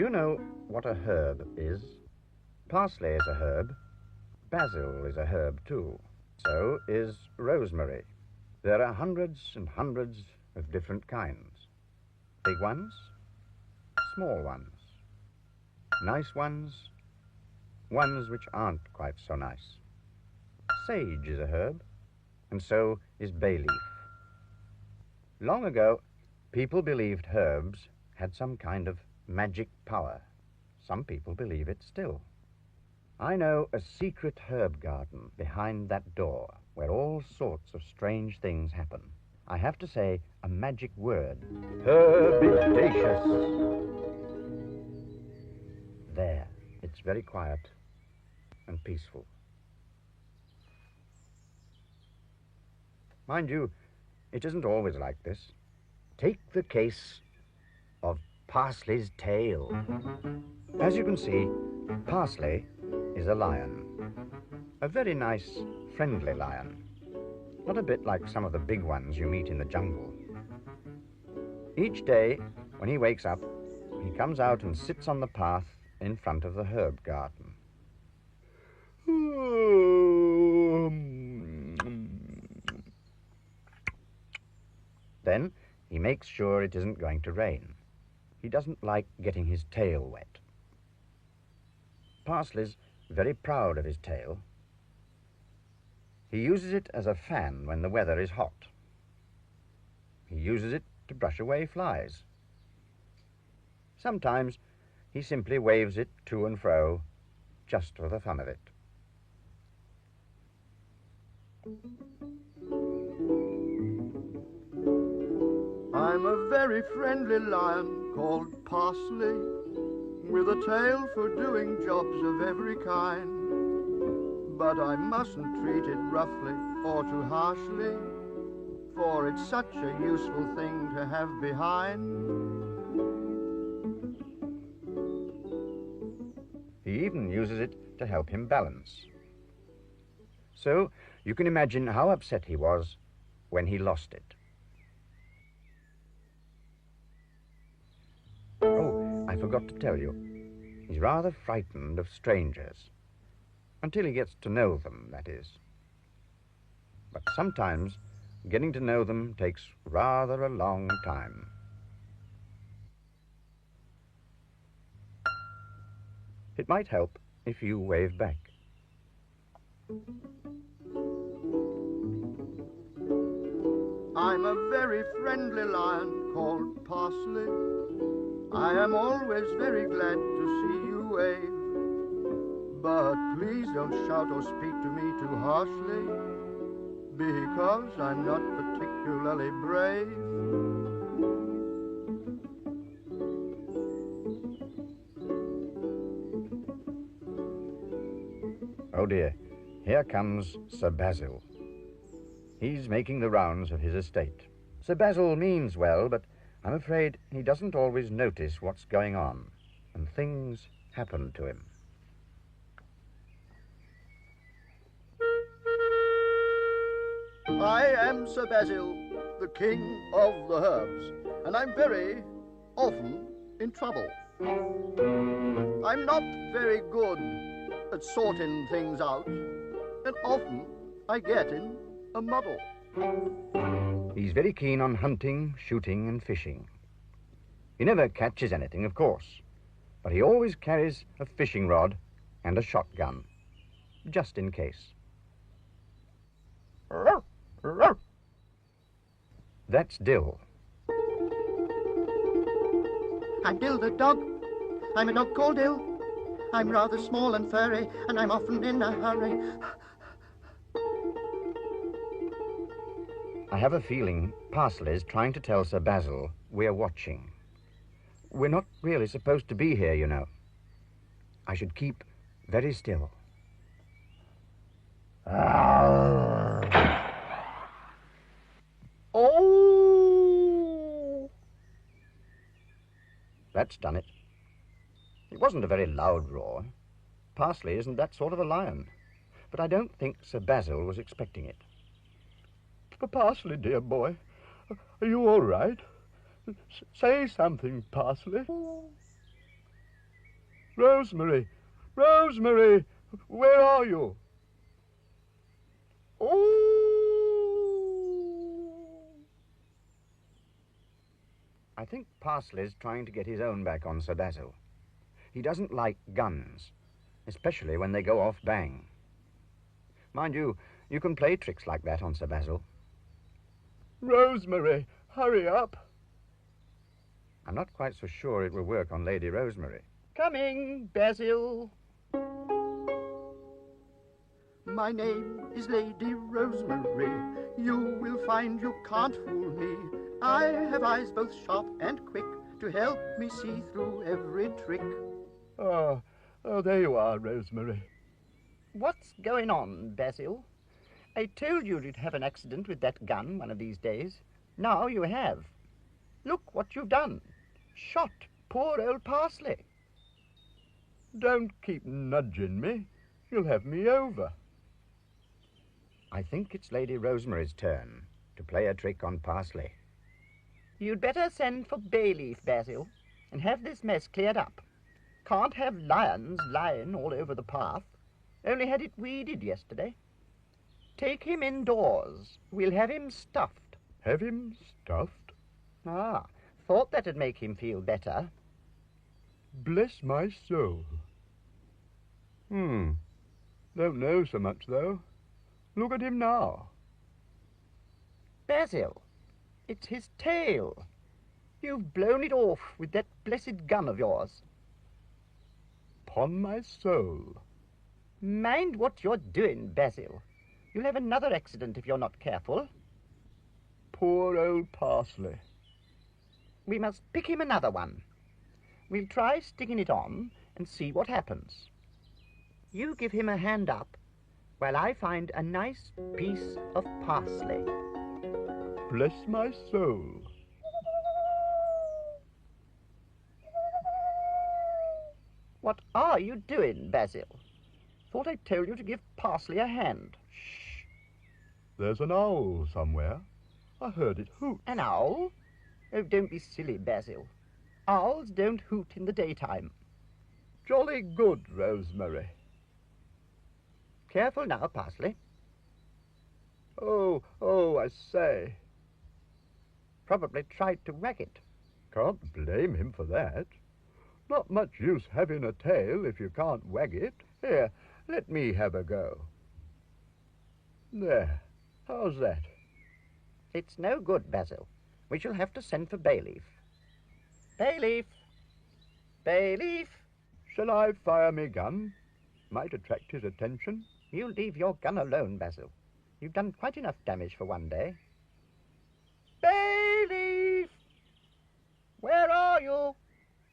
you know what a herb is? Parsley is a herb. Basil is a herb too. So is rosemary. There are hundreds and hundreds of different kinds. Big ones, small ones, nice ones, ones which aren't quite so nice. Sage is a herb, and so is bay leaf. Long ago, people believed herbs had some kind of magic power. Some people believe it still. I know a secret herb garden behind that door where all sorts of strange things happen. I have to say a magic word. Herbidaceous. There, it's very quiet and peaceful. Mind you, it isn't always like this. Take the case of Parsley's tail. As you can see, Parsley is a lion. A very nice, friendly lion. Not a bit like some of the big ones you meet in the jungle. Each day, when he wakes up, he comes out and sits on the path in front of the herb garden. Then he makes sure it isn't going to rain. He doesn't like getting his tail wet. Parsley's very proud of his tail. He uses it as a fan when the weather is hot. He uses it to brush away flies. Sometimes he simply waves it to and fro just for the fun of it. I'm a very friendly lion called Parsley, with a tail for doing jobs of every kind. But I mustn't treat it roughly or too harshly, for it's such a useful thing to have behind. He even uses it to help him balance. So you can imagine how upset he was when he lost it. Oh, I forgot to tell you. He's rather frightened of strangers. Until he gets to know them, that is. But sometimes getting to know them takes rather a long time. It might help if you wave back. I'm a very friendly lion called Parsley. I am always very glad to see you wave. But please don't shout or speak to me too harshly, because I'm not particularly brave. Oh dear, here comes Sir Basil. He's making the rounds of his estate. Sir Basil means well, but I'm afraid he doesn't always notice what's going on, and things happen to him. I am Sir Basil, the king of the herbs, and I'm very often in trouble. I'm not very good at sorting things out, and often I get in a muddle. He's very keen on hunting, shooting, and fishing. He never catches anything, of course, but he always carries a fishing rod and a shotgun, just in case. That's Dill. I'm Dill the dog. I'm a dog called Dill. I'm rather small and furry, and I'm often in a hurry. I have a feeling Parsley's trying to tell Sir Basil we're watching. We're not really supposed to be here, you know. I should keep very still. Oh! That's done it. It wasn't a very loud roar. Parsley isn't that sort of a lion. But I don't think Sir Basil was expecting it. Parsley, dear boy, are you all right? Say something, Parsley. Rosemary! Rosemary! Where are you? Oh! I think Parsley's trying to get his own back on Sir Basil. He doesn't like guns, especially when they go off bang. Mind you, you can play tricks like that on Sir Basil. Rosemary, hurry up. I'm not quite so sure it will work on Lady Rosemary. Coming, Basil. My name is Lady Rosemary. You will find you can't fool me. I have eyes both sharp and quick to help me see through every trick. Oh, there you are, Rosemary. What's going on, Basil? I told you you'd have an accident with that gun one of these days. Now you have. Look what you've done. Shot poor old Parsley. Don't keep nudging me. You'll have me over. I think it's Lady Rosemary's turn to play a trick on Parsley. You'd better send for Bayleaf, Basil, and have this mess cleared up. Can't have lions lying all over the path. Only had it weeded yesterday. Take him indoors. We'll have him stuffed. Have him stuffed? Ah, thought that'd make him feel better. Bless my soul. Don't know so much, though. Look at him now. Basil, it's his tail. You've blown it off with that blessed gun of yours. 'Pon my soul. Mind what you're doing, Basil. You'll have another accident if you're not careful. Poor old Parsley. We must pick him another one. We'll try sticking it on and see what happens. You give him a hand up while I find a nice piece of parsley. Bless my soul. What are you doing, Basil? Thought I told you to give Parsley a hand. Shh. There's an owl somewhere. I heard it hoot. An owl? Oh, don't be silly, Basil. Owls don't hoot in the daytime. Jolly good, Rosemary. Careful now, Parsley. Oh, I say. Probably tried to wag it. Can't blame him for that. Not much use having a tail if you can't wag it. Here, let me have a go. There. How's that? It's no good, Basil. We shall have to send for Bayleaf. Bayleaf! Bayleaf! Shall I fire me gun? Might attract his attention. You leave your gun alone, Basil. You've done quite enough damage for one day. Bayleaf! Where are you?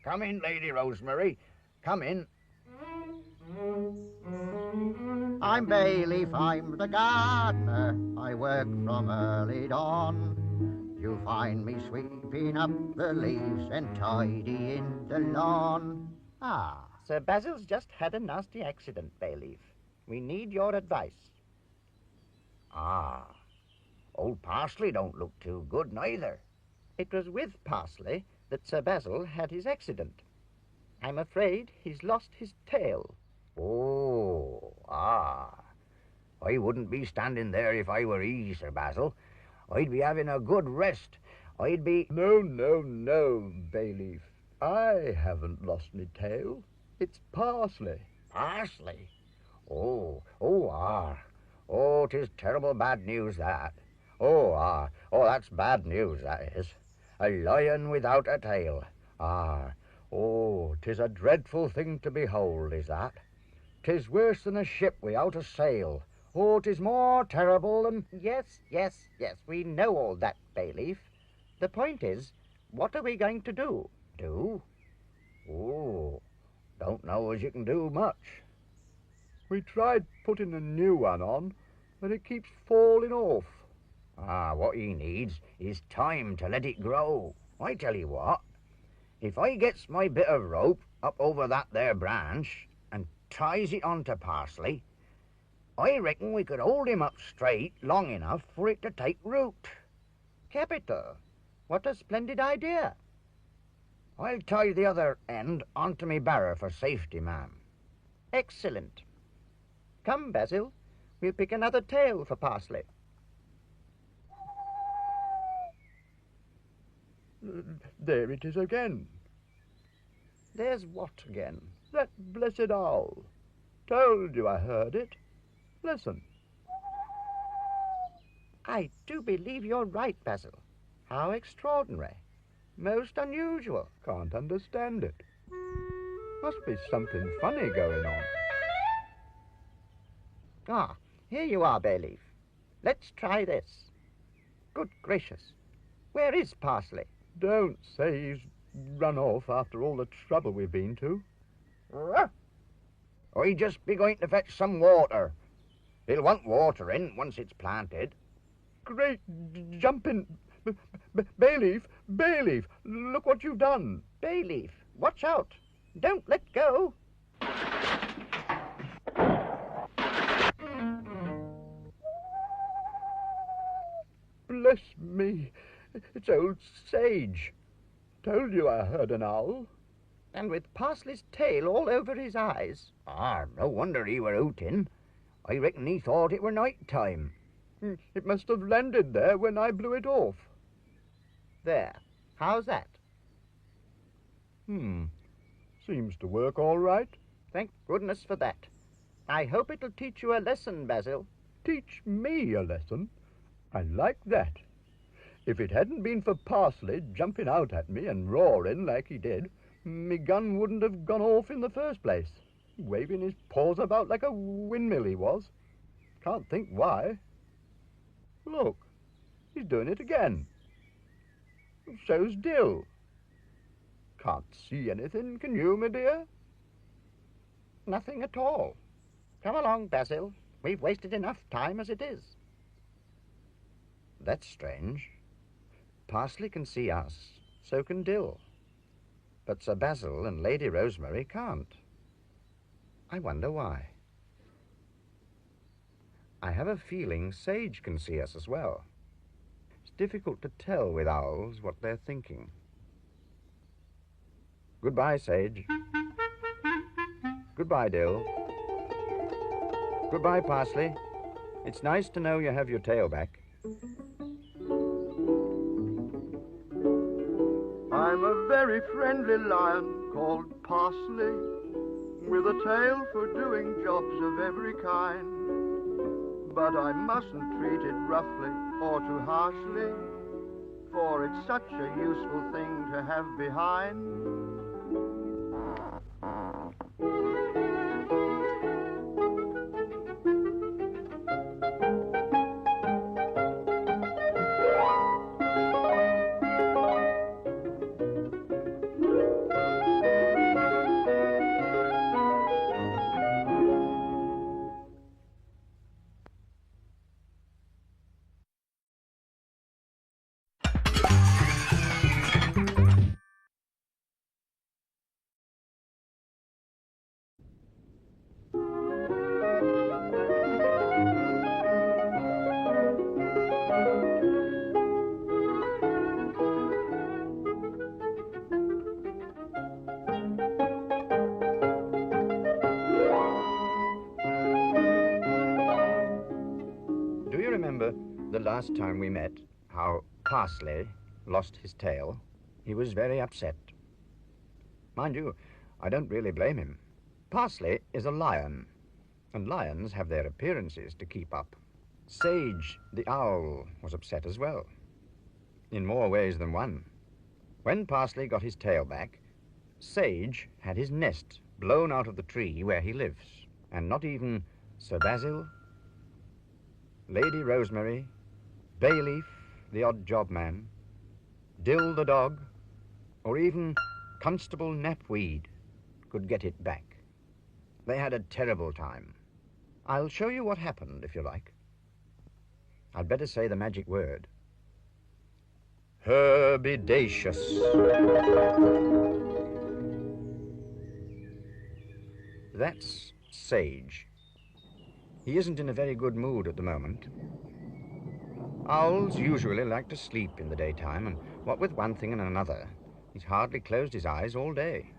Come in, Lady Rosemary. Come in. I'm Bayleaf, I'm the gardener. I work from early dawn. You'll find me sweeping up the leaves and tidying the lawn. Ah, Sir Basil's just had a nasty accident, Bayleaf. We need your advice. Ah, old Parsley don't look too good neither. It was with Parsley that Sir Basil had his accident. I'm afraid he's lost his tail. Oh, I wouldn't be standing there if I were he, Sir Basil. I'd be having a good rest. I'd be... No, Bayleaf. I haven't lost me tail. It's Parsley. Parsley? Oh, 'tis terrible bad news, that. Oh, that's bad news, that is. A lion without a tail. 'Tis a dreadful thing to behold, is that. 'Tis worse than a ship without a sail. Oh, 'tis more terrible than... Yes, we know all that, Bayleaf. The point is, what are we going to do? Do? Oh, don't know as you can do much. We tried putting a new one on, but it keeps falling off. What he needs is time to let it grow. I tell you what, if I gets my bit of rope up over that there branch and ties it onto Parsley, I reckon we could hold him up straight long enough for it to take root. Capital. What a splendid idea. I'll tie the other end onto me barrow for safety, ma'am. Excellent. Come, Basil, we'll pick another tail for Parsley. There it is again. There's what again? That blessed owl. Told you I heard it. Listen. I do believe you're right, Basil. How extraordinary. Most unusual. Can't understand it. Must be something funny going on. Ah, here you are, Bayleaf. Let's try this. Good gracious. Where is Parsley? Don't say he's run off after all the trouble we've been to. Or he'd just be going to fetch some water. He'll want watering once it's planted. Great jumping... Bayleaf, Bayleaf, look what you've done. Bayleaf, watch out. Don't let go. Bless me, it's old Sage. Told you I heard an owl. And with Parsley's tail all over his eyes. Ah, no wonder he were hooting. I reckon he thought it were night time. It must have landed there when I blew it off. There. How's that? Seems to work all right. Thank goodness for that. I hope it'll teach you a lesson, Basil. Teach me a lesson? I like that. If it hadn't been for Parsley jumping out at me and roaring like he did, me gun wouldn't have gone off in the first place. Waving his paws about like a windmill he was. Can't think why. Look, he's doing it again. So's Dill. Can't see anything, can you, my dear? Nothing at all. Come along, Basil. We've wasted enough time as it is. That's strange. Parsley can see us, so can Dill. But Sir Basil and Lady Rosemary can't. I wonder why. I have a feeling Sage can see us as well. It's difficult to tell with owls what they're thinking. Goodbye, Sage. Goodbye, Dill. Goodbye, Parsley. It's nice to know you have your tail back. I'm a very friendly lion called Parsley, with a tail for doing jobs of every kind. But I mustn't treat it roughly or too harshly, for it's such a useful thing to have behind. The last time we met, how Parsley lost his tail, he was very upset. Mind you, I don't really blame him. Parsley is a lion, and lions have their appearances to keep up. Sage, the owl, was upset as well, in more ways than one. When Parsley got his tail back, Sage had his nest blown out of the tree where he lives, and not even Sir Basil, Lady Rosemary, Bayleaf, the odd job man, Dill the dog, or even Constable Knapweed could get it back. They had a terrible time. I'll show you what happened, if you like. I'd better say the magic word. Herbidaceous. That's Sage. He isn't in a very good mood at the moment. Owls usually like to sleep in the daytime, and what with one thing and another, He's hardly closed his eyes all day.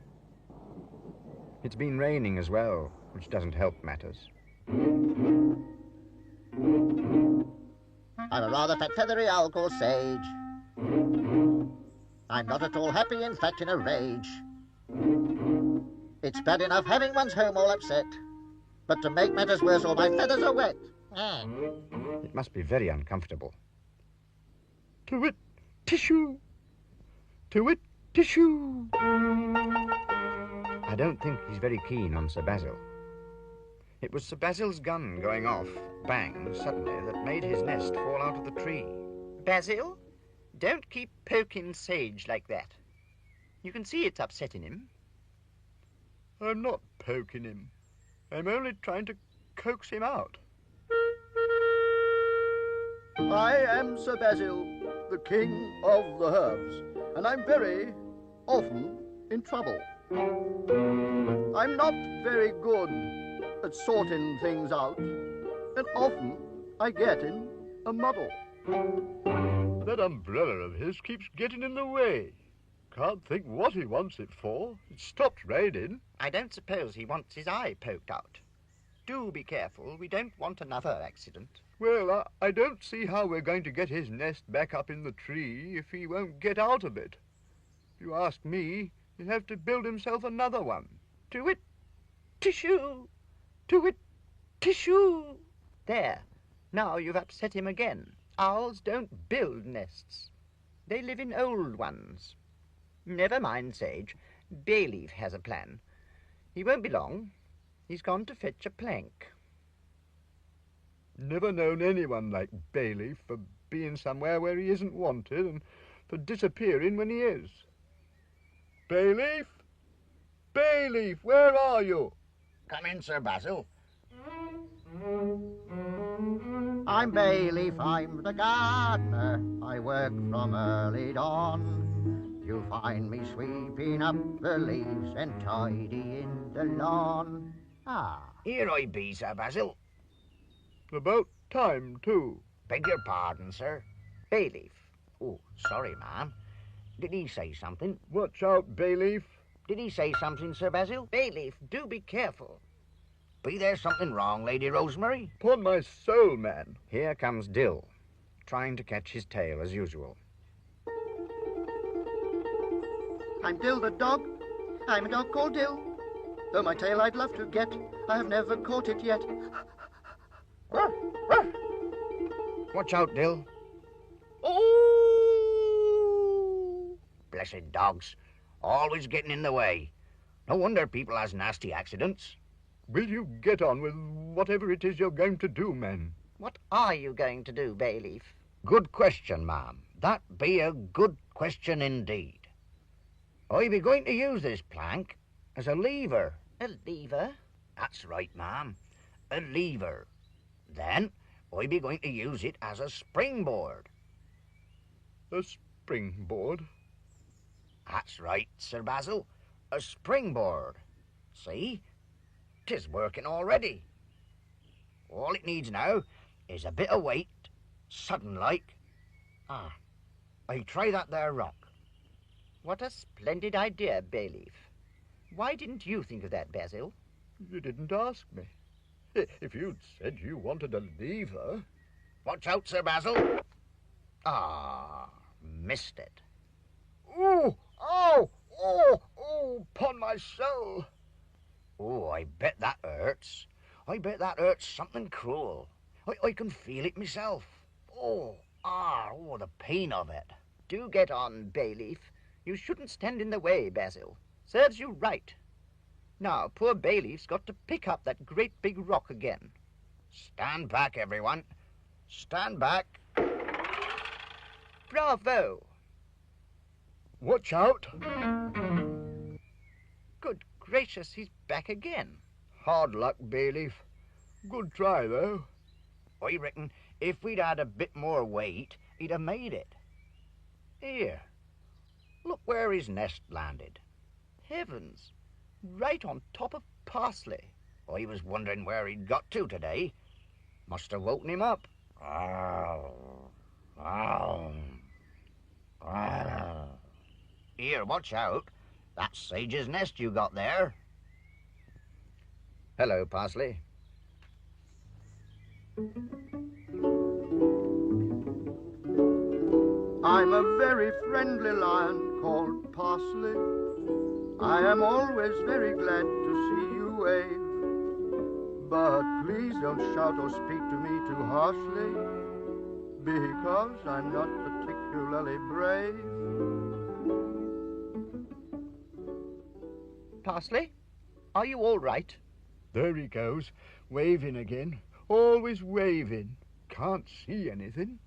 It's been raining as well, which doesn't help matters. I'm a rather fat feathery owl called Sage. I'm not at all happy, in fact in a rage. It's bad enough having one's home all upset, but to make matters worse all my feathers are wet. It must be very uncomfortable. To-wit, tissue! To-wit, tissue! I don't think he's very keen on Sir Basil. It was Sir Basil's gun going off, bang, suddenly, that made his nest fall out of the tree. Basil, don't keep poking Sage like that. You can see it's upsetting him. I'm not poking him. I'm only trying to coax him out. I am Sir Basil, the king of the herbs, and I'm very often in trouble. I'm not very good at sorting things out, and often I get in a muddle. That umbrella of his keeps getting in the way. Can't think what he wants it for. It stopped raining. I don't suppose he wants his eye poked out. Do be careful. We don't want another accident. Well, I don't see how we're going to get his nest back up in the tree if he won't get out of it. If you ask me, he'll have to build himself another one. To-wit, tissue! To-wit, tissue! There. Now you've upset him again. Owls don't build nests. They live in old ones. Never mind, Sage. Bayleaf has a plan. He won't be long. He's gone to fetch a plank. Never known anyone like Bayleaf for being somewhere where he isn't wanted and for disappearing when he is. Bayleaf? Bayleaf, where are you? Come in, Sir Basil. I'm Bayleaf, I'm the gardener. I work from early dawn. You'll find me sweeping up the leaves and tidying the lawn. Here I be, Sir Basil. About time, too. Beg your pardon, sir. Bayleaf. Oh, sorry, ma'am. Did he say something? Watch out, Bayleaf. Did he say something, Sir Basil? Bayleaf, do be careful. Be there something wrong, Lady Rosemary? Upon my soul, man. Here comes Dill, trying to catch his tail as usual. I'm Dill the dog. I'm a dog called Dill. Though my tail I'd love to get, I have never caught it yet. Watch out, Dill. Oh! Blessed dogs. Always getting in the way. No wonder people has nasty accidents. Will you get on with whatever it is you're going to do, man? What are you going to do, Bayleaf? Good question, ma'am. That be a good question indeed. I be going to use this plank as a lever. A lever? That's right, ma'am. A lever. Then I be going to use it as a springboard. A springboard? That's right, Sir Basil. A springboard. See? 'Tis working already. All it needs now is a bit of weight, sudden-like. I try that there rock. What a splendid idea, Bayleaf. Why didn't you think of that, Basil? You didn't ask me. If you'd said you wanted a lever... Watch out, Sir Basil. Missed it. Ooh! Oh! Oh! Oh! Upon my soul! Oh, I bet that hurts. I bet that hurts something cruel. I can feel it myself. Oh, the pain of it. Do get on, Bayleaf. You shouldn't stand in the way, Basil. Serves you right. Now, poor Bayleaf's got to pick up that great big rock again. Stand back, everyone. Stand back. Bravo! Watch out! Good gracious, he's back again. Hard luck, Bayleaf. Good try, though. I reckon if we'd had a bit more weight, he'd have made it. Here, look where his nest landed. Heavens, right on top of Parsley. I was wondering where he'd got to today. Must have woken him up. Here, watch out. That's Sage's nest you got there. Hello, Parsley. I'm a very friendly lion called Parsley. I am always very glad to see you wave. But please don't shout or speak to me too harshly, because I'm not particularly brave. Parsley, are you all right? There he goes, waving again. Always waving. Can't see anything.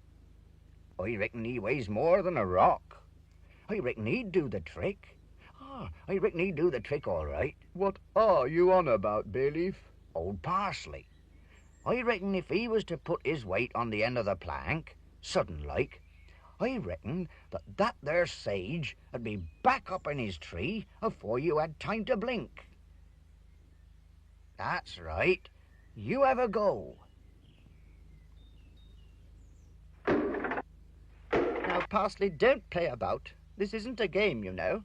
I reckon he weighs more than a rock. I reckon he'd do the trick. I reckon he'd do the trick all right. What are you on about, Bayleaf? Old Parsley. I reckon if he was to put his weight on the end of the plank, sudden like, I reckon that there Sage would be back up in his tree afore you had time to blink. That's right. You have a go. Now, Parsley, don't play about. This isn't a game, you know.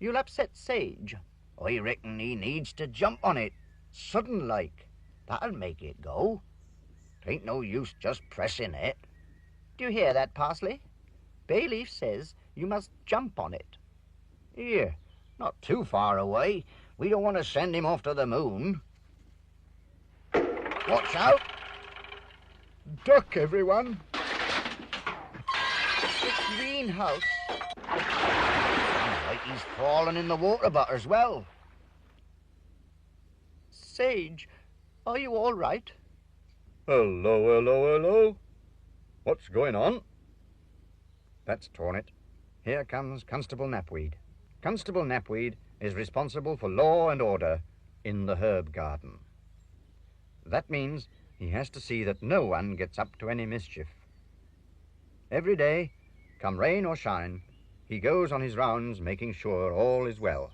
You'll upset Sage. I reckon he needs to jump on it, sudden like. That'll make it go. 'Tain't no use just pressing it. Do you hear that, Parsley? Bayleaf says you must jump on it. Here, not too far away. We don't want to send him off to the moon. Watch out! Duck, everyone. The greenhouse. Like he's fallen in the water butt as well. Sage, are you all right? Hello, hello, hello. What's going on? That's torn it. Here comes Constable Knapweed. Constable Knapweed is responsible for law and order in the herb garden. That means he has to see that no one gets up to any mischief. Every day, come rain or shine, he goes on his rounds making sure all is well.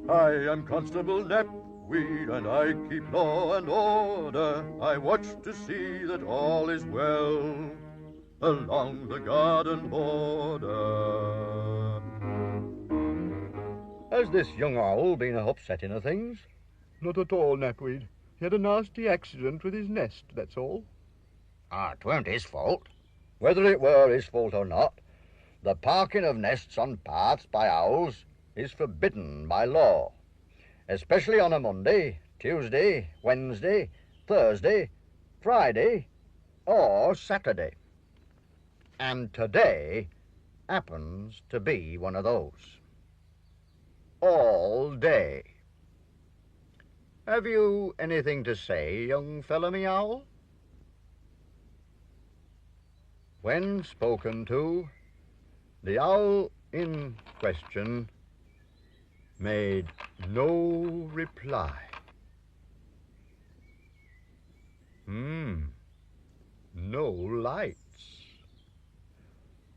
I am Constable Knapweed, and I keep law and order. I watch to see that all is well along the garden border. Has this young owl been upsetting of things? Not at all, Knapweed. He had a nasty accident with his nest, that's all. 'Tweren't his fault. Whether it were his fault or not, the parking of nests on paths by owls is forbidden by law, especially on a Monday, Tuesday, Wednesday, Thursday, Friday, or Saturday. And today happens to be one of those. All day. Have you anything to say, young fellow meow? When spoken to, the owl in question made no reply. No lights.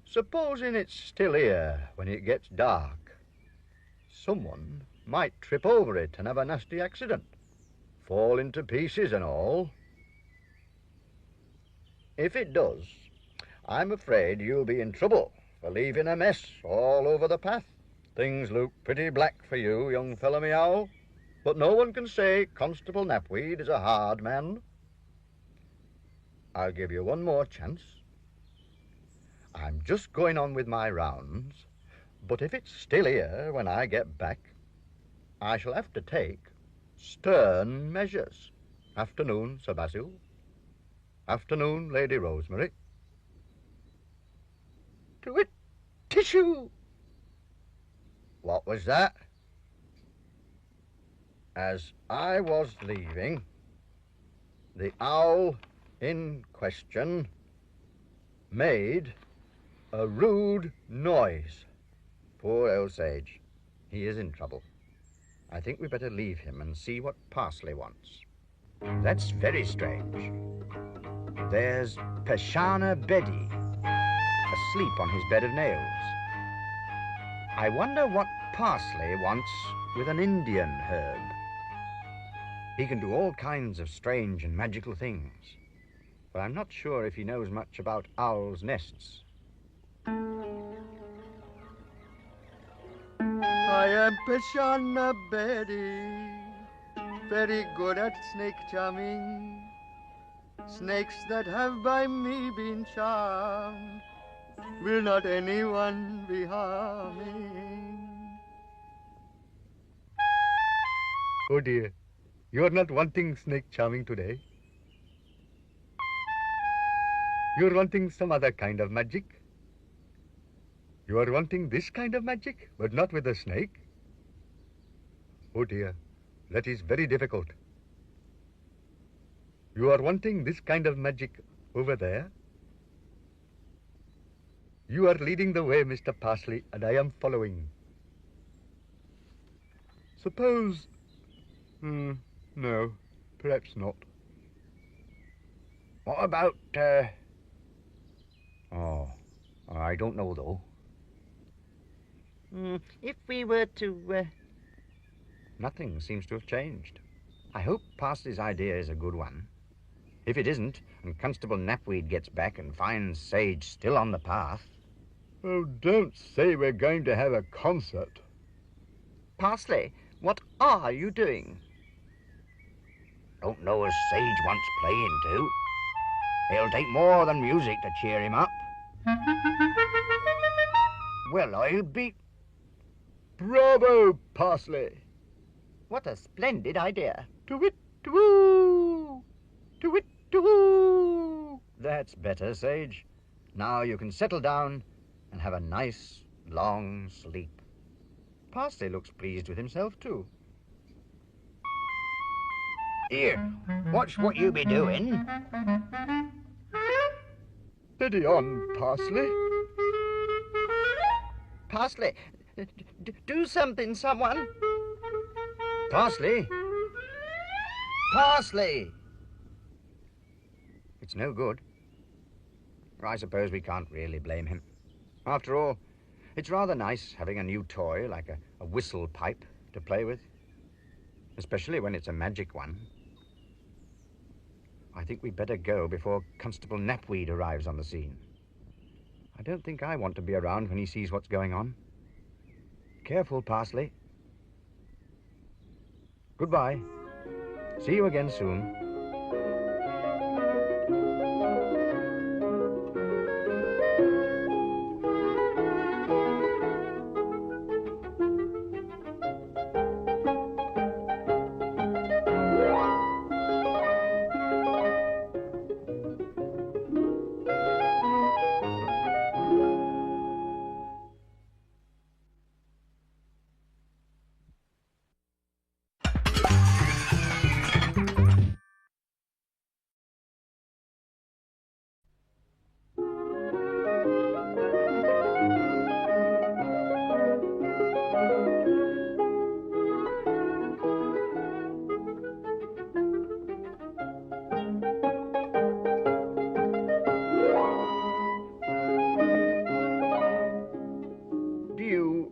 Supposing it's still here when it gets dark, someone might trip over it and have a nasty accident, fall into pieces and all. If it does, I'm afraid you'll be in trouble for leaving a mess all over the path. Things look pretty black for you, young fellow meow, but no one can say Constable Knapweed is a hard man. I'll give you one more chance. I'm just going on with my rounds, but if it's still here when I get back, I shall have to take stern measures. Afternoon, Sir Basil. Afternoon, Lady Rosemary. To it, tissue! What was that? As I was leaving, the owl in question made a rude noise. Poor old Sage. He is in trouble. I think we better leave him and see what Parsley wants. That's very strange. There's Peshana Bedi, asleep on his bed of nails. I wonder what Parsley wants with an Indian herb. He can do all kinds of strange and magical things. but I'm not sure if he knows much about owls' nests. I am Peshana Betty, very good at snake charming. Snakes that have by me been charmed will not anyone be harming. Oh dear, you're not wanting snake charming today. You're wanting some other kind of magic. You are wanting this kind of magic, but not with a snake. Oh dear, that is very difficult. You are wanting this kind of magic over there. You are leading the way, Mr. Parsley, and I am following. Suppose... no, perhaps not. What about, Oh, I don't know, though. If we were to... Nothing seems to have changed. I hope Parsley's idea is a good one. If it isn't, and Constable Knapweed gets back and finds Sage still on the path... Oh, don't say we're going to have a concert. Parsley, what are you doing? Don't know as Sage wants playing to. It'll take more than music to cheer him up. Well, I'll be... Bravo, Parsley! What a splendid idea. To-wit, to-woo! To-wit, to-woo! That's better, Sage. Now you can settle down and have a nice, long sleep. Parsley looks pleased with himself, too. Here, watch what you be doing. Steady on, Parsley. Parsley, do something, someone. Parsley! Parsley! It's no good. I suppose we can't really blame him. After all, it's rather nice having a new toy like a whistle pipe to play with, especially when it's a magic one. I think we'd better go before Constable Knapweed arrives on the scene. I don't think I want to be around when he sees what's going on. Careful, Parsley. Goodbye. See you again soon.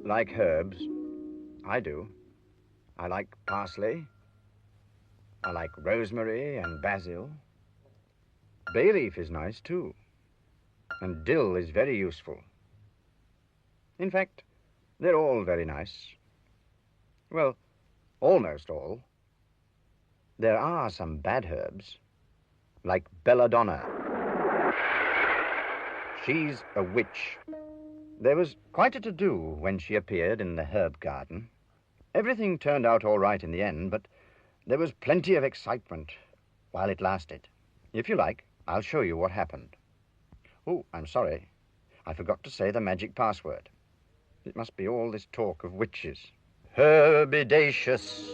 Like herbs. I do. I like parsley. I like rosemary and basil. Bay leaf is nice too. And dill is very useful. In fact, they're all very nice. Well, almost all. There are some bad herbs, like belladonna. She's a witch. There was quite a to-do when she appeared in the herb garden. Everything turned out all right in the end, but there was plenty of excitement while it lasted. If you like, I'll show you what happened. Oh, I'm sorry. I forgot to say the magic password. It must be all this talk of witches. Herbidaceous.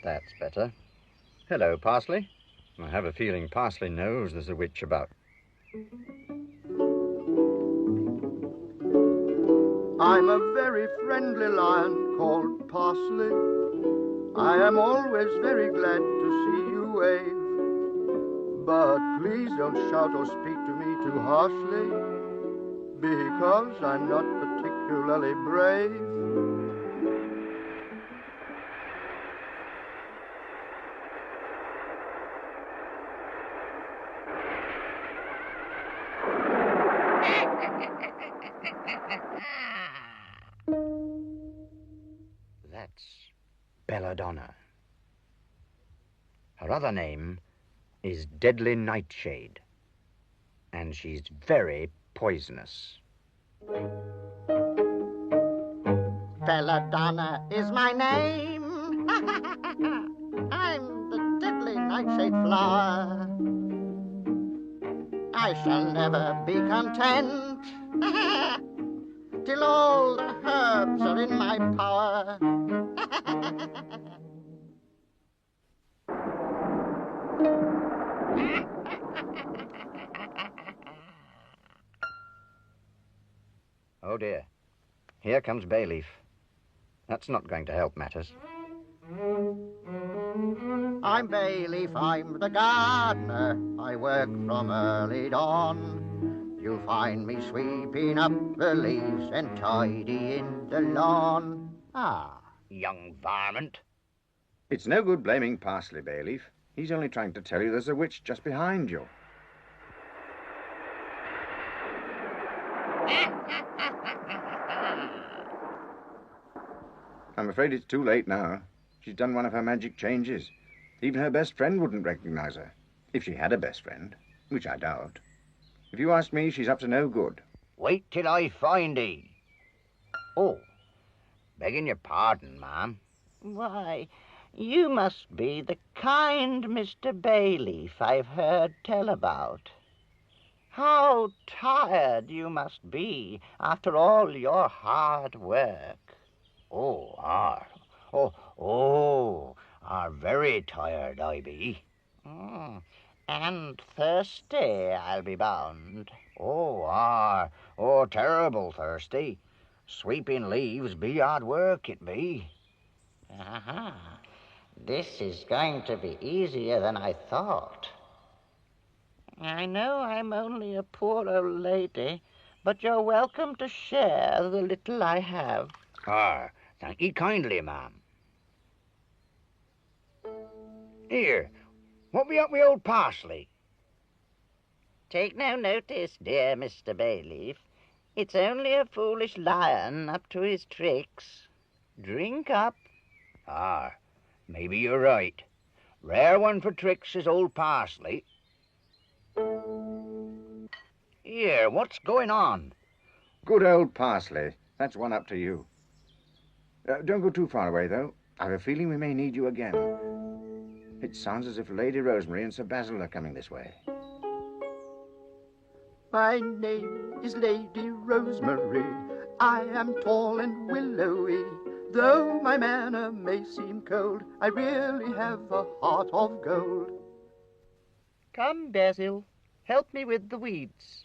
That's better. Hello, Parsley. I have a feeling Parsley knows there's a witch about. I'm a very friendly lion called Parsley. I am always very glad to see you wave. But please don't shout or speak to me too harshly, because I'm not particularly brave. Belladonna. Her other name is Deadly Nightshade, and she's very poisonous. Belladonna is my name. I'm the deadly nightshade flower. I shall never be content till all the herbs are in my power. Oh dear, here comes Bayleaf. That's not going to help matters. I'm Bayleaf, I'm the gardener. I work from early dawn. You'll find me sweeping up the leaves and tidying the lawn. Ah, young varmint. It's no good blaming Parsley, Bayleaf. He's only trying to tell you there's a witch just behind you. I'm afraid it's too late now. She's done one of her magic changes. Even her best friend wouldn't recognize her. If she had a best friend, which I doubt. If you ask me, she's up to no good. Wait till I find ye. Oh, begging your pardon, ma'am. Why, you must be the kind Mr. Bayleaf I've heard tell about. How tired you must be after all your hard work. Very tired I be. And thirsty, I'll be bound. Terrible thirsty. Sweeping leaves be hard work, it be. Aha. This is going to be easier than I thought. I know I'm only a poor old lady, but you're welcome to share the little I have. Thank ye kindly, ma'am. Here, what be up with old Parsley? Take no notice, dear Mr. Bayleaf. It's only a foolish lion up to his tricks. Drink up. Maybe you're right. Rare one for tricks is old Parsley. Here, what's going on? Good old Parsley. That's one up to you. Don't go too far away, though. I've a feeling we may need you again. It sounds as if Lady Rosemary and Sir Basil are coming this way. My name is Lady Rosemary. I am tall and willowy. Though my manner may seem cold, I really have a heart of gold. Come, Basil, help me with the weeds.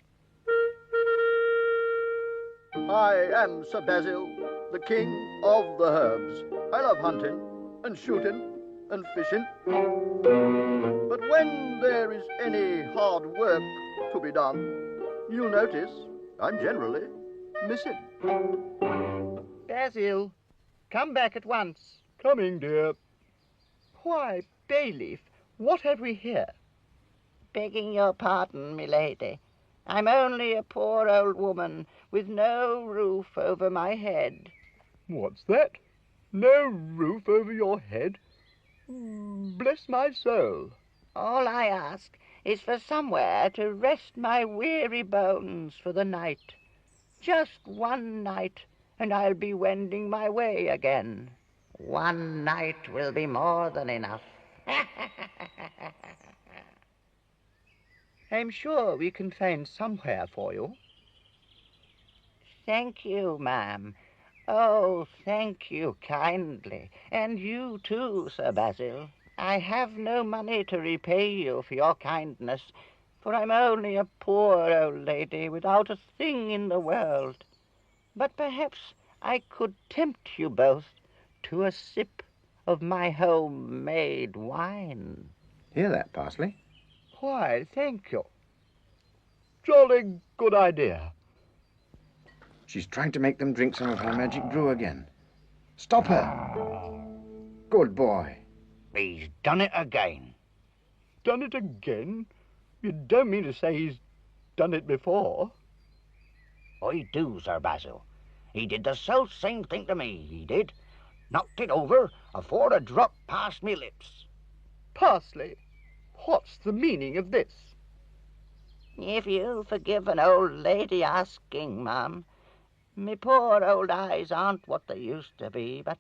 I am Sir Basil, the king of the herbs. I love hunting and shooting and fishing. But when there is any hard work to be done, you'll notice I'm generally missing. Basil, come back at once. Coming, dear. Why, Bayleaf, what have we here? Begging your pardon, milady. I'm only a poor old woman with no roof over my head. What's that? No roof over your head? Bless my soul. All I ask is for somewhere to rest my weary bones for the night. Just one night, and I'll be wending my way again. One night will be more than enough. I'm sure we can find somewhere for you. Thank you, ma'am. Oh, thank you kindly. And you too, Sir Basil. I have no money to repay you for your kindness, for I'm only a poor old lady without a thing in the world. But perhaps I could tempt you both to a sip of my homemade wine. Hear that, Parsley? Why, thank you. Jolly good idea. She's trying to make them drink some of her magic brew again. Stop her. Good boy. He's done it again. Done it again? You don't mean to say he's done it before? I do, Sir Basil. He did the self same thing to me, he did. Knocked it over afore it dropped past me lips. Parsley, what's the meaning of this? If you'll forgive an old lady asking, ma'am, me poor old eyes aren't what they used to be, but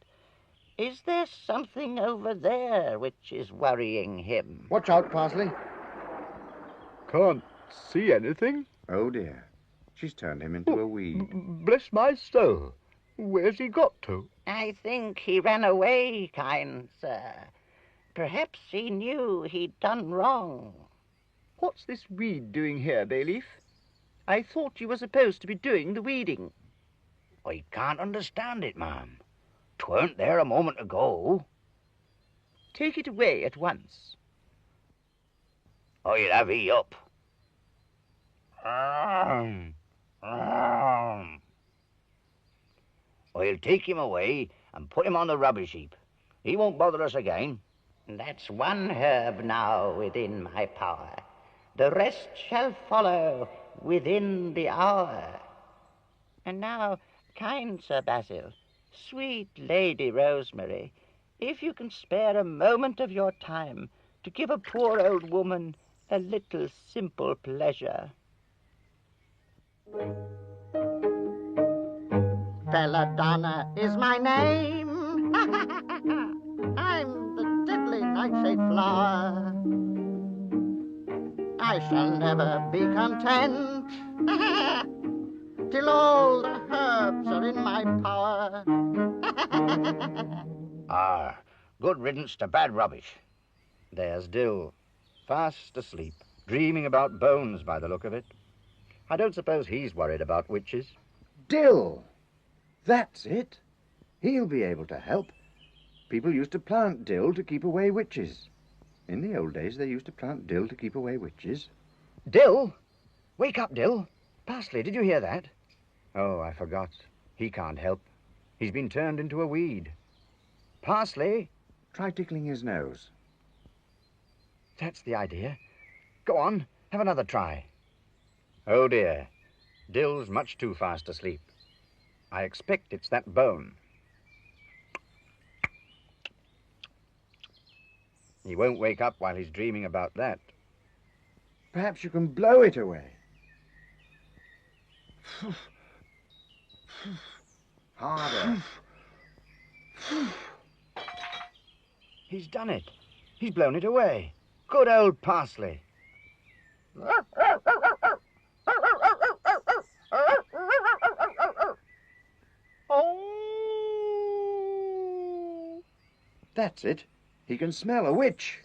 is there something over there which is worrying him? Watch out, Parsley. Can't see anything. Oh, dear. She's turned him into a weed. Bless my soul. Where's he got to? I think he ran away, kind sir. Perhaps he knew he'd done wrong. What's this weed doing here, Bayleaf? I thought you were supposed to be doing the weeding. I can't understand it, ma'am. 'Tweren't there a moment ago. Take it away at once. I'll have he up. I'll take him away and put him on the rubbish heap. He won't bother us again. That's one herb now within my power. The rest shall follow within the hour. And now, kind Sir Basil, sweet Lady Rosemary, if you can spare a moment of your time to give a poor old woman a little simple pleasure. Belladonna is my name. I'm the deadly nightshade flower. I shall never be content till all the herbs are in my power. Good riddance to bad rubbish. There's Dill, fast asleep, dreaming about bones by the look of it. I don't suppose he's worried about witches. Dill! That's it. He'll be able to help. People used to plant dill to keep away witches. In the old days, they used to plant dill to keep away witches. Dill! Wake up, Dill. Parsley, did you hear that? Oh, I forgot. He can't help. He's been turned into a weed. Parsley? Try tickling his nose. That's the idea. Go on, have another try. Oh, dear. Dill's much too fast asleep. I expect it's that bone. He won't wake up while he's dreaming about that. Perhaps you can blow it away. Harder. He's done it. He's blown it away. Good old Parsley. Oh! That's it. He can smell a witch.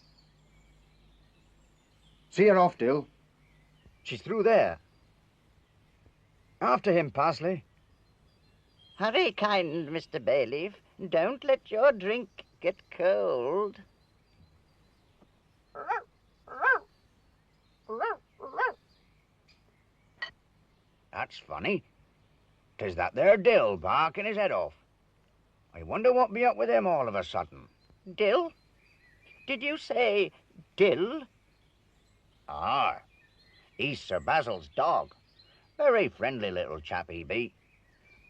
See her off, Dill. She's through there. After him, Parsley. Hurry, kind Mr. Bayleaf. Don't let your drink get cold. That's funny. 'Tis that there Dill barking his head off. I wonder what be up with him all of a sudden. Dill? Did you say Dill? He's Sir Basil's dog. Very friendly little chap he be.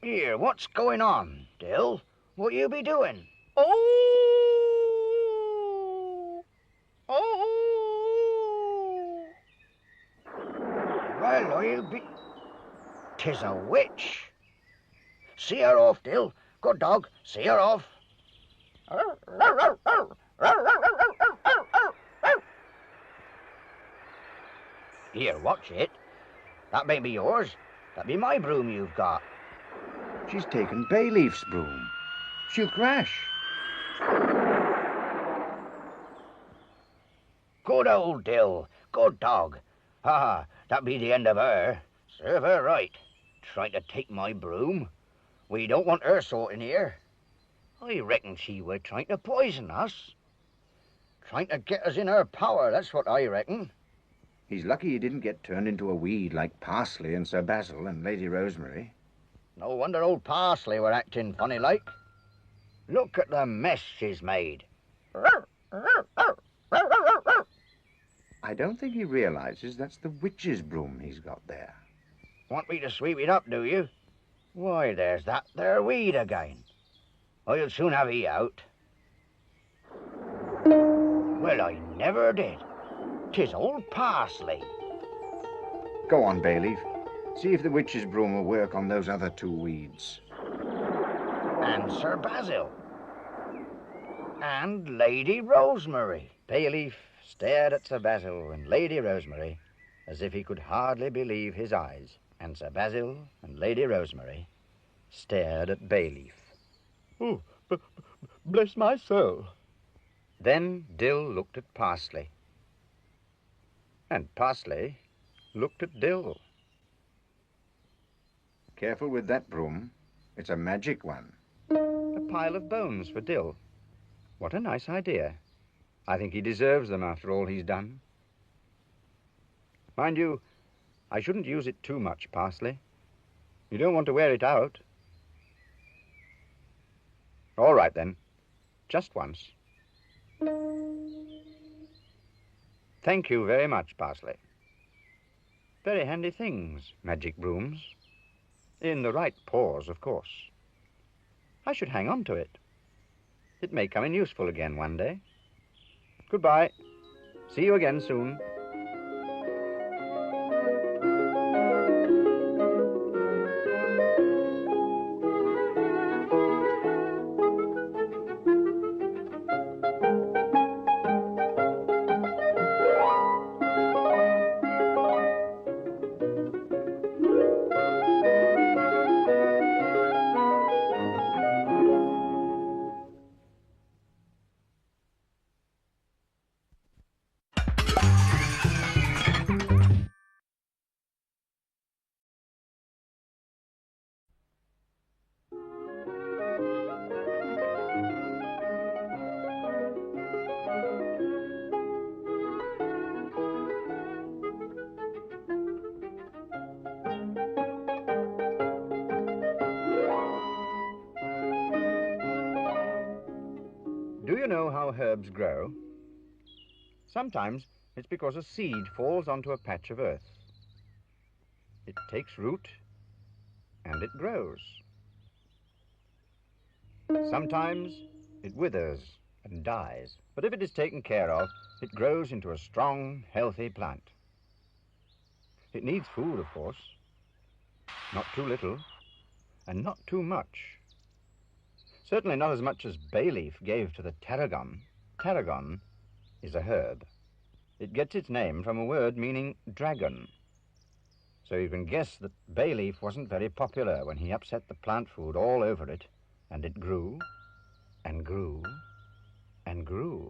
Here, what's going on, Dill? What you be doing? Oh! Oh! Well, I'll be... 'Tis a witch. See her off, Dill. Good dog, see her off. Here, watch it. That may be yours. That be my broom you've got. She's taken Bayleaf's broom. She'll crash. Good old Dill. Good dog. That be the end of her. Serve her right. Trying to take my broom. We don't want her sort in here. I reckon she were trying to poison us. Trying to get us in her power, that's what I reckon. He's lucky he didn't get turned into a weed like Parsley and Sir Basil and Lady Rosemary. No wonder old Parsley were acting funny like. Look at the mess she's made. I don't think he realizes that's the witch's broom he's got there. Want me to sweep it up, do you? Why, there's that there weed again. I'll soon have he out. Well, I never did. 'Tis old Parsley. Go on, Bayleaf. See if the witch's broom will work on those other two weeds. And Sir Basil. And Lady Rosemary. Bayleaf stared at Sir Basil and Lady Rosemary as if he could hardly believe his eyes, and Sir Basil and Lady Rosemary stared at Bayleaf. Oh, bless my soul. Then Dill looked at Parsley, and Parsley looked at Dill. Careful with that broom. It's a magic one. A pile of bones for Dill. What a nice idea. I think he deserves them after all he's done. Mind you, I shouldn't use it too much, Parsley. You don't want to wear it out. All right, then. Just once. Thank you very much, Parsley. Very handy things, magic brooms. In the right paws, of course. I should hang on to it. It may come in useful again one day. Goodbye. See you again soon. Do you know how herbs grow? Sometimes it's because a seed falls onto a patch of earth. It takes root and it grows. Sometimes it withers and dies, but if it is taken care of, it grows into a strong, healthy plant. It needs food, of course, not too little and not too much. Certainly not as much as Bayleaf gave to the tarragon. Tarragon is a herb. It gets its name from a word meaning dragon. So you can guess that Bayleaf wasn't very popular when he upset the plant food all over it, and it grew and grew and grew.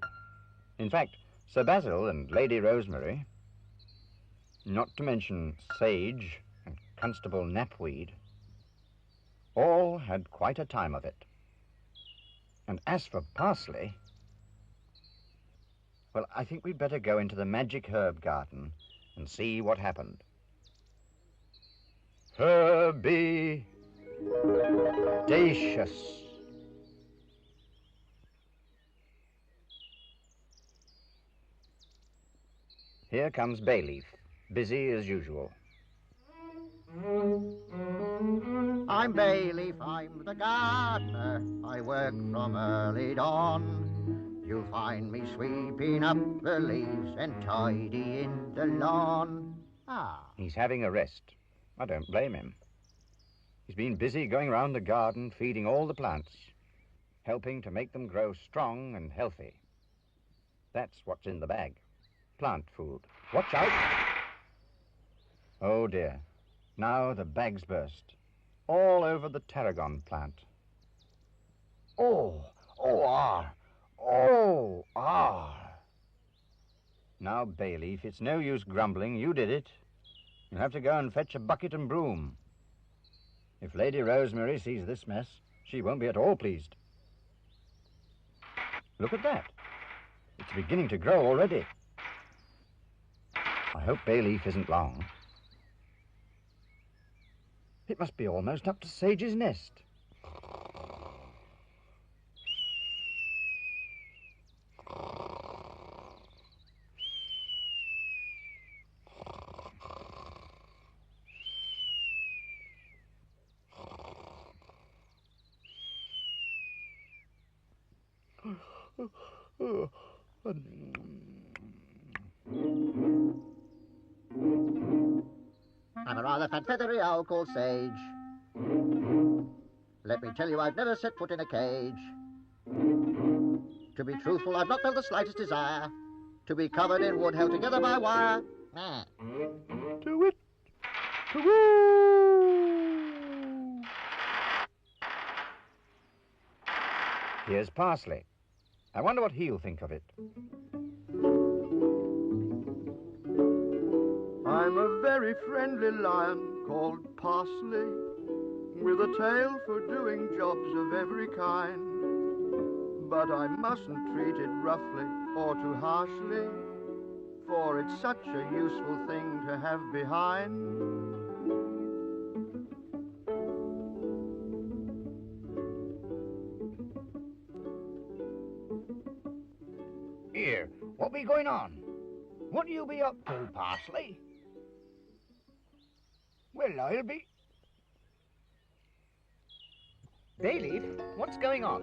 In fact, Sir Basil and Lady Rosemary, not to mention Sage and Constable Knapweed, all had quite a time of it. And as for Parsley, well, I think we'd better go into the magic herb garden and see what happened. Herbie Dacious. Here comes Bayleaf, busy as usual. I'm Bayleaf, I'm the gardener. I work from early dawn. You'll find me sweeping up the leaves and tidying the lawn. He's having a rest. I don't blame him. He's been busy going round the garden, feeding all the plants, helping to make them grow strong and healthy. That's what's in the bag. Plant food. Watch out! Oh, dear. Now the bag's burst. All over the tarragon plant. Oh, Now, Bayleaf, it's no use grumbling. You did it. You'll have to go and fetch a bucket and broom. If Lady Rosemary sees this mess, she won't be at all pleased. Look at that. It's beginning to grow already. I hope Bayleaf isn't long. It must be almost up to Sage's nest. I'm a rather fat feathery owl called Sage. Let me tell you, I've never set foot in a cage. To be truthful, I've not felt the slightest desire to be covered in wood held together by wire. To it. To Here's Parsley. I wonder what he'll think of it. I'm a very friendly lion called Parsley, with a tail for doing jobs of every kind. But I mustn't treat it roughly or too harshly, for it's such a useful thing to have behind. Here, what be going on? What do you be up to, Parsley? Well, I'll be... Bayleaf, what's going on?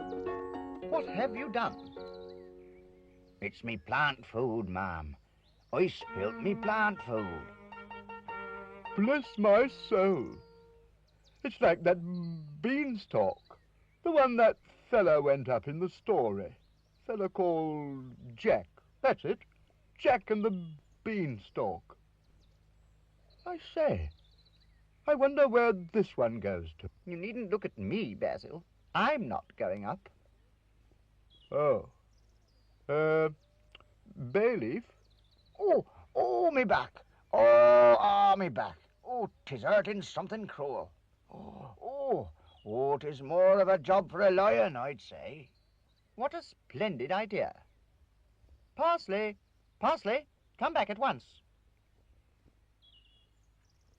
What have you done? It's me plant food, ma'am. I spilt me plant food. Bless my soul. It's like that beanstalk. The one that fella went up in the story. Fella called Jack. That's it. Jack and the beanstalk. I say, I wonder where this one goes to. You needn't look at me, Basil. I'm not going up. Oh. Bayleaf? Oh, me back. Oh, me back. Oh, 'tis hurting something cruel. Oh, 'tis more of a job for a lion, I'd say. What a splendid idea. Parsley, come back at once.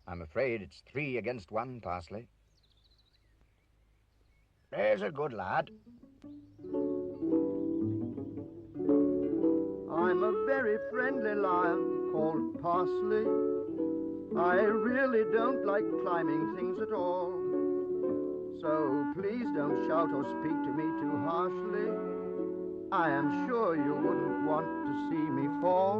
I'm afraid it's 3 against 1, Parsley. There's a good lad. I'm a very friendly lion called Parsley. I really don't like climbing things at all. So please don't shout or speak to me too harshly. I am sure you wouldn't want to see me fall.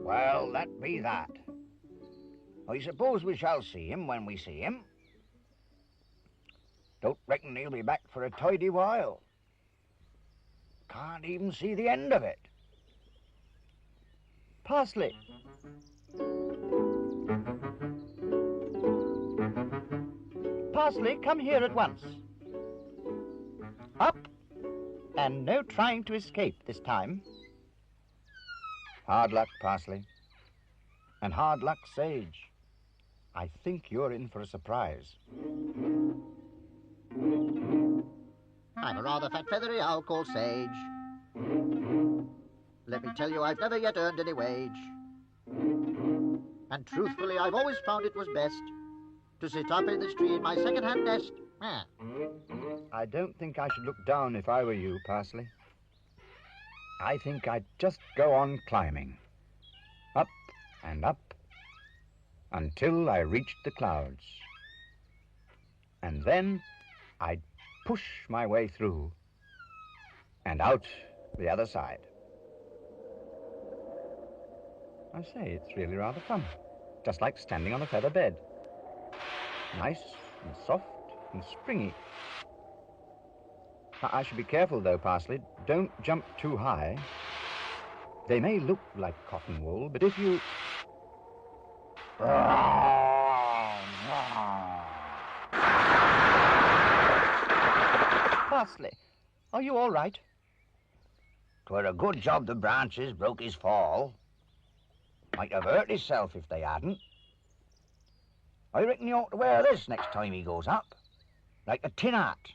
Well, that be that. I suppose we shall see him when we see him. Don't reckon he'll be back for a tidy while. Can't even see the end of it. Parsley. Parsley, come here at once. Up. And no trying to escape this time. Hard luck, Parsley. And hard luck, Sage. I think you're in for a surprise. I'm a rather fat feathery owl called Sage. Let me tell you, I've never yet earned any wage. And truthfully, I've always found it was best to sit up in this tree in my second-hand nest. I don't think I should look down if I were you, Parsley. I think I'd just go on climbing. Up and up until I reached the clouds. And then I'd push my way through and out the other side. I say, it's really rather fun. Just like standing on a feather bed. Nice and soft and springy. I should be careful, though, Parsley. Don't jump too high. They may look like cotton wool, but if you... Parsley, are you all right? 'Twere a good job the branches broke his fall. Might have hurt himself if they hadn't. I reckon he ought to wear this next time he goes up. Like a tin hat.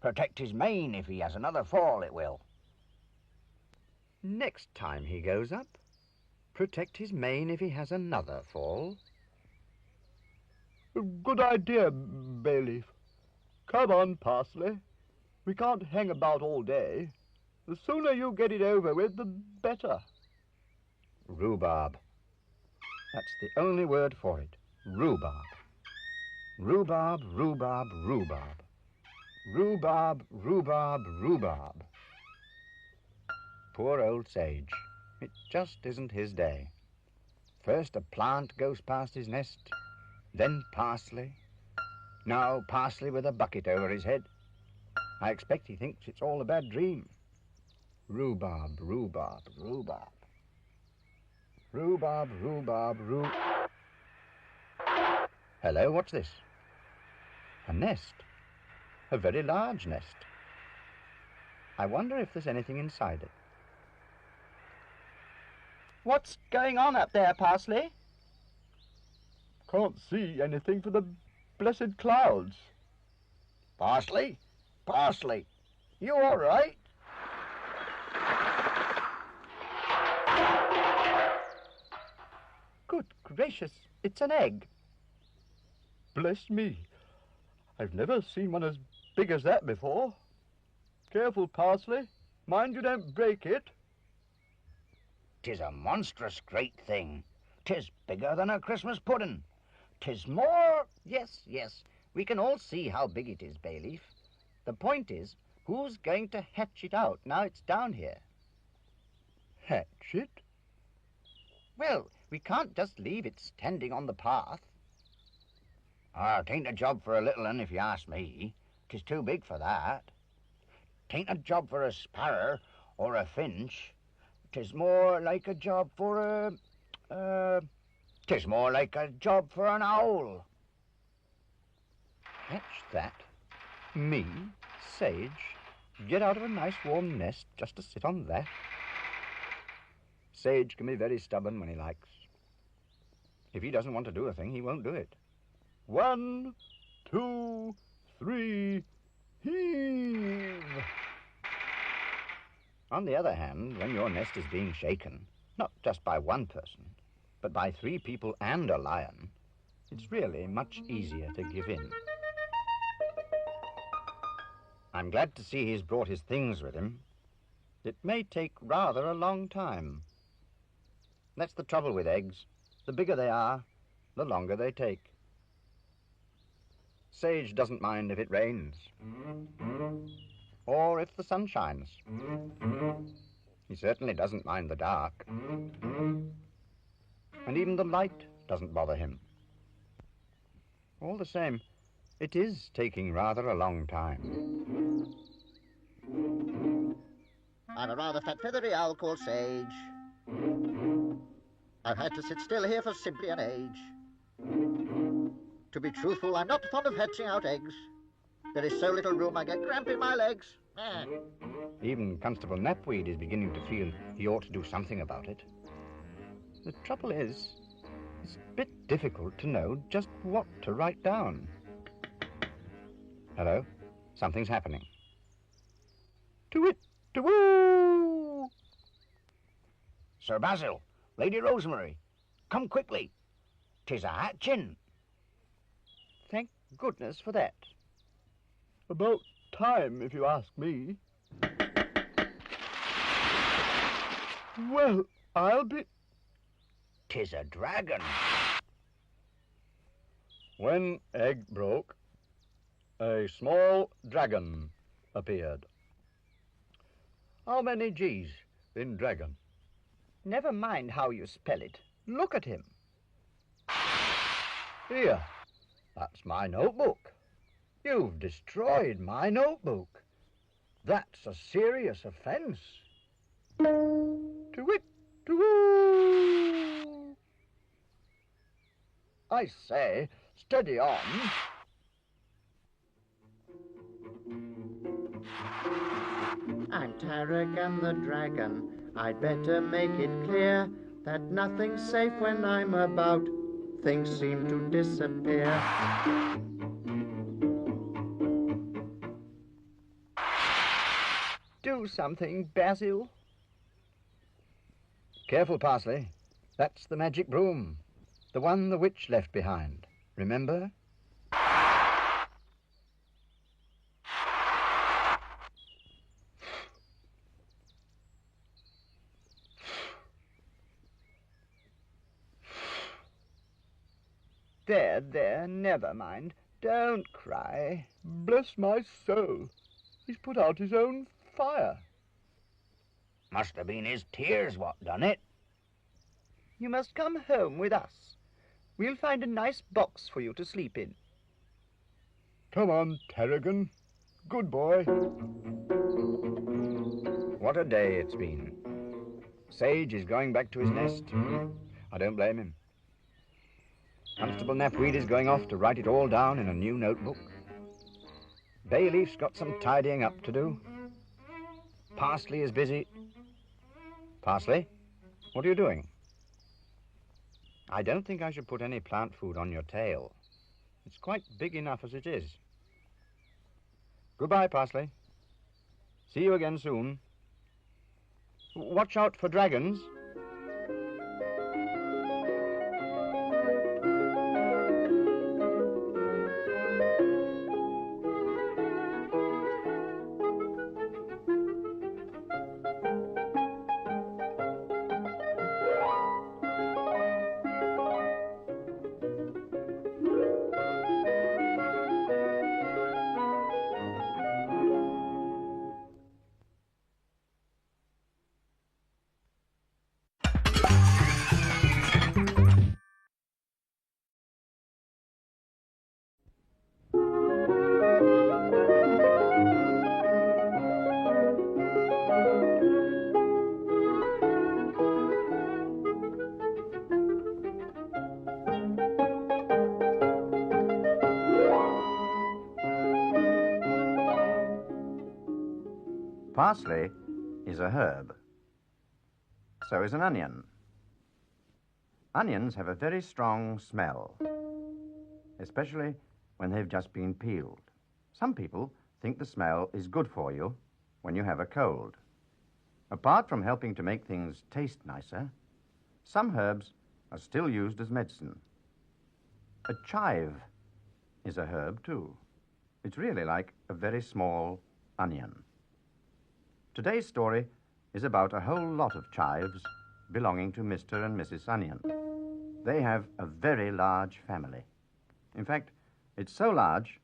Protect his mane if he has another fall, it will. Next time he goes up, protect his mane if he has another fall. Good idea, Bayleaf. Come on, Parsley. We can't hang about all day. The sooner you get it over with, the better. Rhubarb. That's the only word for it. Rhubarb. Rhubarb, rhubarb, rhubarb. Rhubarb, rhubarb, rhubarb. Poor old Sage. It just isn't his day. First a plant goes past his nest, then parsley. Now parsley with a bucket over his head. I expect he thinks it's all a bad dream. Rhubarb, rhubarb, rhubarb. Rhubarb, rhubarb, Hello, what's this? A nest. A very large nest. I wonder if there's anything inside it. What's going on up there, Parsley? Can't see anything for the blessed clouds. Parsley? Parsley, you all right? Good gracious, it's an egg. Bless me. I've never seen one as big as that before. Careful, Parsley. Mind you don't break it. 'Tis a monstrous great thing. 'Tis bigger than a Christmas pudding. 'Tis more... Yes, yes, we can all see how big it is, Bayleaf. The point is, who's going to hatch it out now it's down here? Hatch it? Well, we can't just leave it standing on the path. Ah, 'tain't a job for a little un, if you ask me. 'Tis too big for that. 'Tain't a job for a sparrow or a finch. 'Tis more like a job for a... 'Tis more like a job for an owl. Hatch that? Me? Sage? Get out of a nice warm nest just to sit on that? Sage can be very stubborn when he likes. If he doesn't want to do a thing, he won't do it. 1, 2, 3, heave! On the other hand, when your nest is being shaken, not just by one person, but by 3 people and a lion, it's really much easier to give in. I'm glad to see he's brought his things with him. It may take rather a long time. That's the trouble with eggs. The bigger they are, the longer they take. Sage doesn't mind if it rains, or if the sun shines. He certainly doesn't mind the dark. And even the light doesn't bother him. All the same, it is taking rather a long time. I'm a rather fat feathery owl called Sage. I've had to sit still here for simply an age. To be truthful, I'm not fond of hatching out eggs. There is so little room I get cramp in my legs. Even Constable Knapweed is beginning to feel he ought to do something about it. The trouble is, it's a bit difficult to know just what to write down. Hello? Something's happening. To-wit, to-woo! Sir Basil, Lady Rosemary, come quickly. 'Tis a hatchin'. Thank goodness for that. About time, if you ask me. Well, I'll be... 'Tis a dragon. When egg broke, a small dragon appeared. How many G's in dragon? Never mind how you spell it. Look at him. Here, that's my notebook. You've destroyed my notebook. That's a serious offence. To-wit, to-woo! I say, steady on. I'm Tarragon the dragon. I'd better make it clear that nothing's safe when I'm about. Things seem to disappear. Do something, Basil. Careful, Parsley. That's the magic broom. The one the witch left behind. Remember? There, never mind. Don't cry. Bless my soul. He's put out his own fire. Must have been his tears what done it. You must come home with us. We'll find a nice box for you to sleep in. Come on, Tarragon. Good boy. What a day it's been. Sage is going back to his nest. I don't blame him. Constable Knapweed is going off to write it all down in a new notebook. Bayleaf's got some tidying up to do. Parsley is busy. Parsley, what are you doing? I don't think I should put any plant food on your tail. It's quite big enough as it is. Goodbye, Parsley. See you again soon. Watch out for dragons. Parsley is a herb. So is an onion. Onions have a very strong smell, especially when they've just been peeled. Some people think the smell is good for you when you have a cold. Apart from helping to make things taste nicer, some herbs are still used as medicine. A chive is a herb, too. It's really like a very small onion. Today's story is about a whole lot of chives belonging to Mr. and Mrs. Onion. They have a very large family. In fact, it's so large,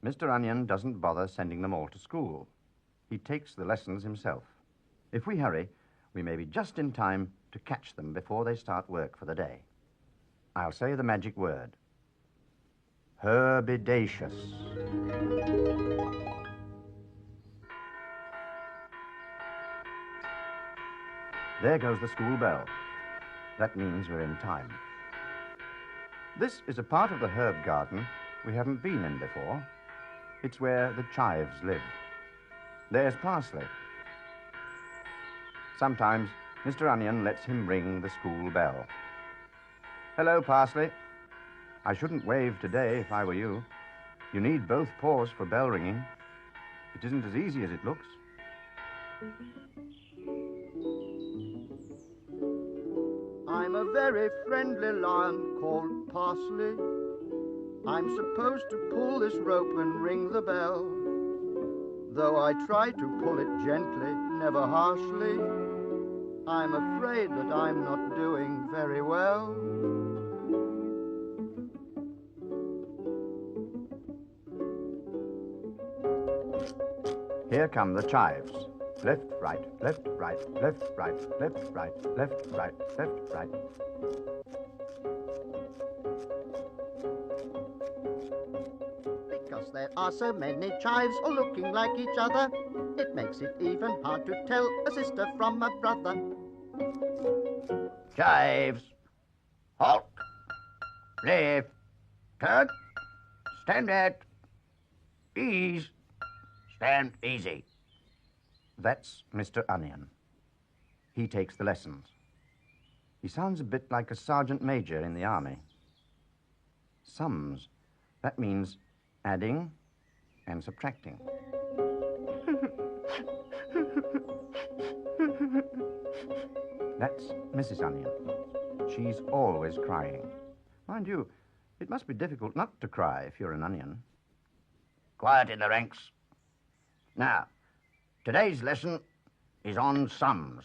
Mr. Onion doesn't bother sending them all to school. He takes the lessons himself. If we hurry, we may be just in time to catch them before they start work for the day. I'll say the magic word. Herbidaceous. There goes the school bell. That means we're in time. This is a part of the herb garden we haven't been in before. It's where the chives live. There's Parsley. Sometimes Mr. Onion lets him ring the school bell. Hello, Parsley. I shouldn't wave today if I were you. You need both paws for bell ringing. It isn't as easy as it looks. I'm a very friendly lion called Parsley. I'm supposed to pull this rope and ring the bell. Though I try to pull it gently, never harshly, I'm afraid that I'm not doing very well. Here come the chives. Left, right, left, right, left, right, left, right, left, right, left, right. Because there are so many chives all looking like each other, it makes it even hard to tell a sister from a brother. Chives. Halt. Left. Turn. Stand at. Ease. Stand easy. That's Mr. Onion. He takes the lessons. He sounds a bit like a sergeant major in the army. Sums. That means adding and subtracting. That's Mrs. Onion. She's always crying. Mind you, it must be difficult not to cry if you're an onion. Quiet in the ranks. Now, today's lesson is on sums.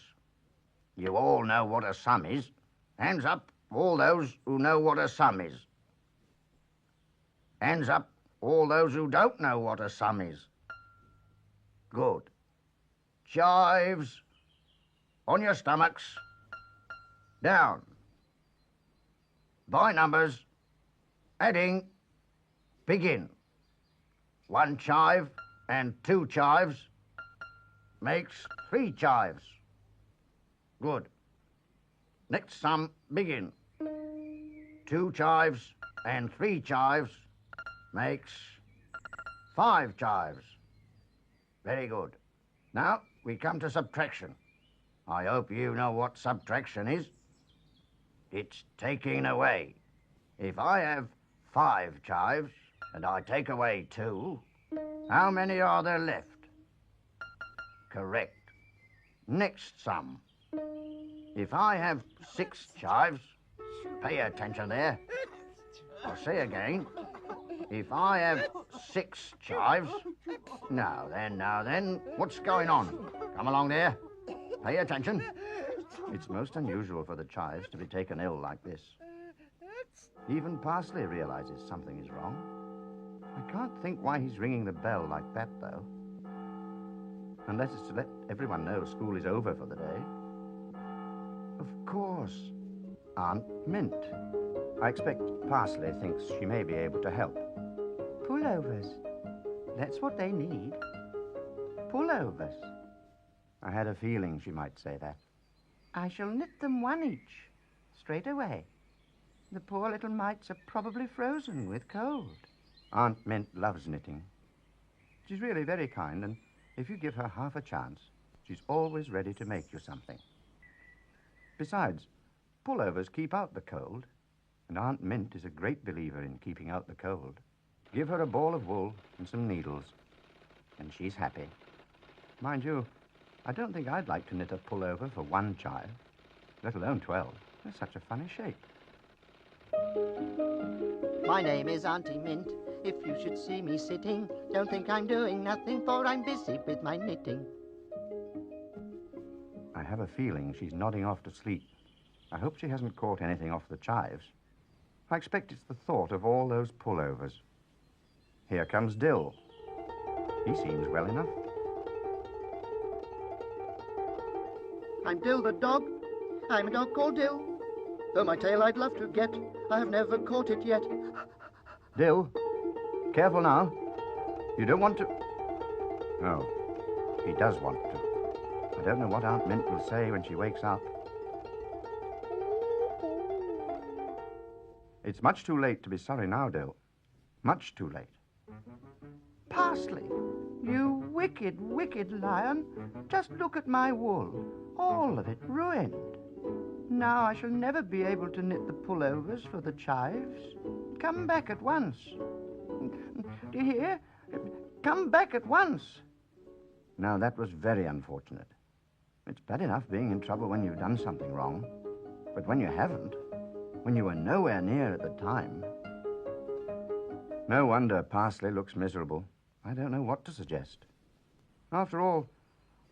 You all know what a sum is. Hands up, all those who know what a sum is. Hands up, all those who don't know what a sum is. Good. Chives. On your stomachs. Down. By numbers. Heading. Begin. 1 chive and 2 chives makes 3 chives. Good. Next sum, begin. 2 chives and 3 chives makes 5 chives. Very good. Now we come to subtraction. I hope you know what subtraction is. It's taking away. If I have 5 chives and I take away 2, how many are there left? Correct. Next sum. If I have 6 chives, pay attention there. I'll say again. If I have 6 chives, now then, what's going on? Come along there. Pay attention. It's most unusual for the chives to be taken ill like this. Even Parsley realizes something is wrong. I can't think why he's ringing the bell like that, though. Unless it's to let everyone know school is over for the day. Of course, Aunt Mint. I expect Parsley thinks she may be able to help. Pullovers. That's what they need. Pullovers. I had a feeling she might say that. I shall knit them 1 each, straight away. The poor little mites are probably frozen with cold. Aunt Mint loves knitting. She's really very kind, and if you give her half a chance, she's always ready to make you something. Besides, pullovers keep out the cold, and Aunt Mint is a great believer in keeping out the cold. Give her a ball of wool and some needles, and she's happy. Mind you, I don't think I'd like to knit a pullover for 1 child, let alone 12. They're such a funny shape. My name is Auntie Mint. If you should see me sitting, don't think I'm doing nothing, for I'm busy with my knitting. I have a feeling she's nodding off to sleep. I hope she hasn't caught anything off the chives. I expect it's the thought of all those pullovers. Here comes Dill. He seems well enough. I'm Dill the dog. I'm a dog called Dill. Though my tail I'd love to get, I have never caught it yet. Dill, careful now. You don't want to... Oh, he does want to. I don't know what Aunt Mint will say when she wakes up. It's much too late to be sorry now, Dill. Much too late. Parsley, you wicked, wicked lion. Just look at my wool. All of it ruined. Now I shall never be able to knit the pullovers for the chives. Come back at once. Do you hear? Come back at once. Now, that was very unfortunate. It's bad enough being in trouble when you've done something wrong. But when you haven't, when you were nowhere near at the time... No wonder Parsley looks miserable. I don't know what to suggest. After all,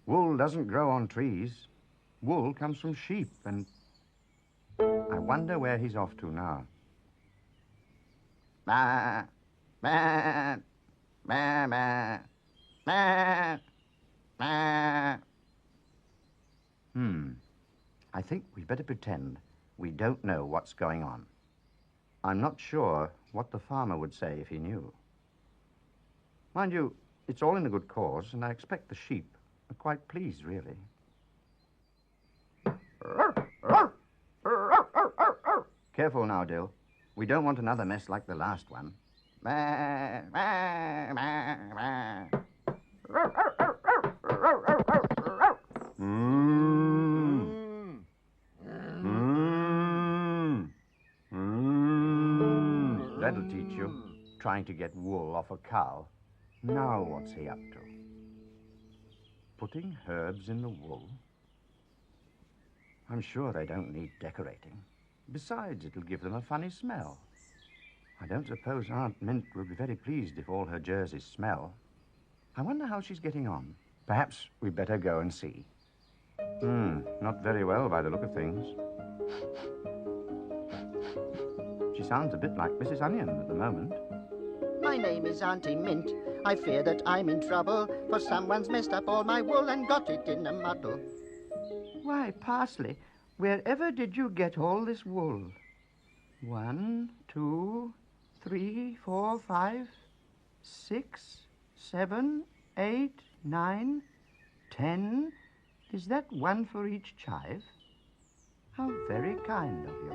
wool doesn't grow on trees. Wool comes from sheep, and... I wonder where he's off to now. Bah, bah, bah, bah, bah, bah. I think we'd better pretend we don't know what's going on. I'm not sure what the farmer would say if he knew. Mind you, it's all in a good cause, and I expect the sheep are quite pleased, really. Careful now, Dill. We don't want another mess like the last one. That'll teach you. Trying to get wool off a cow. Now what's he up to? Putting herbs in the wool? I'm sure they don't need decorating. Besides, it'll give them a funny smell. I don't suppose Aunt Mint will be very pleased if all her jerseys smell. I wonder how she's getting on. Perhaps we'd better go and see. Not very well by the look of things. She sounds a bit like Mrs. Onion at the moment. My name is Auntie Mint. I fear that I'm in trouble, for someone's messed up all my wool and got it in a muddle. Why, Parsley, wherever did you get all this wool? 1, 2, 3, 4, 5, 6, 7, 8, 9, 10. Is that one for each chive? How very kind of you.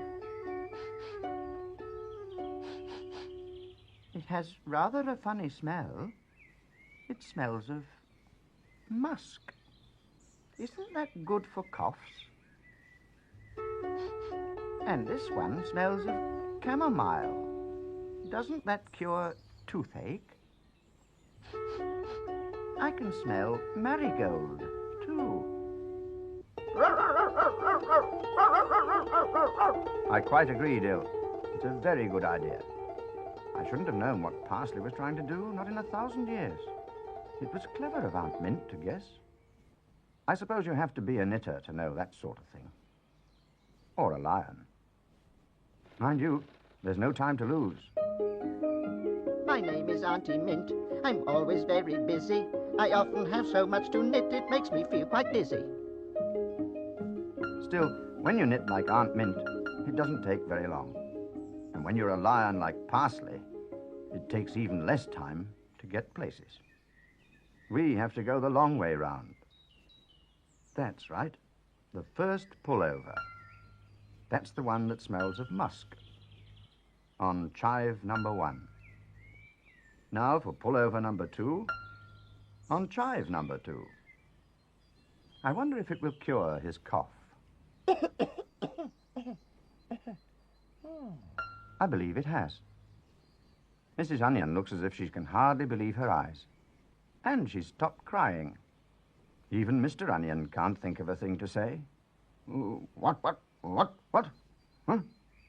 It has rather a funny smell. It smells of musk. Isn't that good for coughs? And this one smells of chamomile. Doesn't that cure toothache? I can smell marigold, too. I quite agree, Dill. It's a very good idea. I shouldn't have known what Parsley was trying to do, not in 1,000 years. It was clever of Aunt Mint to guess. I suppose you have to be a knitter to know that sort of thing. Or a lion. Mind you, there's no time to lose. My name is Auntie Mint. I'm always very busy. I often have so much to knit, it makes me feel quite dizzy. Still, when you knit like Aunt Mint, it doesn't take very long. And when you're a lion like Parsley, it takes even less time to get places. We have to go the long way round. That's right, the first pullover. That's the one that smells of musk. On chive number 1. Now for pullover number 2, on chive number 2. I wonder if it will cure his cough. I believe it has. Mrs. Onion looks as if she can hardly believe her eyes. And she's stopped crying. Even Mr. Onion can't think of a thing to say. What? Huh?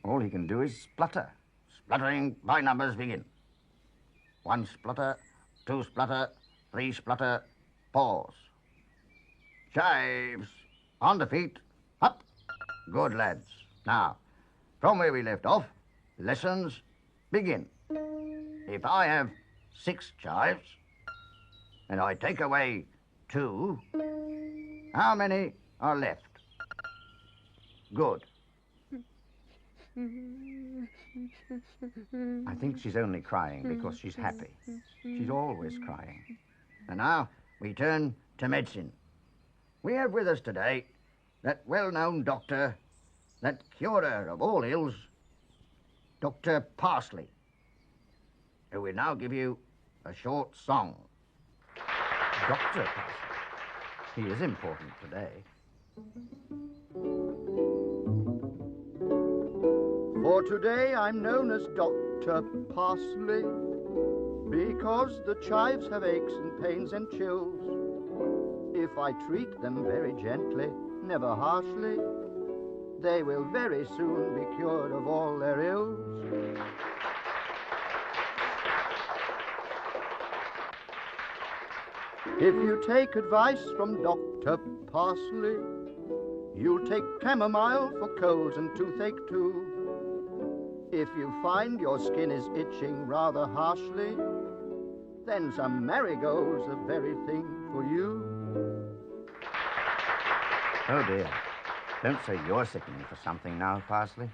All he can do is splutter. Spluttering by numbers begin. 1 splutter, 2 splutter, 3 splutter, pause. Chives, on the feet, up. Good, lads. Now, from where we left off, lessons begin. If I have 6 chives, and I take away 2, how many are left? Good. I think she's only crying because she's happy. She's always crying. And now we turn to medicine. We have with us today that well-known doctor, that curer of all ills, Dr. Parsley, who will now give you a short song. Dr. Parsley. He is important today. For today I'm known as Dr. Parsley, because the chives have aches and pains and chills. If I treat them very gently, never harshly, they will very soon be cured of all their ills. If you take advice from Dr. Parsley, you'll take chamomile for colds and toothache too. If you find your skin is itching rather harshly, then some marigold's the very thing for you. Oh, dear. Don't say you're sickening for something now, Parsley.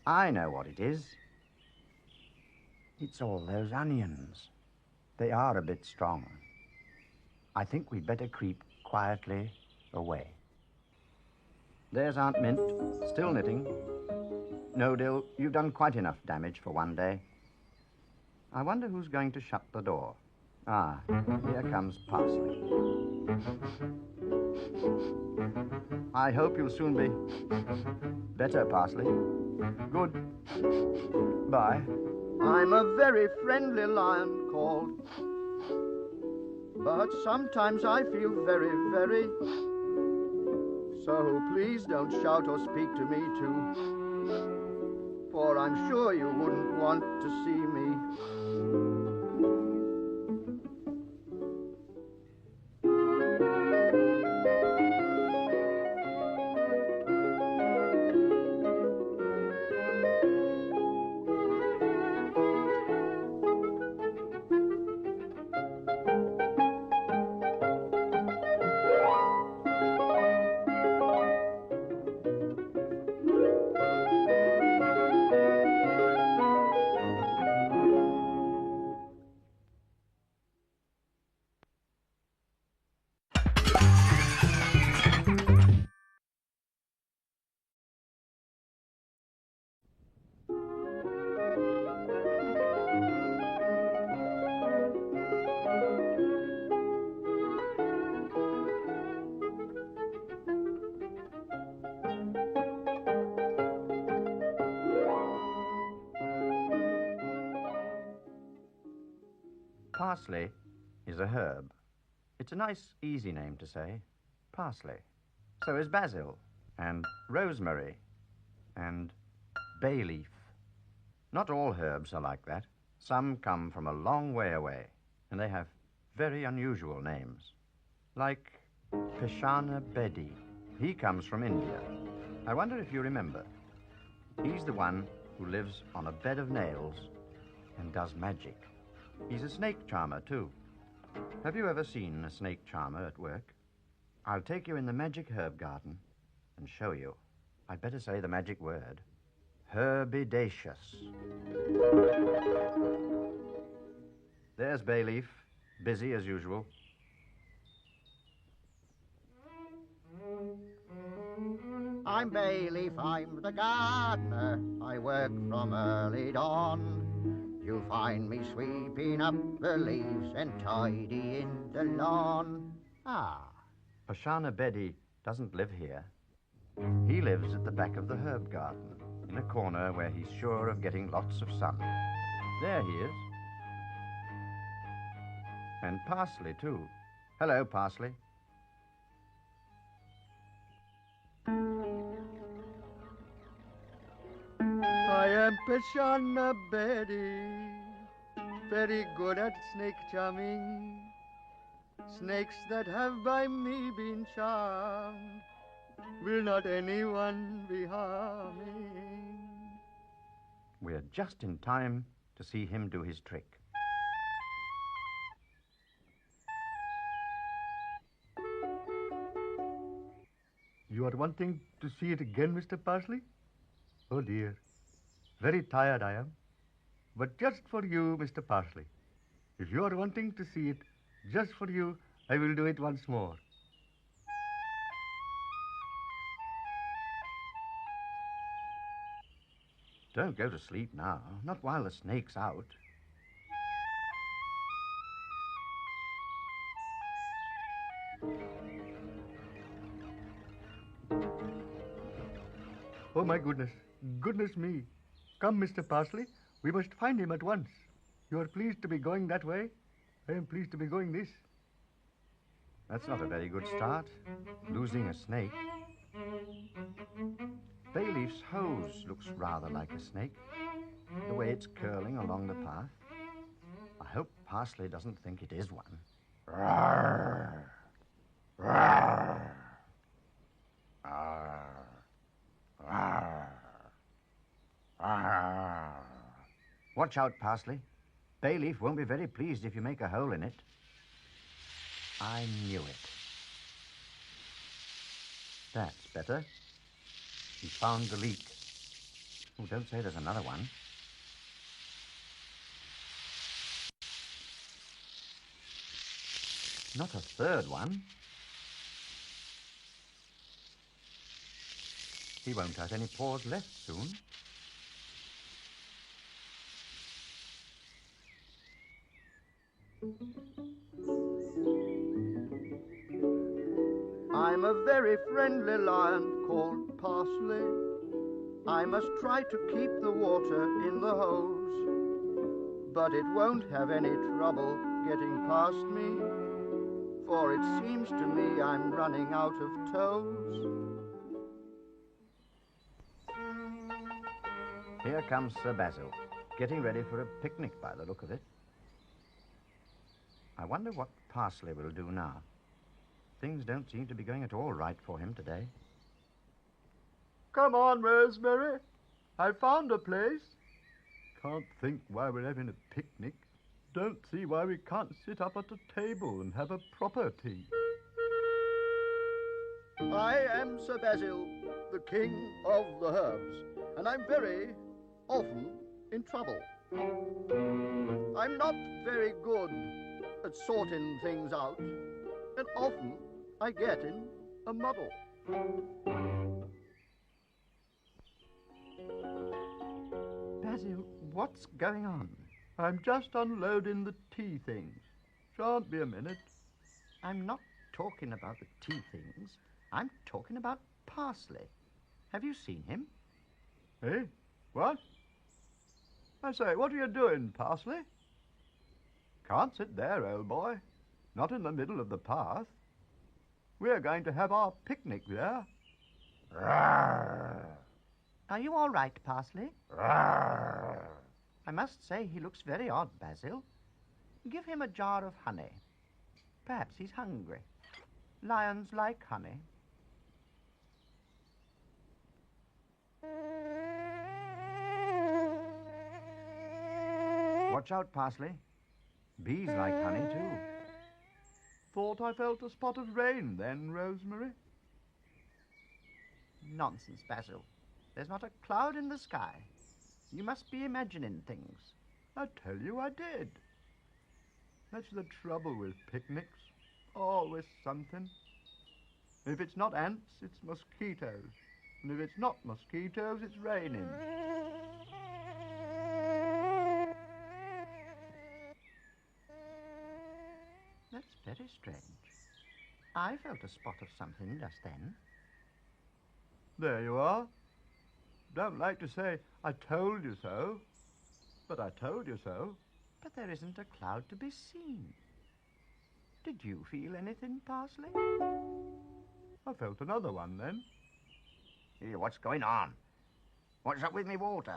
I know what it is. It's all those onions. They are a bit strong. I think we'd better creep quietly away. There's Aunt Mint, still knitting. No, Dill, you've done quite enough damage for one day. I wonder who's going to shut the door. Ah, here comes Parsley. I hope you'll soon be better, Parsley. Good. Bye. I'm a very friendly lion called, but sometimes I feel very, very. So please don't shout or speak to me too, for I'm sure you wouldn't want to see me. Parsley is a herb. It's a nice, easy name to say. Parsley. So is basil, and rosemary, and bay leaf. Not all herbs are like that. Some come from a long way away, and they have very unusual names. Like Peshana Bedi. He comes from India. I wonder if you remember. He's the one who lives on a bed of nails and does magic. He's a snake charmer, too. Have you ever seen a snake charmer at work? I'll take you in the magic herb garden and show you. I'd better say the magic word. Herbidaceous. There's Bay Leaf, busy as usual. I'm Bay Leaf, I'm the gardener. I work from early dawn. You'll find me sweeping up the leaves and tidying the lawn. Ah. Peshana Bedi doesn't live here. He lives at the back of the herb garden, in a corner where he's sure of getting lots of sun. There he is. And Parsley, too. Hello, Parsley. I am Peshana Bedi, very good at snake charming. Snakes that have by me been charmed will not anyone be harming. We're just in time to see him do his trick. You are wanting to see it again, Mr. Parsley? Oh, dear. Very tired I am. But just for you, Mr. Parsley. If you are wanting to see it, just for you, I will do it once more. Don't go to sleep now, not while the snake's out. Oh, my goodness. Goodness me. Come, Mr. Parsley. We must find him at once. You are pleased to be going that way? I am pleased to be going this. That's not a very good start, losing a snake. Bayleaf's hose looks rather like a snake, the way it's curling along the path. I hope Parsley doesn't think it is one. Rawr! Rawr! Rawr! Rawr! Rawr! Watch out, Parsley. Bayleaf won't be very pleased if you make a hole in it. I knew it. That's better. He found the leak. Oh, don't say there's another one. Not a third one. He won't have any paws left soon. I'm a very friendly lion called Parsley. I must try to keep the water in the hose, but it won't have any trouble getting past me, for it seems to me I'm running out of toes. Here comes Sir Basil, getting ready for a picnic by the look of it. I wonder what Parsley will do now. Things don't seem to be going at all right for him today. Come on, Rosemary. I found a place. Can't think why we're having a picnic. Don't see why we can't sit up at a table and have a proper tea. I am Sir Basil, the king of the herbs, and I'm very often in trouble. I'm not very good at sorting things out, and often I get in a muddle. Basil, what's going on? I'm just unloading the tea things. Shan't be a minute. I'm not talking about the tea things. I'm talking about Parsley. Have you seen him? Eh? What? I say, what are you doing, Parsley? Can't sit there, old boy. Not in the middle of the path. We're going to have our picnic there. Are you all right, Parsley? I must say he looks very odd, Basil. Give him a jar of honey. Perhaps he's hungry. Lions like honey. Watch out, Parsley. Bees like honey, too. Thought I felt a spot of rain then, Rosemary. Nonsense, Basil. There's not a cloud in the sky. You must be imagining things. I tell you I did. That's the trouble with picnics. Always something. If it's not ants, it's mosquitoes. And if it's not mosquitoes, it's raining. That's very strange. I felt a spot of something just then. There you are. Don't like to say I told you so, but I told you so. But there isn't a cloud to be seen. Did you feel anything, Parsley? I felt another one then. Here, what's going on? What's up with me water?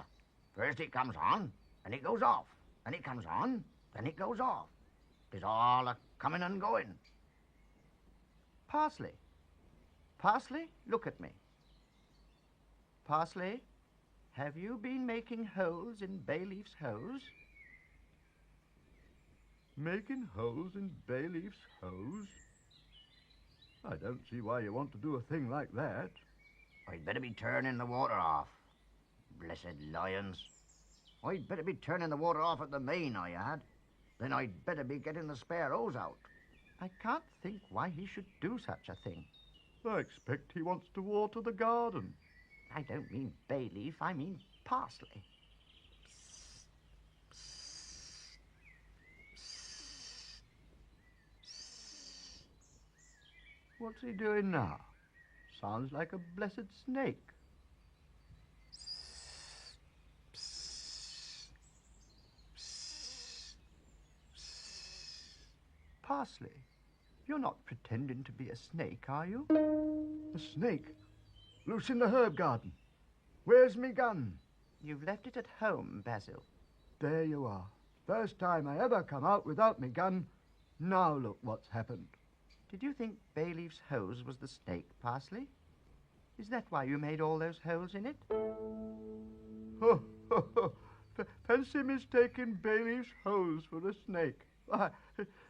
First it comes on, and it goes off. Then it comes on, then it goes off. It's all a coming and going. Parsley. Parsley, look at me. Parsley, have you been making holes in Bayleaf's hose? Making holes in Bayleaf's hose? I don't see why you want to do a thing like that. I'd better be turning the water off. Blessed lions. I'd better be turning the water off at the main I had. Then I'd better be getting the spare hose out. I can't think why he should do such a thing. I expect he wants to water the garden. I don't mean Bayleaf, I mean Parsley. What's he doing now? Sounds like a blessed snake. Parsley, you're not pretending to be a snake, are you? A snake? Loose in the herb garden. Where's me gun? You've left it at home, Basil. There you are. First time I ever come out without me gun. Now look what's happened. Did you think Bayleaf's hose was the snake, Parsley? Is that why you made all those holes in it? Oh, ho, ho. Fancy mistaking Bayleaf's hose for a snake. Why,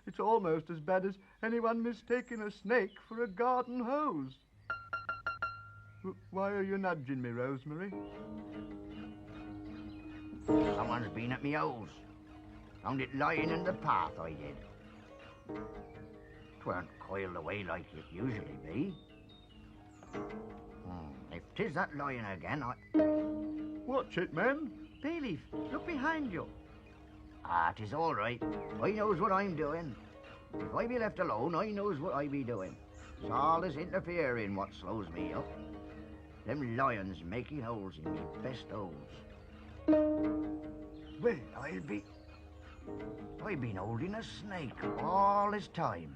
it's almost as bad as anyone mistaking a snake for a garden hose. Why are you nudging me, Rosemary? Someone's been at me hose. Found it lying in the path, I did. 'Tweren't coiled away like it usually be. If 'tis that lying again, Watch it, men. Bayleaf, look behind you. 'Tis all right. I knows what I'm doing. If I be left alone, I knows what I be doing. It's all this interfering what slows me up. Them lions making holes in me best hose. Well, I've been holding a snake all this time.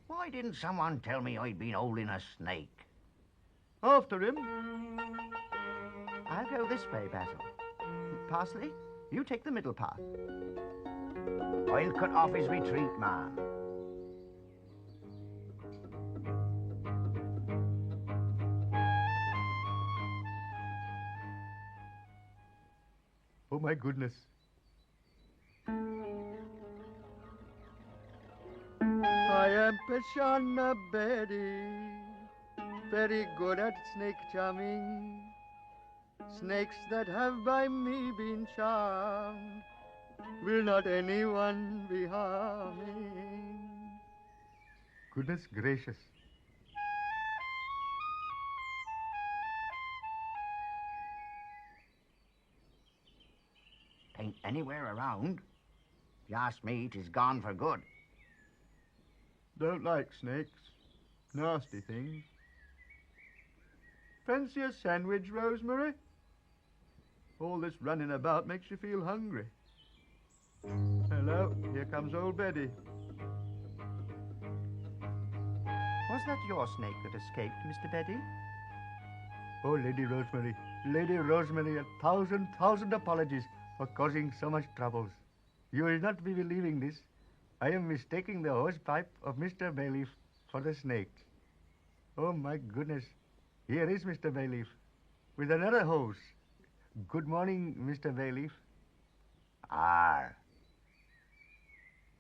Why didn't someone tell me I'd been holding a snake? After him. I'll go this way, Basil. Parsley, you take the middle path. I'll cut off his retreat, man. Oh, my goodness. I am Peshana Betty, very good at snake charming. Snakes that have by me been charmed will not anyone be harming. Goodness gracious. Ain't anywhere around. If you ask me, 'tis gone for good. Don't like snakes. Nasty things. Fancy a sandwich, Rosemary? All this running about makes you feel hungry. Hello. Hello, here comes old Betty. Was that your snake that escaped, Mr. Betty? Oh, Lady Rosemary, a thousand apologies for causing so much troubles. You will not be believing this. I am mistaking the hosepipe of Mr. Bayleaf for the snake. Oh, my goodness. Here is Mr. Bayleaf with another hose. Good morning, Mr. Bayleaf. Ah.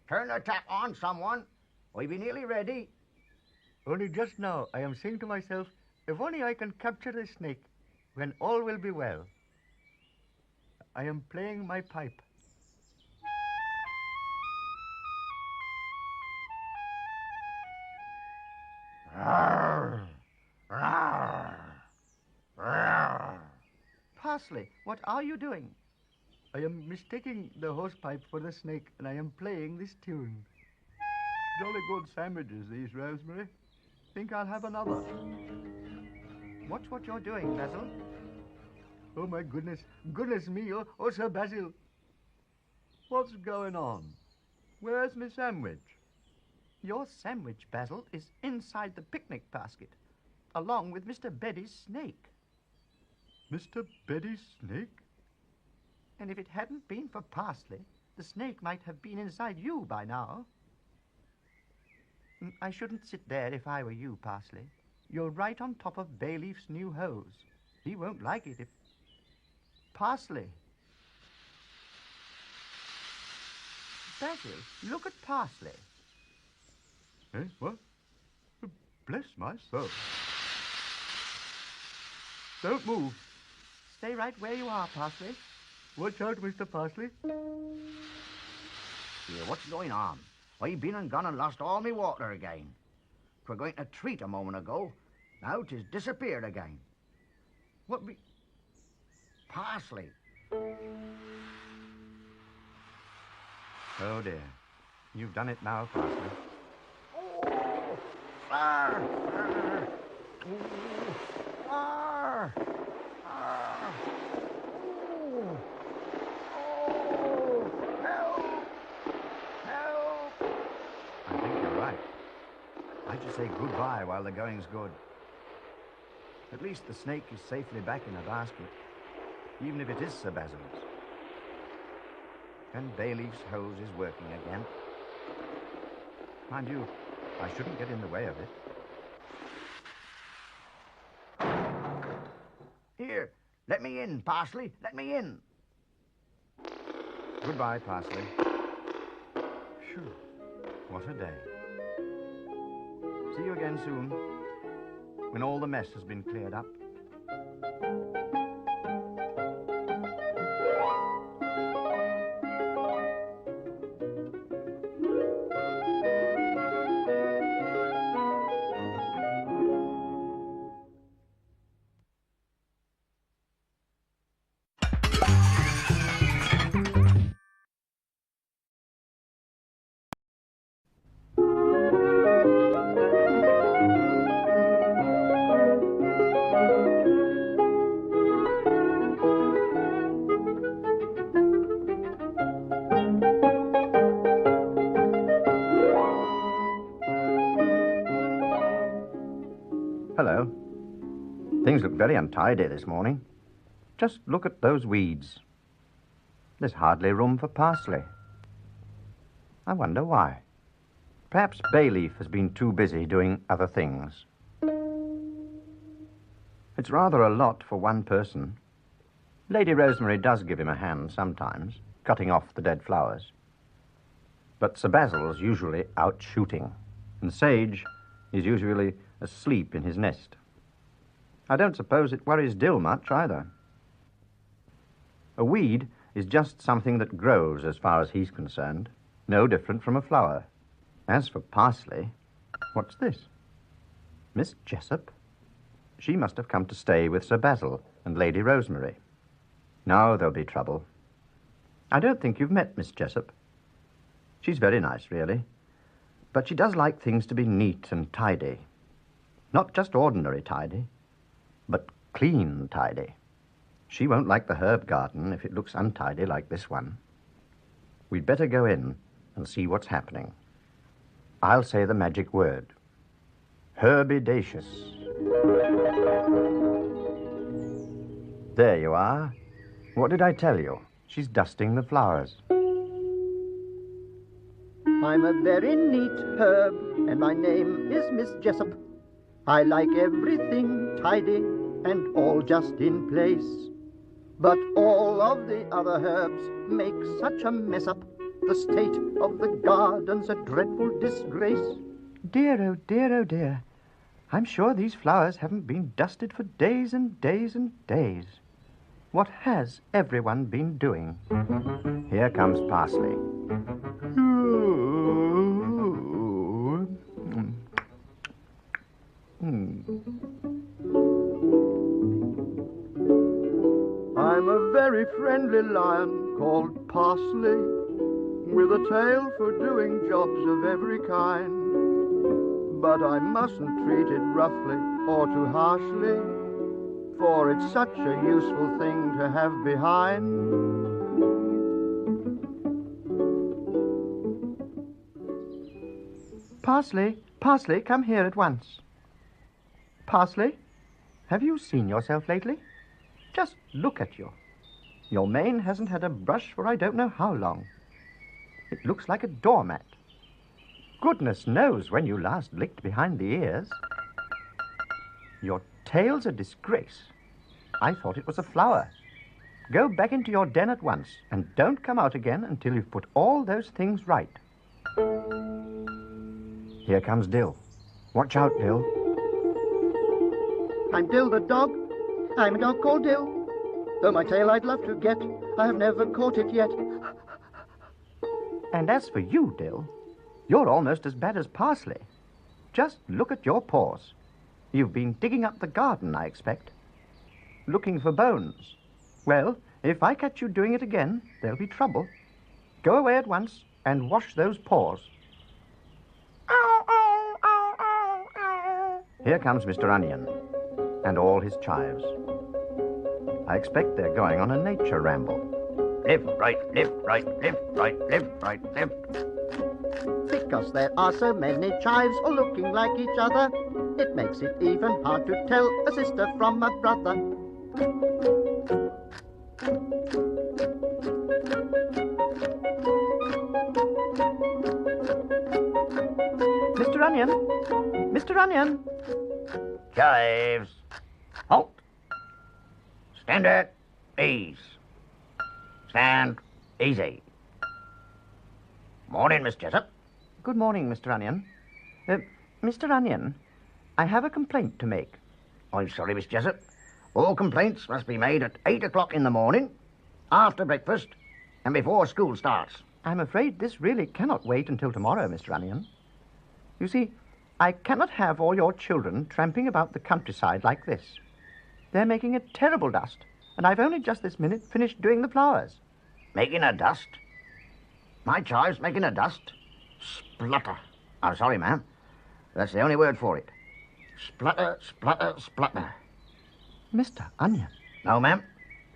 Turn the tap on, someone. We be nearly ready. Only just now I am saying to myself, if only I can capture the snake, when all will be well. I am playing my pipe. Parsley, what are you doing? I am mistaking the hosepipe for the snake, and I am playing this tune. Jolly good sandwiches, these, Rosemary. Think I'll have another. Watch what you're doing, Basil. Oh, my goodness. Goodness me. Oh, Sir Basil. What's going on? Where's my sandwich? Your sandwich, Basil, is inside the picnic basket, along with Mr. Beddy's snake. Mr. Beddy's snake? And if it hadn't been for Parsley, the snake might have been inside you by now. I shouldn't sit there if I were you, Parsley. You're right on top of Bayleaf's new hose. He won't like it if... Parsley. Basil, look at Parsley. Eh, what? Bless my soul. Don't move. Stay right where you are, Parsley. Watch out, Mr. Parsley. Here, what's going on? I've been and gone and lost all my water again. 'Twere going to treat a moment ago. Now 'tis disappeared again. What be... Parsley. Oh, dear. You've done it now, Parsley. Oh! Arr! Arr! Ooh! Arr! Arr! Ooh! Oh! Help! Help! I think you're right. I should say goodbye while the going's good. At least the snake is safely back in the basket, even if it is Sir Basil's. And Bayleaf's hose is working again. Mind you, I shouldn't get in the way of it. Here, let me in, Parsley. Let me in. Goodbye, Parsley. Phew, what a day. See you again soon, when all the mess has been cleared up. Hello. Things look very untidy this morning. Just look at those weeds. There's hardly room for Parsley. I wonder why. Perhaps Bayleaf has been too busy doing other things. It's rather a lot for one person. Lady Rosemary does give him a hand sometimes, cutting off the dead flowers. But Sir Basil's usually out shooting, and Sage is usually asleep in his nest. I don't suppose it worries Dill much either. A weed is just something that grows as far as he's concerned, no different from a flower. As for Parsley, what's this? Miss Jessup? She must have come to stay with Sir Basil and Lady Rosemary. Now there'll be trouble. I don't think you've met Miss Jessup. She's very nice, really, but she does like things to be neat and tidy. Not just ordinary tidy, but clean tidy. She won't like the herb garden if it looks untidy like this one. We'd better go in and see what's happening. I'll say the magic word. Herbidaceous. There you are. What did I tell you? She's dusting the flowers. I'm a very neat herb, and my name is Miss Jessup. I like everything tidy and all just in place. But all of the other herbs make such a mess up. The state of the garden's a dreadful disgrace. Dear, oh dear, oh dear. I'm sure these flowers haven't been dusted for days and days and days. What has everyone been doing? Here comes Parsley. I'm a very friendly lion called Parsley, with a tail for doing jobs of every kind. But I mustn't treat it roughly or too harshly, for it's such a useful thing to have behind. Parsley, Parsley, come here at once. Parsley, have you seen yourself lately? Just look at you. Your mane hasn't had a brush for I don't know how long. It looks like a doormat. Goodness knows when you last licked behind the ears. Your tail's a disgrace. I thought it was a flower. Go back into your den at once, and don't come out again until you've put all those things right. Here comes Dill. Watch out, Dill. I'm Dill the dog. I'm a dog called Dill. Though my tail I'd love to get, I have never caught it yet. And as for you, Dill, you're almost as bad as Parsley. Just look at your paws. You've been digging up the garden, I expect. Looking for bones. Well, if I catch you doing it again, there'll be trouble. Go away at once and wash those paws. Here comes Mr. Onion and all his chives. I expect they're going on a nature ramble. Left, right, left, right, left, right, left, right, left. Because there are so many chives all looking like each other, it makes it even hard to tell a sister from a brother. Mr. Onion! Mr. Onion! Chives. Halt. Stand at ease. Stand easy. Morning, Miss Jessup. Good morning, Mr. Onion. Mr. Onion, I have a complaint to make. I'm sorry, Miss Jessup. All complaints must be made at 8 o'clock in the morning, after breakfast, and before school starts. I'm afraid this really cannot wait until tomorrow, Mr. Onion. You see, I cannot have all your children tramping about the countryside like this. They're making a terrible dust, and I've only just this minute finished doing the flowers. Making a dust? My chives making a dust? Splutter. I'm sorry, ma'am. That's the only word for it. Splutter, splutter, splutter. Mr. Onion. No, ma'am.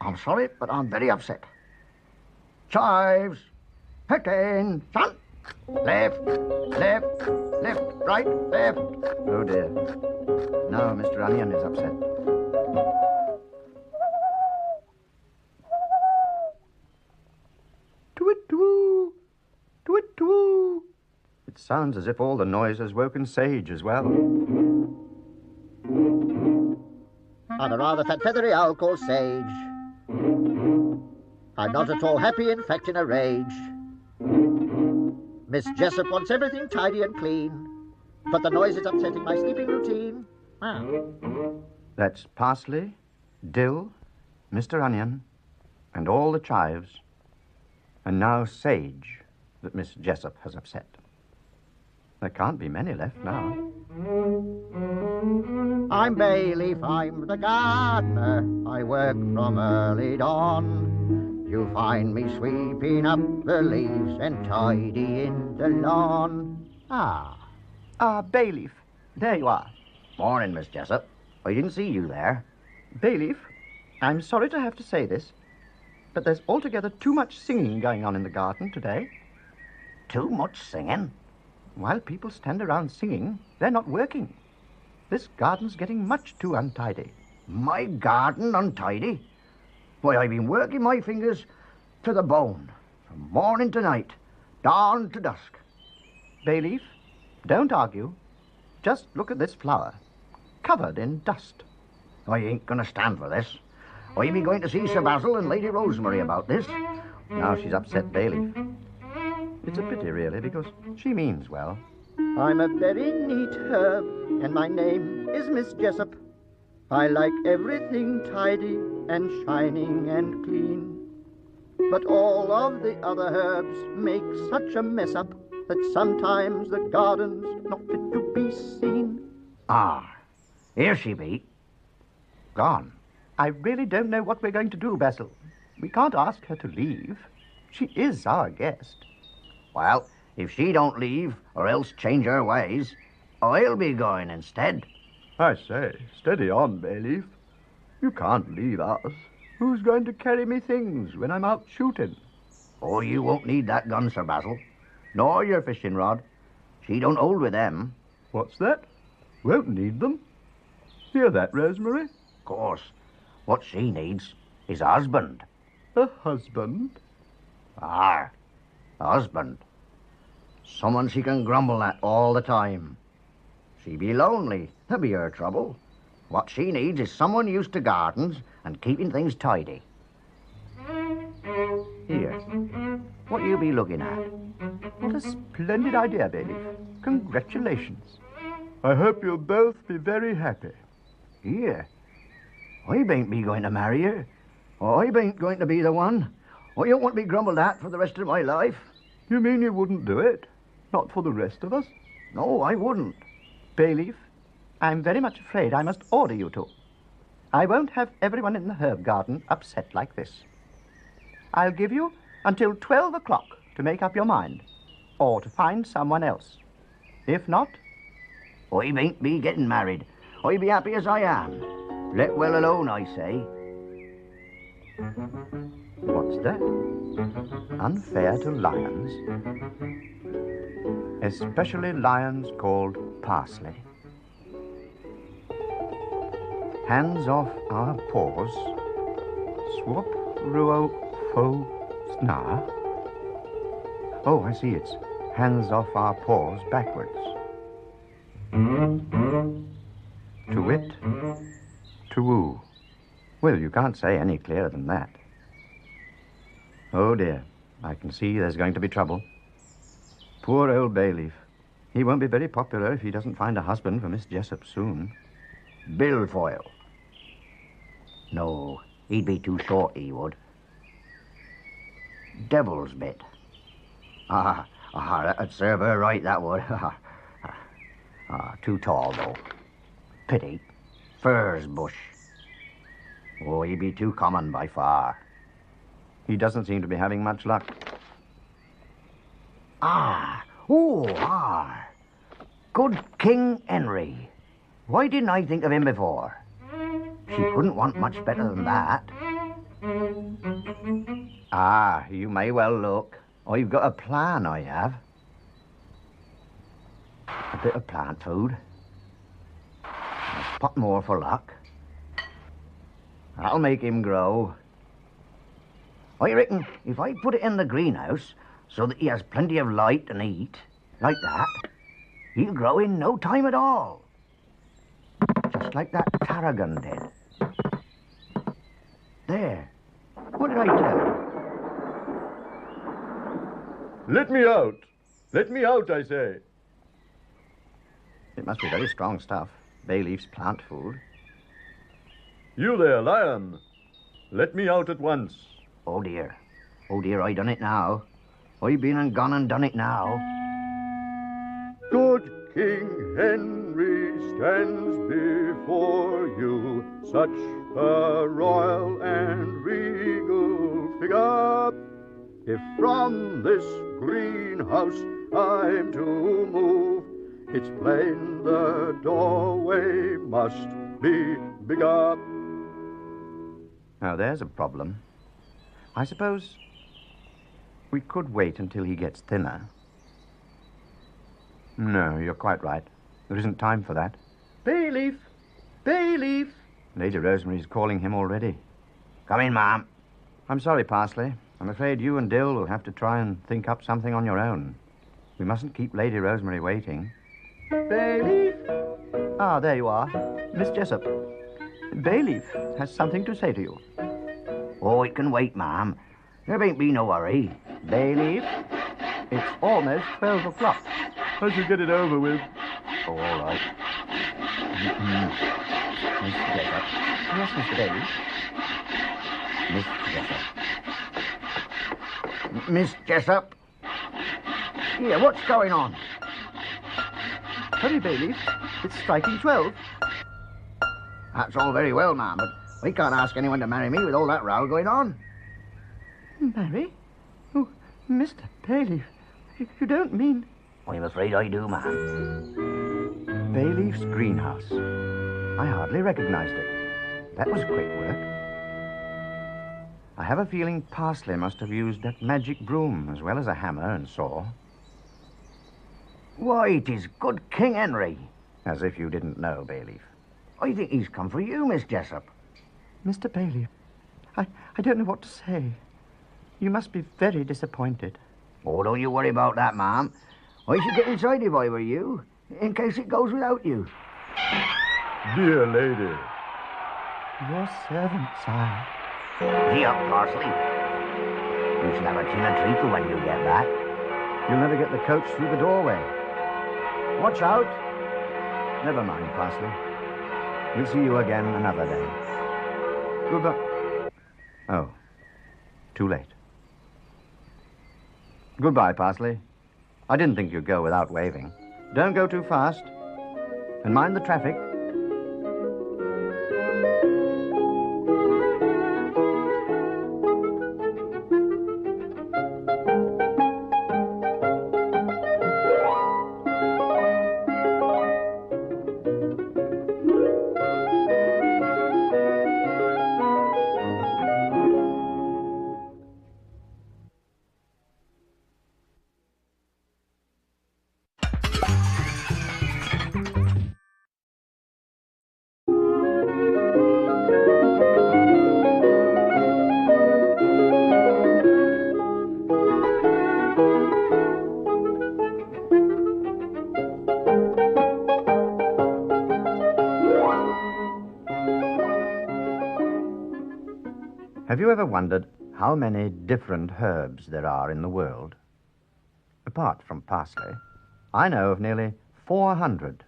I'm sorry, but I'm very upset. Chives. Attention. Left, left, left, right, left. Oh, dear. No, Mr. Onion is upset. Twit-twoo! Twit-twoo! It sounds as if all the noise has woken Sage as well. I'm a rather fat feathery owl called Sage. I'm not at all happy, in fact in a rage. Miss Jessup wants everything tidy and clean, but the noise is upsetting my sleeping routine. Ah. That's Parsley, Dill, Mr. Onion, and all the chives, and now Sage that Miss Jessup has upset. There can't be many left now. I'm Bayleaf, I'm the gardener. I work from early dawn. You'll find me sweeping up the leaves and tidying the lawn. Bayleaf, there you are. Morning, Miss Jessup. I didn't see you there. Bayleaf, I'm sorry to have to say this, but there's altogether too much singing going on in the garden today. Too much singing? While people stand around singing, they're not working. This garden's getting much too untidy. My garden untidy? Why, I've been working my fingers to the bone, from morning to night, dawn to dusk. Bayleaf, don't argue. Just look at this flower, covered in dust. I ain't going to stand for this. I've been going to see Sir Basil and Lady Rosemary about this. Now she's upset Bayleaf. It's a pity, really, because she means well. I'm a very neat herb, and my name is Miss Jessup. I like everything tidy and shining and clean. But all of the other herbs make such a mess up that sometimes the garden's not fit to be seen. Ah, here she be. Gone. I really don't know what we're going to do, Basil. We can't ask her to leave. She is our guest. Well, if she don't leave, or else change her ways, I'll be going instead. I say, steady on, Bayleaf. You can't leave us. Who's going to carry me things when I'm out shooting? Oh, you won't need that gun, Sir Basil. Nor your fishing rod. She don't hold with them. What's that? Won't need them. Hear that, Rosemary? Of course. What she needs is a husband. A husband? Ah, a husband. Someone she can grumble at all the time. She be lonely. That'll be her trouble. What she needs is someone used to gardens and keeping things tidy. Here, what you be looking at? What a splendid idea, Bayleaf. Congratulations. I hope you'll both be very happy. Here, I ain't be going to marry her. I ain't going to be the one. I don't want to be grumbled at for the rest of my life. You mean you wouldn't do it? Not for the rest of us? No, I wouldn't. Bayleaf, I'm very much afraid I must order you to. I won't have everyone in the herb garden upset like this. I'll give you until 12 o'clock to make up your mind, or to find someone else. If not... I ain't be getting married. I be happy as I am. Let well alone, I say. What's that? Unfair to lions? Especially lions called parsley. Hands off our paws. Swap, ruo, fo, snar. Oh, I see, it's hands off our paws backwards. To wit, to woo. Well, you can't say any clearer than that. Oh, dear. I can see there's going to be trouble. Poor old Bayleaf. He won't be very popular if he doesn't find a husband for Miss Jessup soon. Bilfoil. No, he'd be too short, he would. Devil's bit. That'd serve her right, that would. Too tall, though. Pity. Furze bush. Oh, he'd be too common by far. He doesn't seem to be having much luck. Good King Henry. Why didn't I think of him before? She couldn't want much better than that. You may well look. I've got a plan, I have. A bit of plant food. A pot more for luck. That'll make him grow. I reckon if I put it in the greenhouse so that he has plenty of light and heat, like that, he'll grow in no time at all. Just like that tarragon did. There. What did I tell you? Let me out. Let me out, I say. It must be very strong stuff. Bayleaf's plant food. You there, lion. Let me out at once. Oh, dear. Oh, dear, I done it now. I've been and gone and done it now. Good King Henry stands before you, such a royal and regal figure. If from this greenhouse I'm to move, it's plain the doorway must be bigger. Now, there's a problem. I suppose we could wait until he gets thinner. No, you're quite right. There isn't time for that. Bayleaf! Bayleaf! Lady Rosemary's calling him already. Come in, ma'am. I'm sorry, Parsley. I'm afraid you and Dill will have to try and think up something on your own. We mustn't keep Lady Rosemary waiting. Bayleaf! Ah, there you are. Miss Jessup. Bayleaf has something to say to you. Oh, it can wait, ma'am. There ain't be no hurry. Bayleaf, it's almost 12 o'clock. I should get it over with. Oh, all right. Miss Jessup. Yes, Mr. Bayleaf. Miss Jessup. Miss Jessup? Here, what's going on? Hurry, Bayleaf. It's striking 12. That's all very well, ma'am, but we can't ask anyone to marry me with all that row going on. Marry? Oh, Mr. Bayleaf, you don't mean... I'm afraid I do, ma'am. Bayleaf's greenhouse. I hardly recognized it. That was quick work. I have a feeling Parsley must have used that magic broom as well as a hammer and saw. Why, it is good King Henry. As if you didn't know, Bayleaf. I think he's come for you, Miss Jessup. Mr. Bayleaf, I don't know what to say. You must be very disappointed. Oh, don't you worry about that, ma'am. I should get inside if I were you, in case it goes without you. Dear lady. Your servant, sire. Gee up, Parsley. You should have a tin of treacle when you get back. You'll never get the coach through the doorway. Watch out. Never mind, Parsley. We'll see you again another day. Goodbye. Oh, too late. Goodbye, Parsley. I didn't think you'd go without waving. Don't go too fast. And mind the traffic. Have you ever wondered how many different herbs there are in the world? Apart from parsley, I know of nearly 400.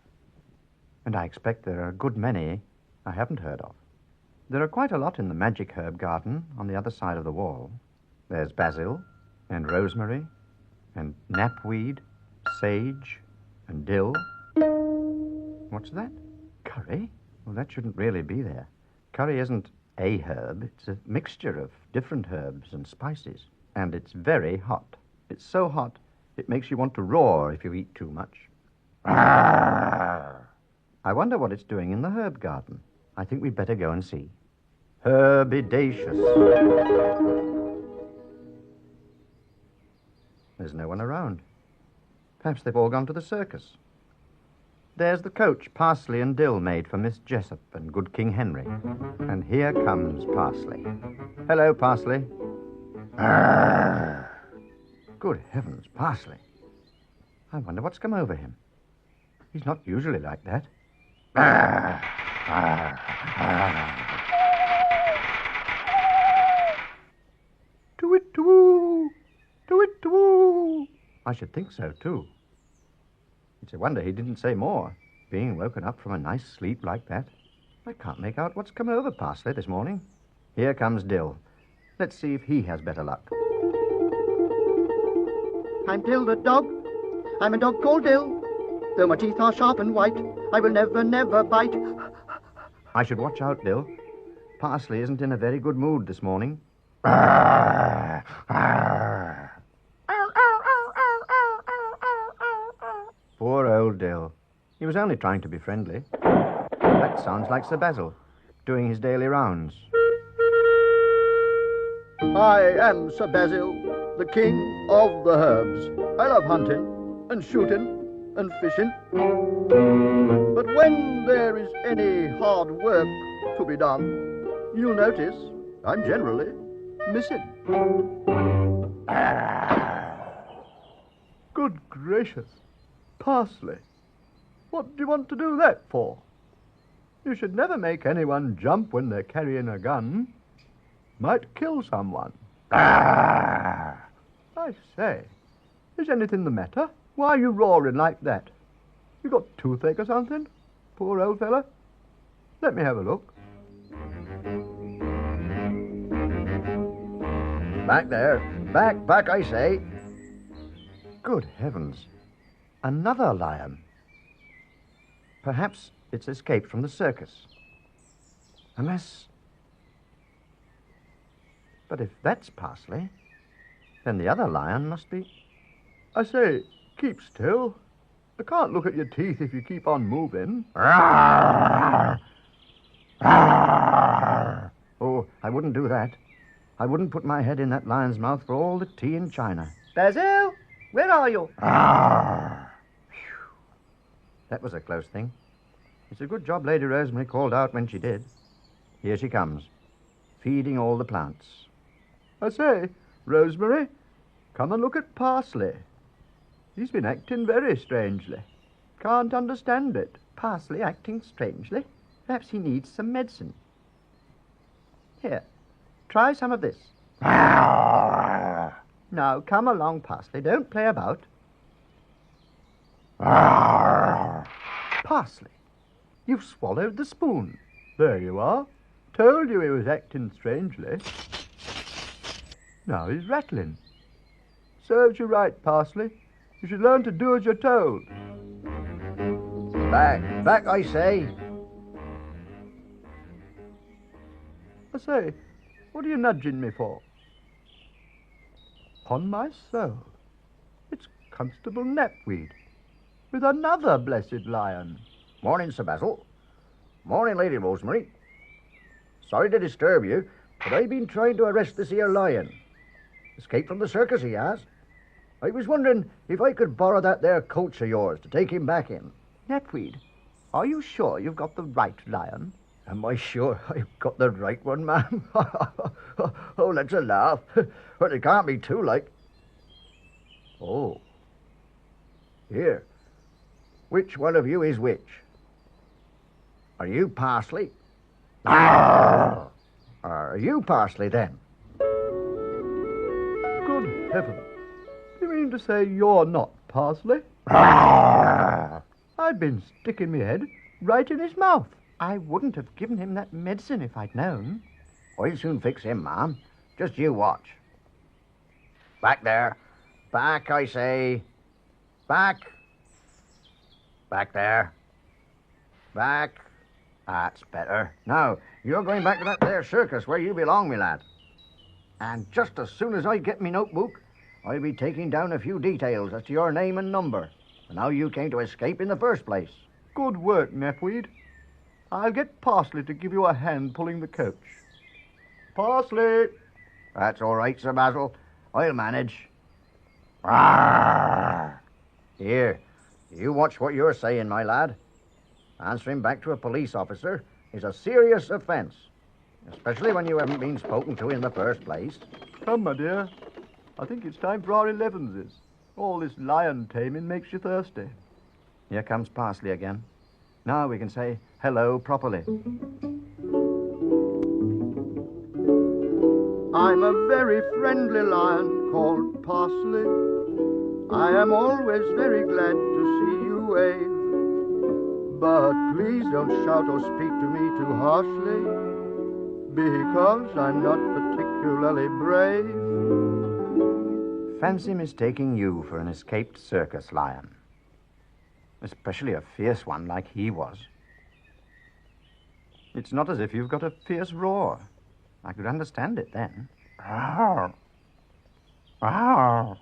And I expect there are a good many I haven't heard of. There are quite a lot in the magic herb garden on the other side of the wall. There's basil and rosemary and knapweed, sage and dill. What's that? Curry? Well, that shouldn't really be there. Curry isn't a herb. It's a mixture of different herbs and spices. And it's very hot. It's so hot, it makes you want to roar if you eat too much. I wonder what it's doing in the herb garden. I think we'd better go and see. Herbidaceous. There's no one around. Perhaps they've all gone to the circus. There's the coach Parsley and Dill made for Miss Jessup and good King Henry. And here comes Parsley. Hello, Parsley. Good heavens, Parsley. I wonder what's come over him. He's not usually like that. To-it-to-woo! To-it-to-woo! I should think so, too. It's a wonder he didn't say more, being woken up from a nice sleep like that. I can't make out what's come over Parsley this morning. Here comes Dill. Let's see if he has better luck. I'm Dill the dog. I'm a dog called Dill. Though my teeth are sharp and white, I will never, never bite. I should watch out, Dill. Parsley isn't in a very good mood this morning. Poor old Dill. He was only trying to be friendly. That sounds like Sir Basil, doing his daily rounds. I am Sir Basil, the king of the herbs. I love hunting and shooting and fishing. But when there is any hard work to be done, you'll notice I'm generally missing. Good gracious. Parsley. What do you want to do that for? You should never make anyone jump when they're carrying a gun. Might kill someone. I say, is anything the matter? Why are you roaring like that? You got toothache or something? Poor old fella. Let me have a look. Back there. Back, I say. Good heavens. Another lion. Perhaps it's escaped from the circus. Unless... But if that's Parsley, then the other lion must be... I say, keep still. I can't look at your teeth if you keep on moving. Oh, I wouldn't do that. I wouldn't put my head in that lion's mouth for all the tea in China. Basil, where are you? That was a close thing. It's a good job Lady Rosemary called out when she did. Here she comes, feeding all the plants. I say, Rosemary, come and look at Parsley. He's been acting very strangely. Can't understand it. Parsley acting strangely? Perhaps he needs some medicine. Here, try some of this. Now, come along, Parsley. Don't play about. Parsley, you've swallowed the spoon. There you are. Told you he was acting strangely. Now he's rattling. Serves you right, Parsley. You should learn to do as you're told. Back, I say. I say, what are you nudging me for? Upon my soul, it's Constable Knapweed with another blessed lion. Morning, Sir Basil. Morning, Lady Rosemary. Sorry to disturb you, but I've been trying to arrest this here lion. Escaped from the circus, he has. I was wondering if I could borrow that there coach of yours to take him back in. Knapweed, are you sure you've got the right lion? Am I sure I've got the right one, ma'am? Oh, let's a laugh. But it can't be too like. Oh. Here. Which one of you is which? Are you Parsley? Are you Parsley, then? Good heavens. You mean to say you're not Parsley? I've been sticking my head right in his mouth. I wouldn't have given him that medicine if I'd known. I'll soon fix him, ma'am. Just you watch. Back there. Back, I say. Back. Back there. Back. That's better. Now, you're going back to that there circus where you belong, me lad. And just as soon as I get me notebook, I'll be taking down a few details as to your name and number, and how you came to escape in the first place. Good work, Knapweed. I'll get Parsley to give you a hand pulling the coach. Parsley! That's all right, Sir Basil. I'll manage. Rawr. Here, you watch what you're saying, my lad. Answering back to a police officer is a serious offence, especially when you haven't been spoken to in the first place. Come, my dear. I think it's time for our 11s. All this lion taming makes you thirsty. Here comes Parsley again. Now we can say hello properly. I'm a very friendly lion called Parsley. I am always very glad to see you wave. But please don't shout or speak to me too harshly, because I'm not particularly brave. Fancy mistaking you for an escaped circus lion. Especially a fierce one like he was. It's not as if you've got a fierce roar. I could understand it then. Rawr. Rawr.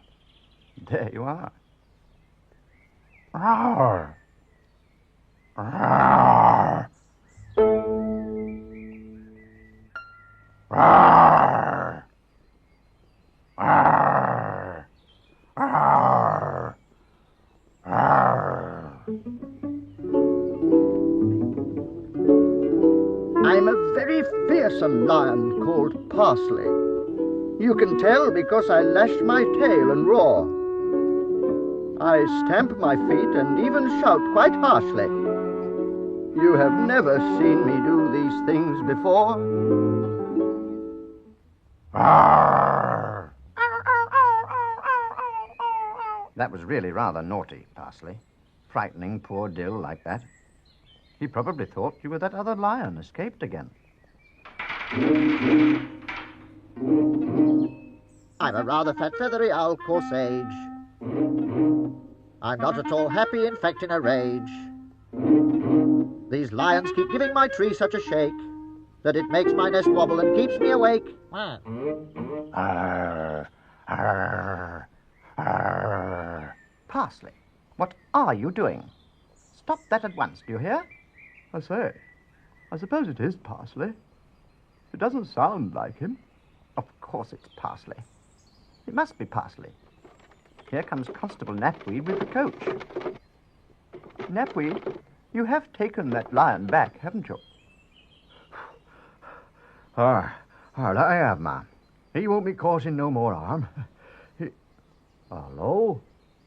There you are. Rawr. Rawr. Rawr. I'm a very fearsome lion called Parsley. You can tell because I lash my tail and roar. I stamp my feet and even shout quite harshly. You have never seen me do these things before. Arr! That was really rather naughty, Parsley. Frightening poor Dill like that. He probably thought you were that other lion escaped again. I'm a rather fat feathery owl called Sage. I'm not at all happy, in fact in a rage. These lions keep giving my tree such a shake that it makes my nest wobble and keeps me awake. Arr, arr, arr. Parsley, what are you doing? Stop that at once, do you hear? I say, I suppose it is Parsley. It doesn't sound like him. Of course it's Parsley. It must be Parsley. Here comes Constable Knapweed with the coach. Knapweed, you have taken that lion back, haven't you? That I have, ma'am. He won't be causing no more harm. Hello?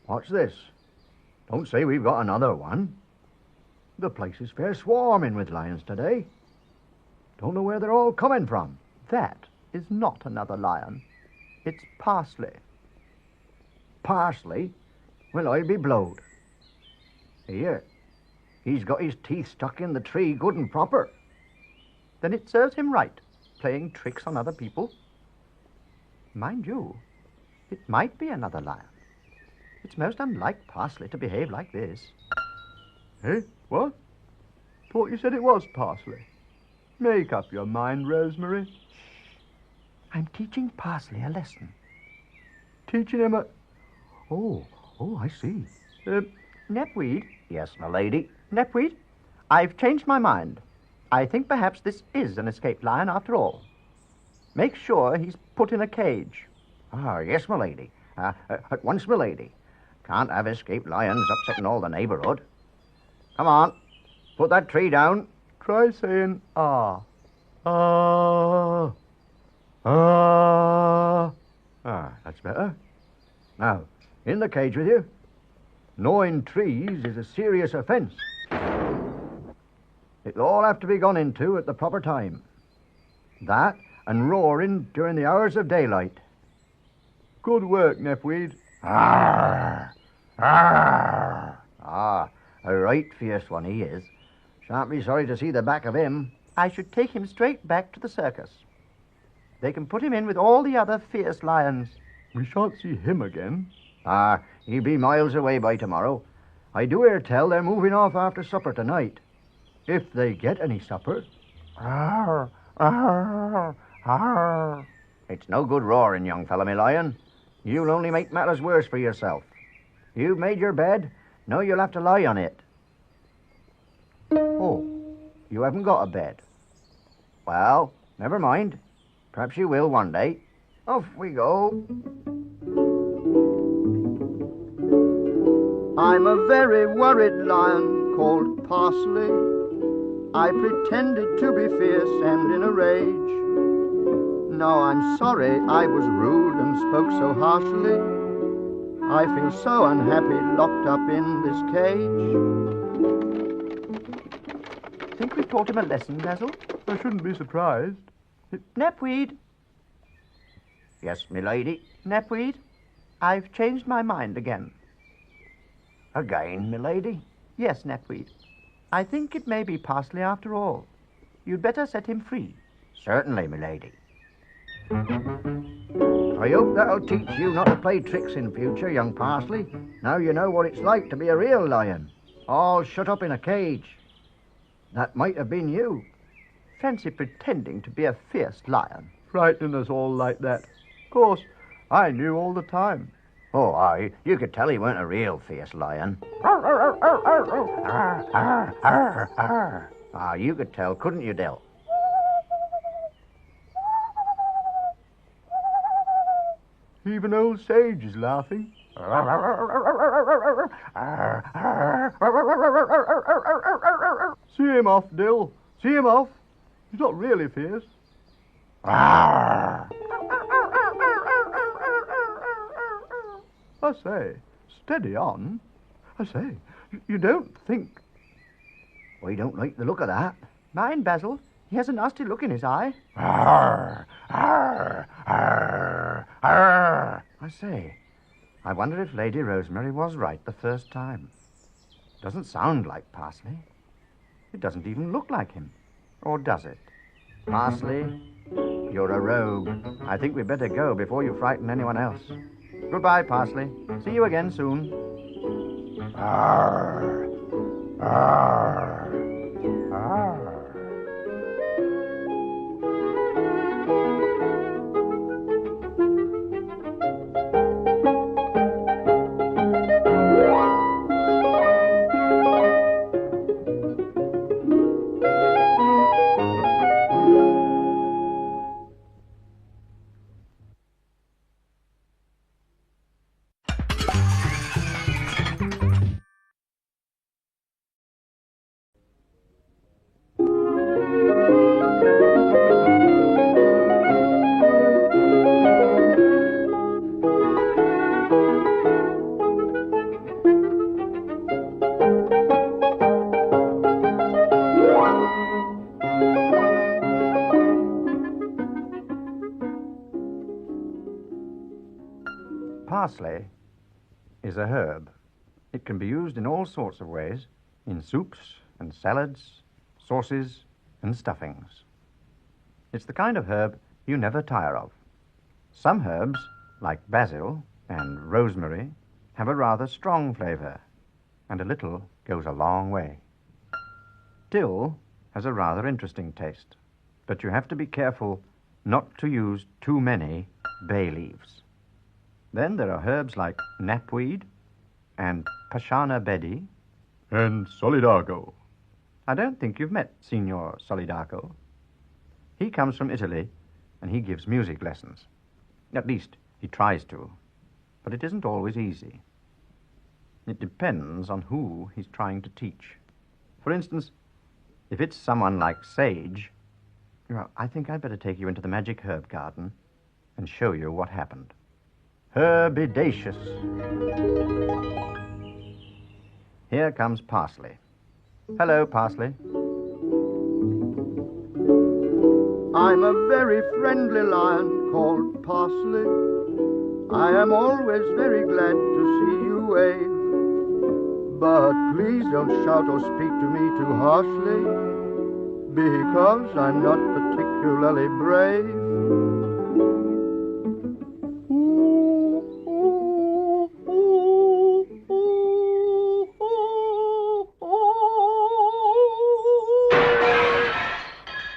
What's this? Don't say we've got another one. The place is fair swarming with lions today. Don't know where they're all coming from. That is not another lion. It's Parsley. Parsley? Well, I'll be blowed. Here, he's got his teeth stuck in the tree good and proper. Then it serves him right, playing tricks on other people. Mind you, it might be another lion. It's most unlike Parsley to behave like this. Eh? What? Thought you said it was Parsley. Make up your mind, Rosemary. I'm teaching Parsley a lesson. Teaching him a... Oh, I see. Knapweed? Yes, my lady. Knapweed, I've changed my mind. I think perhaps this is an escaped lion after all. Make sure he's put in a cage. Yes, my lady. At once, my lady. Can't have escaped lions upsetting all the neighborhood. Come on, put that tree down. Try saying, ah. Ah. Ah. That's better. Now, in the cage with you. Gnawing trees is a serious offence. It'll all have to be gone into at the proper time. That and roaring during the hours of daylight. Good work, Knapweed. Arr! Arr! A right fierce one he is. Shan't be sorry to see the back of him. I should take him straight back to the circus. They can put him in with all the other fierce lions. We shan't see him again. He'll be miles away by tomorrow. I do hear tell they're moving off after supper tonight. If they get any supper. Arr! Arr! Arr! It's no good roaring, young fella, me lion. You'll only make matters worse for yourself. You've made your bed, now you'll have to lie on it. Oh, you haven't got a bed. Well, never mind. Perhaps you will one day. Off we go. I'm a very worried lion called Parsley. I pretended to be fierce and in a rage. Now I'm sorry I was rude and spoke so harshly. I feel so unhappy locked up in this cage. Think we taught him a lesson, Basil? I shouldn't be surprised. Knapweed. Yes, me lady. Knapweed, I've changed my mind again. Again, me lady? Yes, Knapweed. I think it may be Parsley after all. You'd better set him free. Certainly, me lady. I hope that'll teach you not to play tricks in future, young Parsley. Now you know what it's like to be a real lion, all shut up in a cage. That might have been you. Fancy pretending to be a fierce lion. Frightening us all like that. Of course, I knew all the time. Oh, you could tell he weren't a real fierce lion. You could tell, couldn't you, Dill? Even old Sage is laughing. See him off, Dill. See him off. He's not really fierce. Rawr. I say, steady on. I say, you don't think... I don't like the look of that. Mind, Basil. He has a nasty look in his eye. Arr, arr, arr, arr. I say, I wonder if Lady Rosemary was right the first time. Doesn't sound like Parsley. It doesn't even look like him. Or does it? Parsley, you're a rogue. I think we'd better go before you frighten anyone else. Goodbye, Parsley. See you again soon. Arr, arr, arr. Parsley is a herb. It can be used in all sorts of ways, in soups and salads, sauces and stuffings. It's the kind of herb you never tire of. Some herbs, like basil and rosemary, have a rather strong flavor, and a little goes a long way. Dill has a rather interesting taste, but you have to be careful not to use too many bay leaves. Then there are herbs like knapweed and Pashana Bedi And Solidago. I don't think you've met Signor Solidago. He comes from Italy, and he gives music lessons. At least, he tries to. But it isn't always easy. It depends on who he's trying to teach. For instance, if it's someone like Sage, well, I think I'd better take you into the magic herb garden and show you what happened. Herbidaceous. Here comes Parsley. Hello, Parsley. I'm a very friendly lion called Parsley. I am always very glad to see you wave. But please don't shout or speak to me too harshly, because I'm not particularly brave.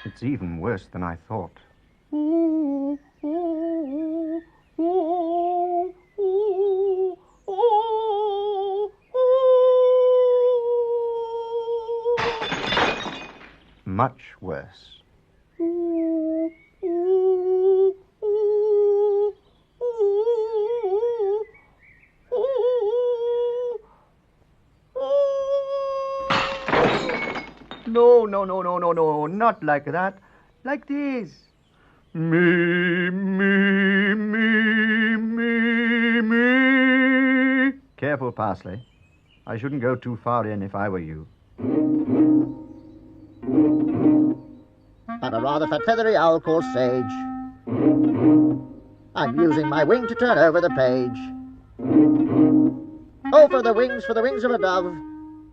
It's even worse than I thought. Much worse. No, not like that. Like this. Me. Careful, Parsley. I shouldn't go too far in if I were you. I'm a rather fat feathery owl called Sage. I'm using my wing to turn over the page. Oh, for the wings of a dove,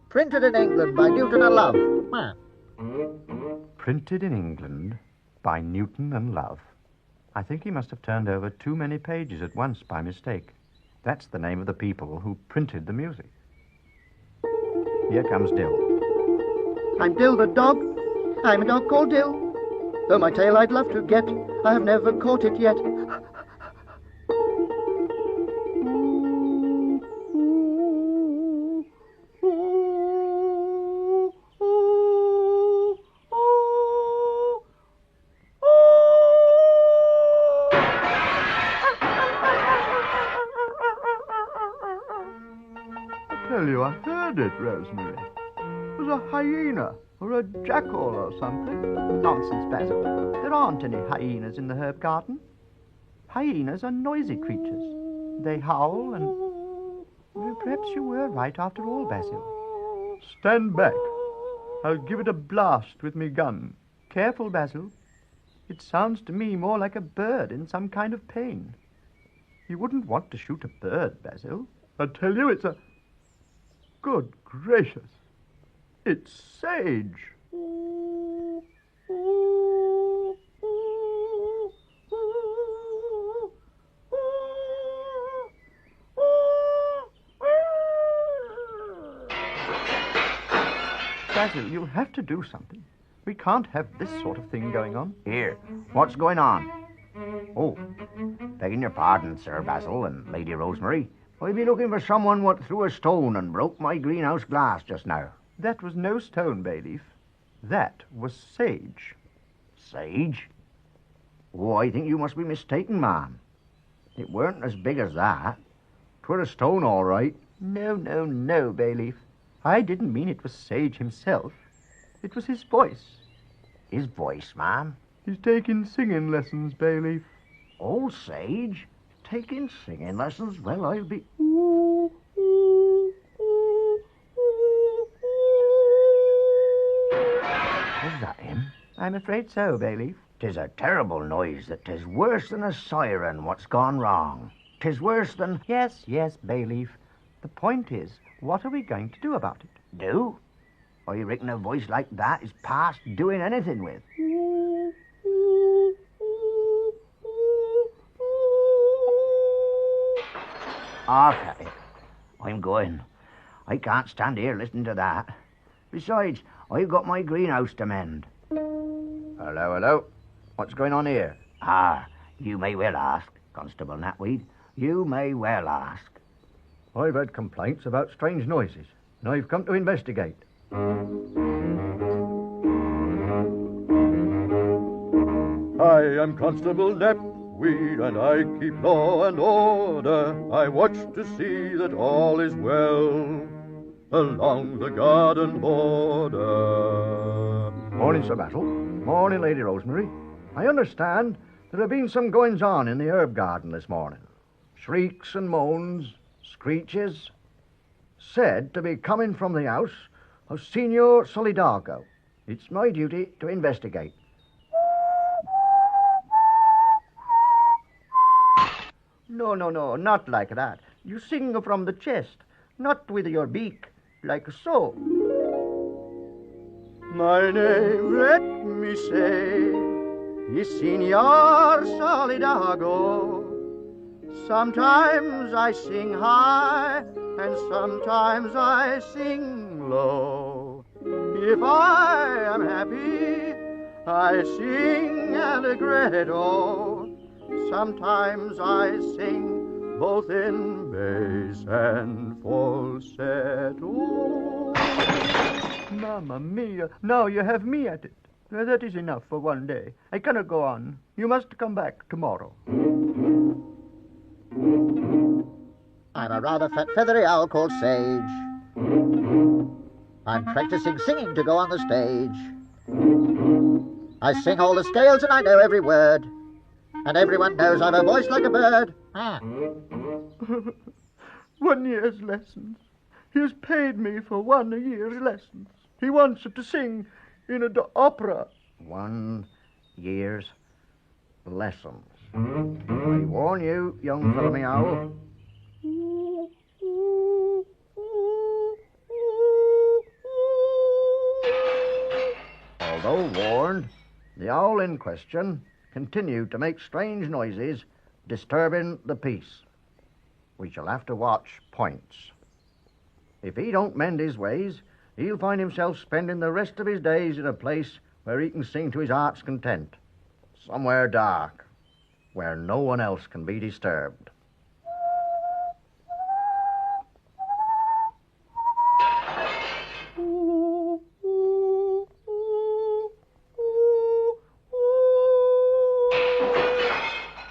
printed in England by Newton and Love. Printed in England by Newton and Love. I think he must have turned over too many pages at once by mistake. That's the name of the people who printed the music. Here comes Dill. I'm Dill the dog. I'm a dog called Dill. Though my tail I'd love to get, I have never caught it yet. I tell you, I heard it, Rosemary. It was a hyena, or a jackal or something. Nonsense, Basil. There aren't any hyenas in the herb garden. Hyenas are noisy creatures. They howl and... Well, perhaps you were right after all, Basil. Stand back. I'll give it a blast with me gun. Careful, Basil. It sounds to me more like a bird in some kind of pain. You wouldn't want to shoot a bird, Basil. I tell you, it's a... Good gracious. It's Sage. Basil, you'll have to do something. We can't have this sort of thing going on. Here, what's going on? Oh, begging your pardon, Sir Basil and Lady Rosemary. I've been looking for someone what threw a stone and broke my greenhouse glass just now. That was no stone, Bayleaf. That was Sage. Sage? Oh, I think you must be mistaken, ma'am. It weren't as big as that. 'Twere a stone, all right. No, Bayleaf. I didn't mean it was Sage himself. It was his voice. His voice, ma'am? He's taking singing lessons, Bayleaf. Old Sage? Taking singing lessons? Well, I'll be... Is that him? I'm afraid so, Bayleaf. 'Tis a terrible noise that 'tis worse than a siren what's gone wrong. 'Tis worse than... Yes, Bayleaf. The point is, what are we going to do about it? Do? I reckon a voice like that is past doing anything with. Cat it. I'm going. I can't stand here listening to that. Besides, I've got my greenhouse to mend. Hello. What's going on here? You may well ask, Constable Natweed. You may well ask. I've had complaints about strange noises, and I've come to investigate. I am Constable Napweed, and I keep law and order. I watch to see that all is well along the garden border. Morning, Sir Basil. Morning, Lady Rosemary. I understand there have been some goings-on in the herb garden this morning. Shrieks and moans, screeches, said to be coming from the house of Signor Solidago. It's my duty to investigate. No, not like that. You sing from the chest, not with your beak, like so. My name, let me say, is Signor Solidago. Sometimes I sing high, and sometimes I sing low. If I am happy, I sing allegretto. Sometimes I sing both in bass and falsetto. Mamma mia, now you have me at it. That is enough for one day. I cannot go on. You must come back tomorrow. I'm a rather fat, feathery owl called Sage. I'm practicing singing to go on the stage. I sing all the scales and I know every word. And everyone knows I've a voice like a bird. 1 year's lessons. He has paid me for 1 year's lessons. He wants to sing in an opera. 1 year's lessons. I warn you, young fellow me owl. Although warned, the owl in question continued to make strange noises, disturbing the peace. We shall have to watch Points. If he don't mend his ways, he'll find himself spending the rest of his days in a place where he can sing to his heart's content. Somewhere dark, where no one else can be disturbed.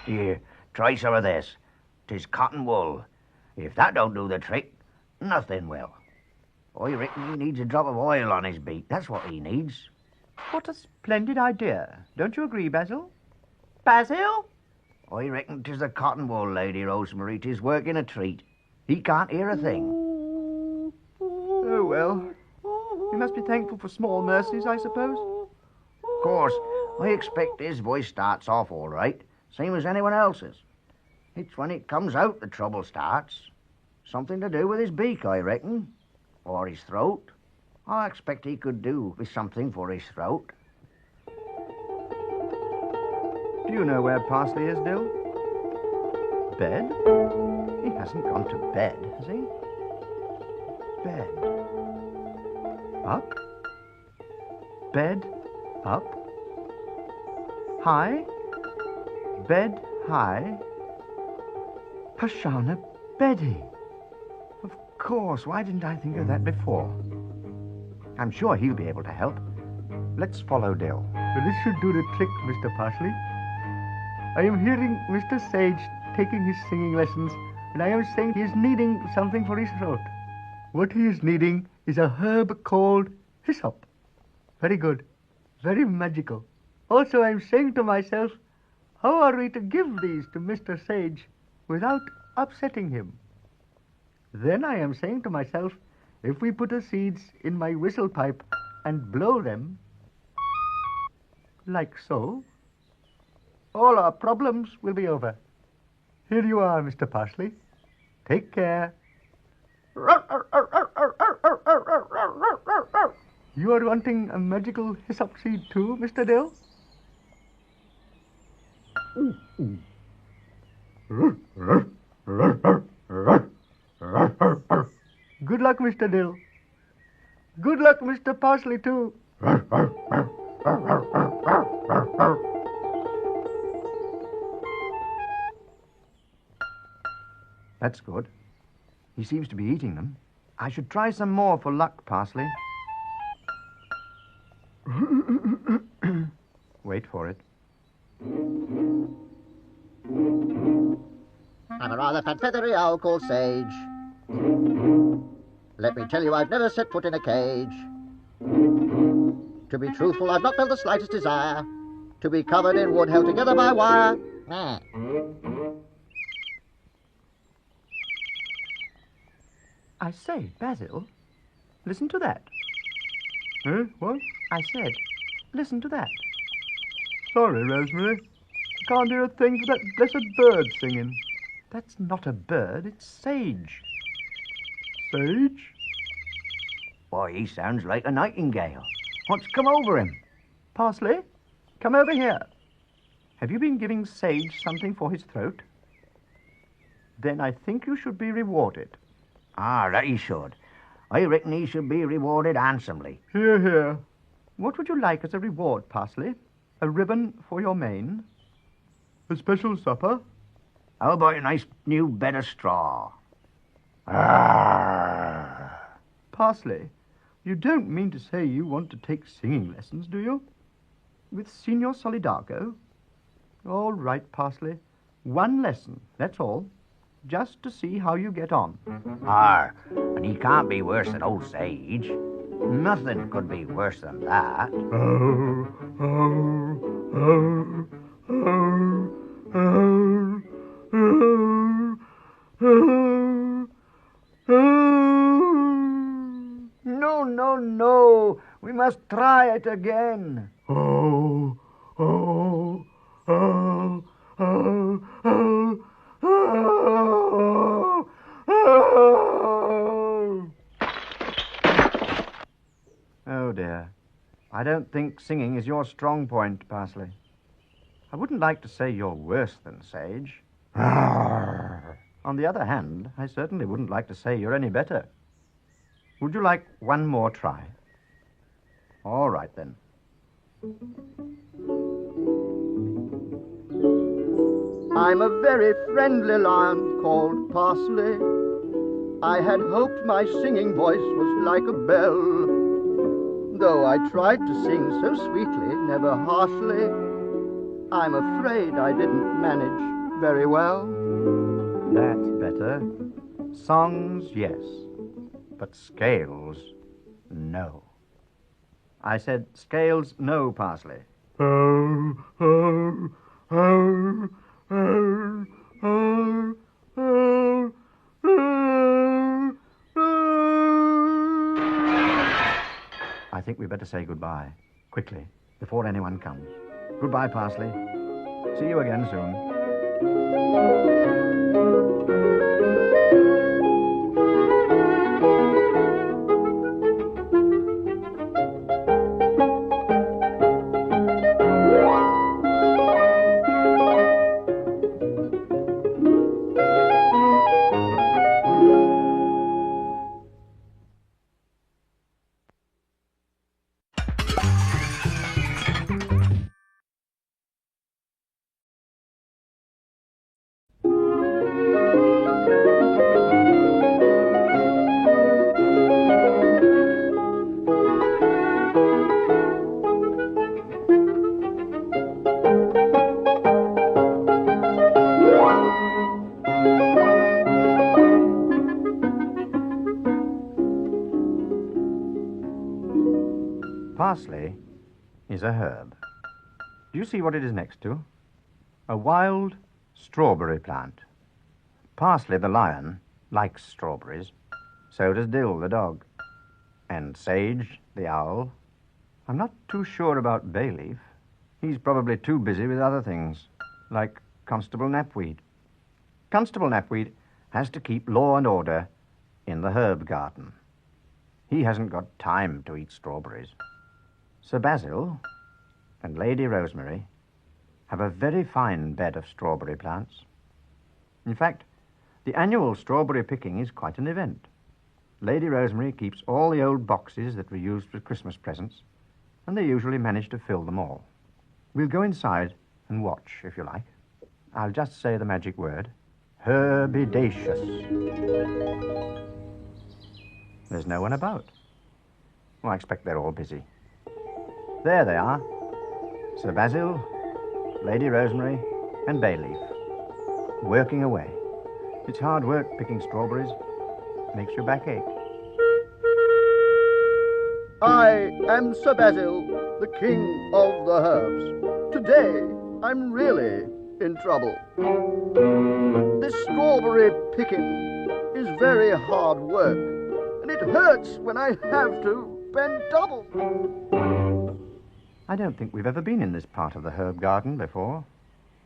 Here, try some of this. 'Tis cotton wool. If that don't do the trick, nothing will. I reckon he needs a drop of oil on his beak. That's what he needs. What a splendid idea. Don't you agree, Basil? Basil? I reckon 'tis the cotton wool lady, Rosemary. 'Tis working a treat. He can't hear a thing. Oh, well. We must be thankful for small mercies, I suppose. Of course, I expect his voice starts off all right, same as anyone else's. It's when it comes out the trouble starts. Something to do with his beak, I reckon. Or his throat. I expect he could do with something for his throat. Do you know where Parsley is, Dill? Bed? He hasn't gone to bed, has he? Bed. Up? Bed up? High? Bed high? Pashana Beddy. Of course, why didn't I think of that before? I'm sure he'll be able to help. Let's follow Dill. Well, this should do the trick, Mr. Parsley. I am hearing Mr. Sage taking his singing lessons, and I am saying he is needing something for his throat. What he is needing is a herb called hyssop. Very good. Very magical. Also, I am saying to myself, how are we to give these to Mr. Sage without upsetting him? Then I am saying to myself, if we put the seeds in my whistle pipe and blow them, like so, all our problems will be over. Here you are, Mr. Parsley. Take care. You are wanting a magical hyssop seed too, Mr. Dill? Good luck, Mr. Dill. Good luck, Mr. Parsley, too. That's good. He seems to be eating them. I should try some more for luck, Parsley. Wait for it. I'm a rather fat feathery owl called Sage. Let me tell you, I've never set foot in a cage. To be truthful, I've not felt the slightest desire to be covered in wood held together by wire. I say, Basil, listen to that. Eh? What? I said, listen to that. Sorry, Rosemary. I can't hear a thing for that blessed bird singing. That's not a bird, it's Sage. Sage? Why, he sounds like a nightingale. What's come over him? Parsley, come over here. Have you been giving Sage something for his throat? Then I think you should be rewarded. Ah, that he should. I reckon he should be rewarded handsomely. Hear, hear. What would you like as a reward, Parsley? A ribbon for your mane? A special supper? How about a nice new bed of straw? Arrgh. Parsley, you don't mean to say you want to take singing lessons, do you? With Signor Solidago? All right, Parsley. One lesson, that's all. Just to see how you get on. And he can't be worse than old Sage. Nothing could be worse than that. No, no, no. We must try it again. Oh, dear. I don't think singing is your strong point, Parsley. I wouldn't like to say you're worse than Sage. On the other hand, I certainly wouldn't like to say you're any better. Would you like one more try? All right, then. I'm a very friendly lion called Parsley. I had hoped my singing voice was like a bell. Though I tried to sing so sweetly, never harshly, I'm afraid I didn't manage very well. That's better. Songs, yes. But Scales, no. I said, Scales, no, Parsley. I think we better say goodbye, quickly, before anyone comes. Goodbye, Parsley. See you again soon. Parsley is a herb. Do you see what it is next to? A wild strawberry plant. Parsley the lion likes strawberries. So does Dill the dog. And Sage the owl. I'm not too sure about Bayleaf. He's probably too busy with other things, like Constable Knapweed. Constable Knapweed has to keep law and order in the herb garden. He hasn't got time to eat strawberries. Sir Basil and Lady Rosemary have a very fine bed of strawberry plants. In fact, the annual strawberry picking is quite an event. Lady Rosemary keeps all the old boxes that were used for Christmas presents, and they usually manage to fill them all. We'll go inside and watch, if you like. I'll just say the magic word, herbidaceous. There's no one about. Well, I expect they're all busy. There they are. Sir Basil, Lady Rosemary, and Bayleaf. Working away. It's hard work picking strawberries. Makes your back ache. I am Sir Basil, the king of the herbs. Today, I'm really in trouble. This strawberry picking is very hard work, and it hurts when I have to bend double. I don't think we've ever been in this part of the herb garden before.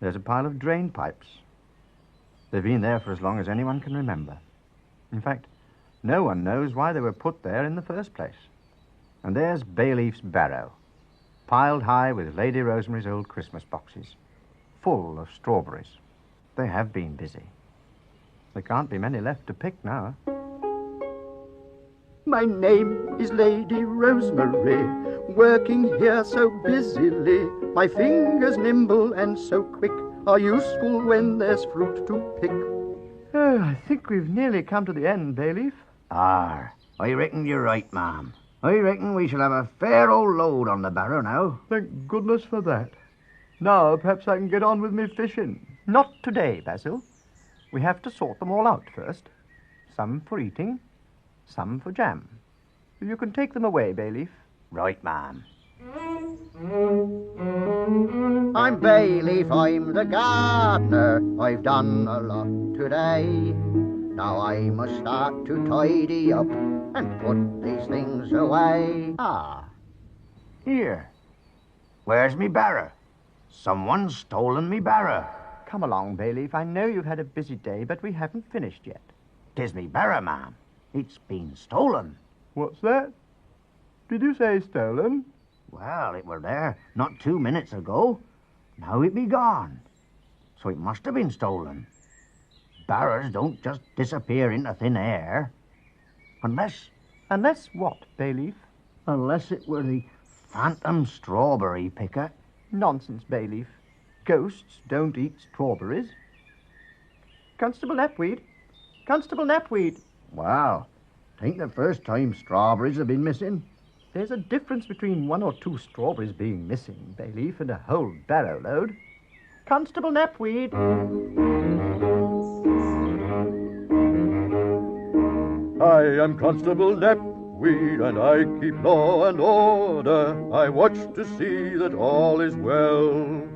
There's a pile of drain pipes. They've been there for as long as anyone can remember. In fact, no one knows why they were put there in the first place. And there's Bayleaf's barrow, piled high with Lady Rosemary's old Christmas boxes, full of strawberries. They have been busy. There can't be many left to pick now. My name is Lady Rosemary, working here so busily. My fingers nimble and so quick are useful when there's fruit to pick. Oh, I think we've nearly come to the end, Bayleaf. I reckon you're right, ma'am. I reckon we shall have a fair old load on the barrow now. Thank goodness for that. Now perhaps I can get on with me fishing. Not today, Basil. We have to sort them all out first. Some for eating, some for jam. You can take them away, Bayleaf. Right, ma'am. I'm Bayleaf, I'm the gardener. I've done a lot today. Now I must start to tidy up and put these things away. Here. Where's me barrow? Someone's stolen me barrow. Come along, Bayleaf. I know you've had a busy day, but we haven't finished yet. 'Tis me barrow, ma'am. It's been stolen. What's that? Did you say stolen? Well, it were there not 2 minutes ago. Now it be gone. So it must have been stolen. Barrows don't just disappear into thin air. Unless what, Bayleaf? Unless it were the phantom strawberry picker. Nonsense, Bayleaf. Ghosts don't eat strawberries. Constable Knapweed! Constable Knapweed! Well, ain't the first time strawberries have been missing. There's a difference between 1 or 2 strawberries being missing, Bayleaf, and a whole barrow load. Constable Knapweed! I am Constable Knapweed, and I keep law and order. I watch to see that all is well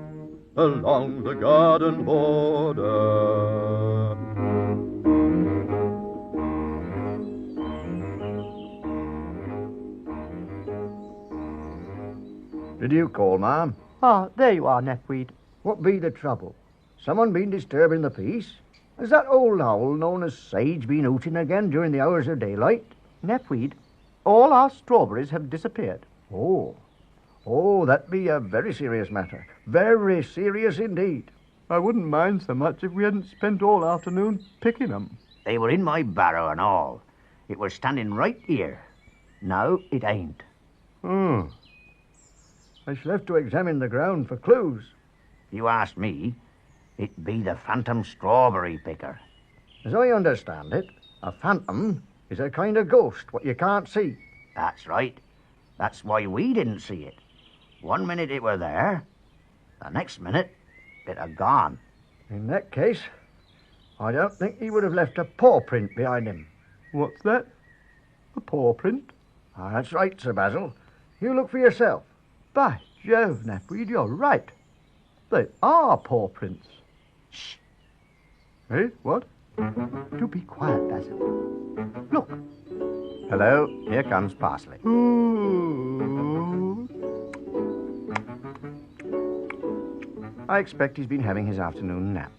along the garden border. Did you call, ma'am? Ah, there you are, Knapweed. What be the trouble? Someone been disturbing the peace? Has that old owl known as Sage been hooting again during the hours of daylight? Knapweed, all our strawberries have disappeared. Oh, that be a very serious matter. Very serious indeed. I wouldn't mind so much if we hadn't spent all afternoon picking them. They were in my barrow and all. It was standing right here. No, it ain't. I shall have to examine the ground for clues. If you ask me, it be the phantom strawberry picker. As I understand it, a phantom is a kind of ghost what you can't see. That's right. That's why we didn't see it. 1 minute it were there, the next minute it had gone. In that case, I don't think he would have left a paw print behind him. What's that? A paw print? Ah, that's right, Sir Basil. You look for yourself. By Jove, Knapweed, you're right. They are paw prints. Shh. Eh? What? Do be quiet, Basil. Look. Hello, here comes Parsley. Ooh. I expect he's been having his afternoon nap.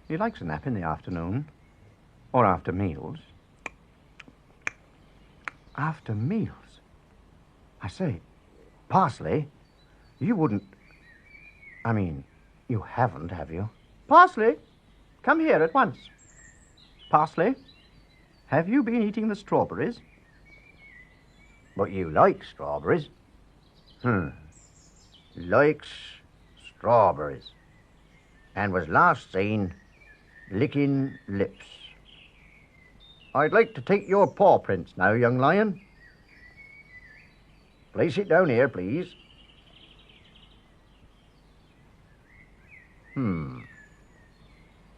He likes a nap in the afternoon. Or after meals. After meals? I say, Parsley, you wouldn't... I mean, you haven't, have you? Parsley, come here at once. Parsley, have you been eating the strawberries? But you like strawberries. Likes strawberries. And was last seen licking lips. I'd like to take your paw prints now, young lion. Place it down here, please.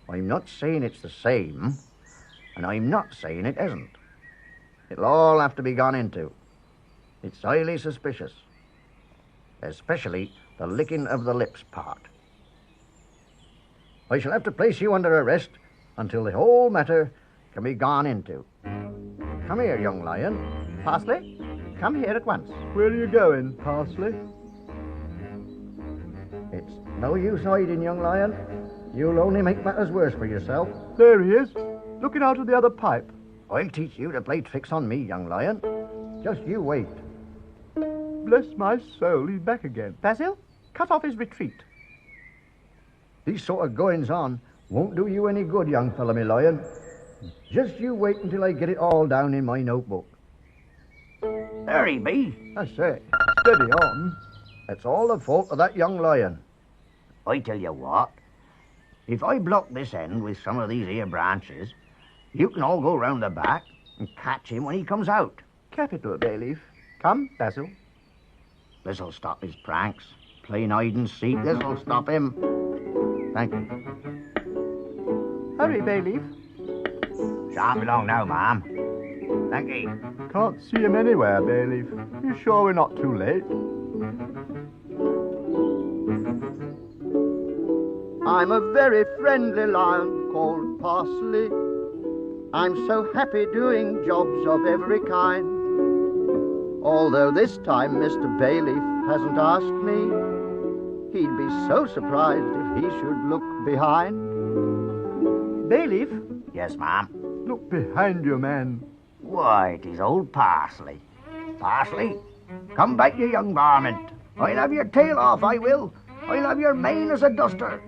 I'm not saying it's the same, and I'm not saying it isn't. It'll all have to be gone into. It's highly suspicious. Especially the licking of the lips part. I shall have to place you under arrest until the whole matter can be gone into. Come here, young lion. Parsley, come here at once. Where are you going, Parsley? It's no use hiding, young lion. You'll only make matters worse for yourself. There he is, looking out of the other pipe. I'll teach you to play tricks on me, young lion. Just you wait. Bless my soul, he's back again. Basil, cut off his retreat. These sort of goings-on won't do you any good, young fella, me lion. Just you wait until I get it all down in my notebook. There he be. I say, steady on. It's all the fault of that young lion. I tell you what, if I block this end with some of these here branches, you can all go round the back and catch him when he comes out. Capital, Bayleaf. Come, Basil. This'll stop his pranks. Playing hide and seek, this'll stop him. Thank you. Hurry, Bayleaf. Shan't be long now, ma'am. Thank you. Can't see him anywhere, Bayleaf. You sure we're not too late? I'm a very friendly lion called Parsley. I'm so happy doing jobs of every kind. Although this time Mr. Bayleaf hasn't asked me, he'd be so surprised if he should look behind. Bayleaf, Yes, ma'am. Look behind you, man. Why, it is old Parsley. Parsley, come back, you young varmint. I'll have your tail off, I will. I'll have your mane as a duster.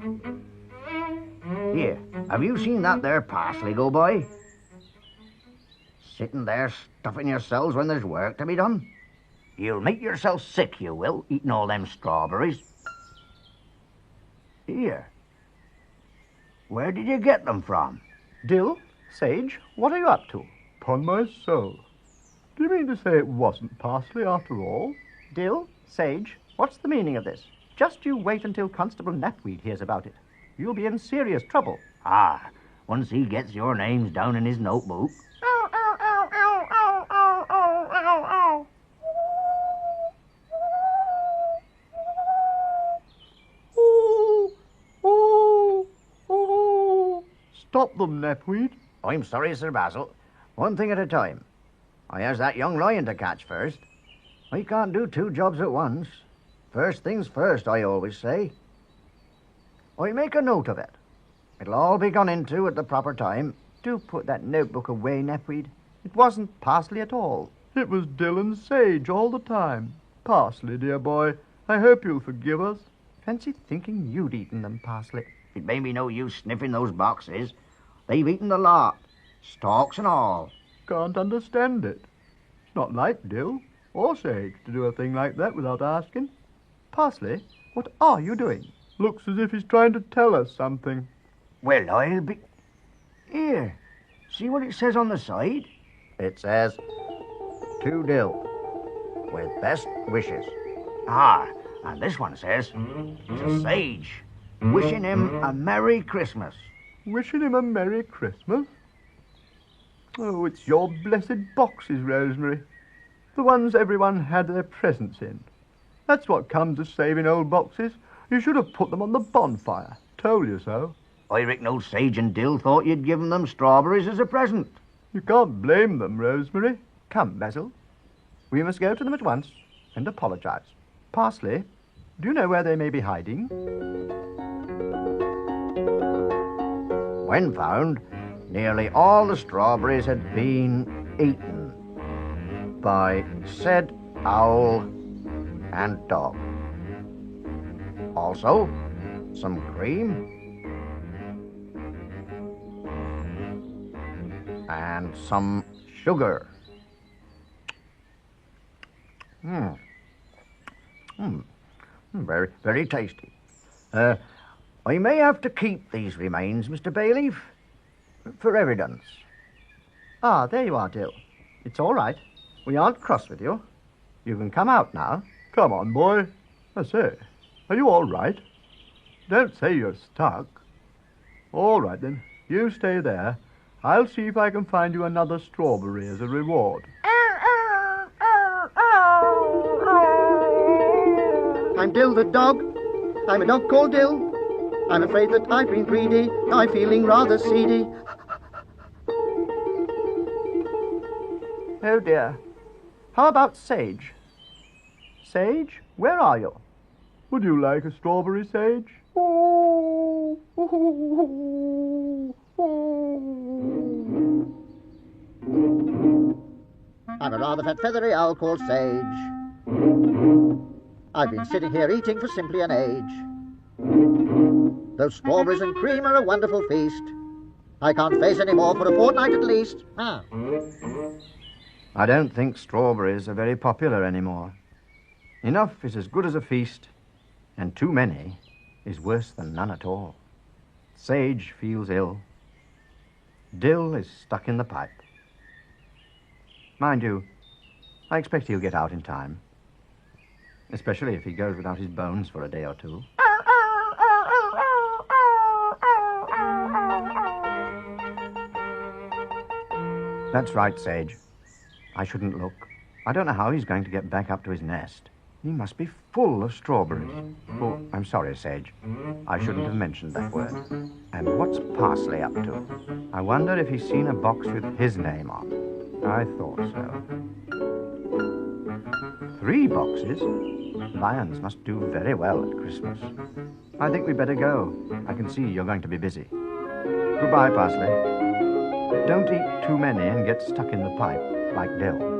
Here, have you seen that there Parsley go by? Sitting there stuffing yourselves when there's work to be done. You'll make yourself sick, you will, eating all them strawberries. Here. Where did you get them from? Dill, Sage, what are you up to? Upon my soul. Do you mean to say it wasn't Parsley after all? Dill, Sage, what's the meaning of this? Just you wait until Constable Knapweed hears about it. You'll be in serious trouble. Ah, once he gets your names down in his notebook. Ow, ow, ow, stop them, Nepweed. I'm sorry, Sir Basil. One thing at a time. I has that young lion to catch first. I can't do 2 jobs at once. First things first, I always say. I make a note of it. It'll all be gone into at the proper time. Do put that notebook away, Nepweed. It wasn't Parsley at all. It was Dill and Sage all the time. Parsley, dear boy, I hope you'll forgive us. Fancy thinking you'd eaten them, Parsley. It may be no use sniffing those boxes. They've eaten the lot, stalks and all. Can't understand it. It's not like Dill or Sage to do a thing like that without asking. Parsley, what are you doing? Looks as if he's trying to tell us something. Well, I'll be... Here, see what it says on the side? It says, to Dill, with best wishes. Ah, and this one says, to Sage, wishing him a Merry Christmas. Wishing him a Merry Christmas? Oh, it's your blessed boxes, Rosemary. The ones everyone had their presents in. That's what comes of saving old boxes. You should have put them on the bonfire. Told you so. I reckon old Sage and Dill thought you'd given them strawberries as a present. You can't blame them, Rosemary. Come, Basil. We must go to them at once and apologize. Parsley, do you know where they may be hiding? When found, nearly all the strawberries had been eaten by said owl and dog. Also, some cream and some sugar. Very, very tasty. I may have to keep these remains, Mr. Bayleaf, for evidence. Ah, there you are, Dill. It's all right. We aren't cross with you. You can come out now. Come on, boy. I say, are you all right? Don't say you're stuck. All right, then. You stay there. I'll see if I can find you another strawberry as a reward. I'm Dill the dog. I'm a dog called Dill. I'm afraid that I've been greedy. I'm feeling rather seedy. Oh, dear. How about Sage? Sage, where are you? Would you like a strawberry, Sage? I'm a rather fat feathery owl called Sage. I've been sitting here eating for simply an age. Those strawberries and cream are a wonderful feast. I can't face any more for a fortnight at least. Ah. I don't think strawberries are very popular anymore. Enough is as good as a feast, and too many is worse than none at all. Sage feels ill. Dill is stuck in the pipe. Mind you, I expect he'll get out in time, especially if he goes without his bones for a day or two. That's right, Sage. I shouldn't look. I don't know how he's going to get back up to his nest. He must be full of strawberries. Oh, I'm sorry, Sage. I shouldn't have mentioned that word. And what's Parsley up to? I wonder if he's seen a box with his name on. I thought so. 3 boxes? Lions must do very well at Christmas. I think we'd better go. I can see you're going to be busy. Goodbye, Parsley. Don't eat too many and get stuck in the pipe like Dill.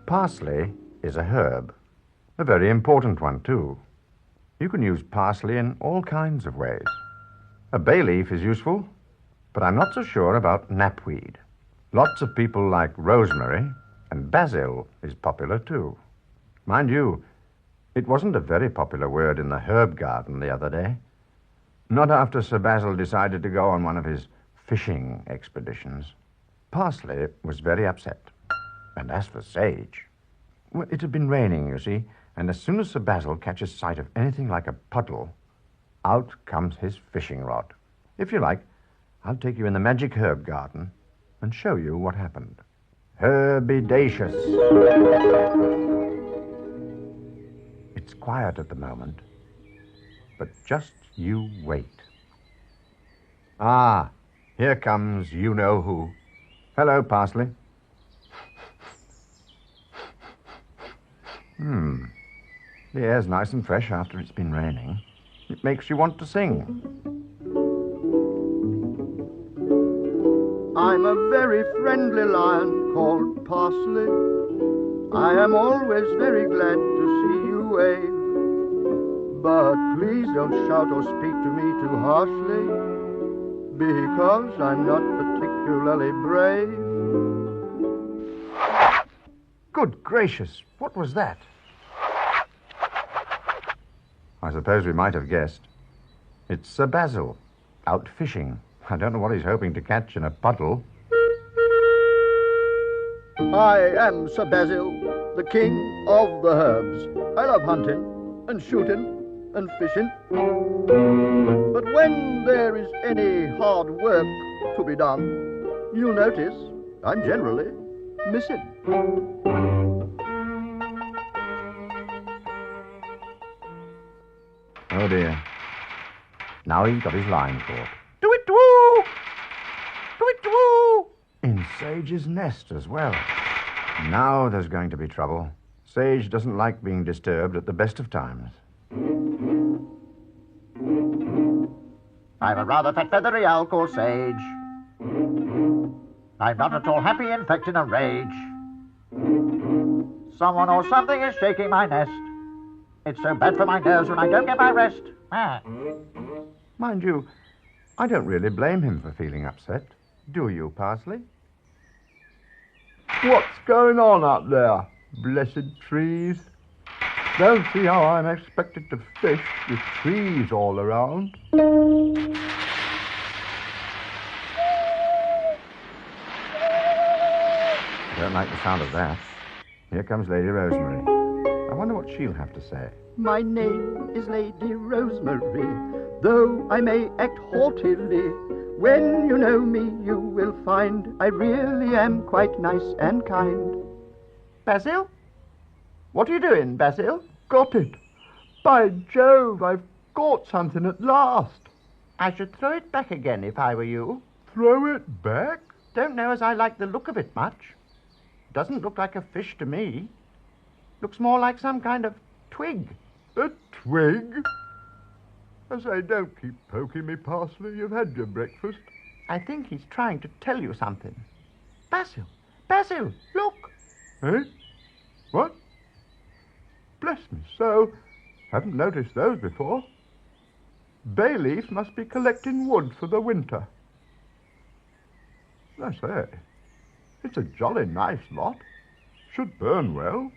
Parsley is a herb, a very important one too. You can use parsley in all kinds of ways. A bay leaf is useful, but I'm not so sure about knapweed. Lots of people like rosemary, and basil is popular too. Mind you, it wasn't a very popular word in the herb garden the other day. Not after Sir Basil decided to go on one of his fishing expeditions. Parsley was very upset. And as for sage, well, it had been raining, you see, and as soon as Sir Basil catches sight of anything like a puddle, out comes his fishing rod. If you like, I'll take you in the magic herb garden and show you what happened. Herbidaceous. It's quiet at the moment, but just you wait. Ah, here comes you-know-who. Hello, Parsley. The air's nice and fresh after it's been raining. It makes you want to sing. I'm a very friendly lion called Parsley. I am always very glad to see you wave. But please don't shout or speak to me too harshly, because I'm not particularly brave. Good gracious, what was that? I suppose we might have guessed. It's Sir Basil, out fishing. I don't know what he's hoping to catch in a puddle. I am Sir Basil, the king of the herbs. I love hunting and shooting and fishing. But when there is any hard work to be done, you'll notice I'm generally missing. Oh dear. Now he's got his line caught. Do-it-woo! Do-it-woo! In Sage's nest as well. Now there's going to be trouble. Sage doesn't like being disturbed at the best of times. I'm a rather fat feathery owl called Sage. I'm not at all happy, in fact in a rage. Someone or something is shaking my nest. It's so bad for my nerves when I don't get my rest. Mind you, I don't really blame him for feeling upset. Do you, Parsley? What's going on up there, blessed trees? Don't see how I'm expected to fish with trees all around. I don't like the sound of that. Here comes Lady Rosemary. I wonder what she'll have to say. My name is Lady Rosemary, though I may act haughtily. When you know me, you will find I really am quite nice and kind. Basil? What are you doing, Basil? Got it. By Jove, I've caught something at last. I should throw it back again if I were you. Throw it back? Don't know as I like the look of it much. Doesn't look like a fish to me. Looks more like some kind of twig. A twig? I say, don't keep poking me, Parsley. You've had your breakfast. I think he's trying to tell you something. Basil! Basil! Look! Eh? What? Bless me so. Haven't noticed those before. Bay leaf must be collecting wood for the winter. I say, it's a jolly nice lot. Should burn well.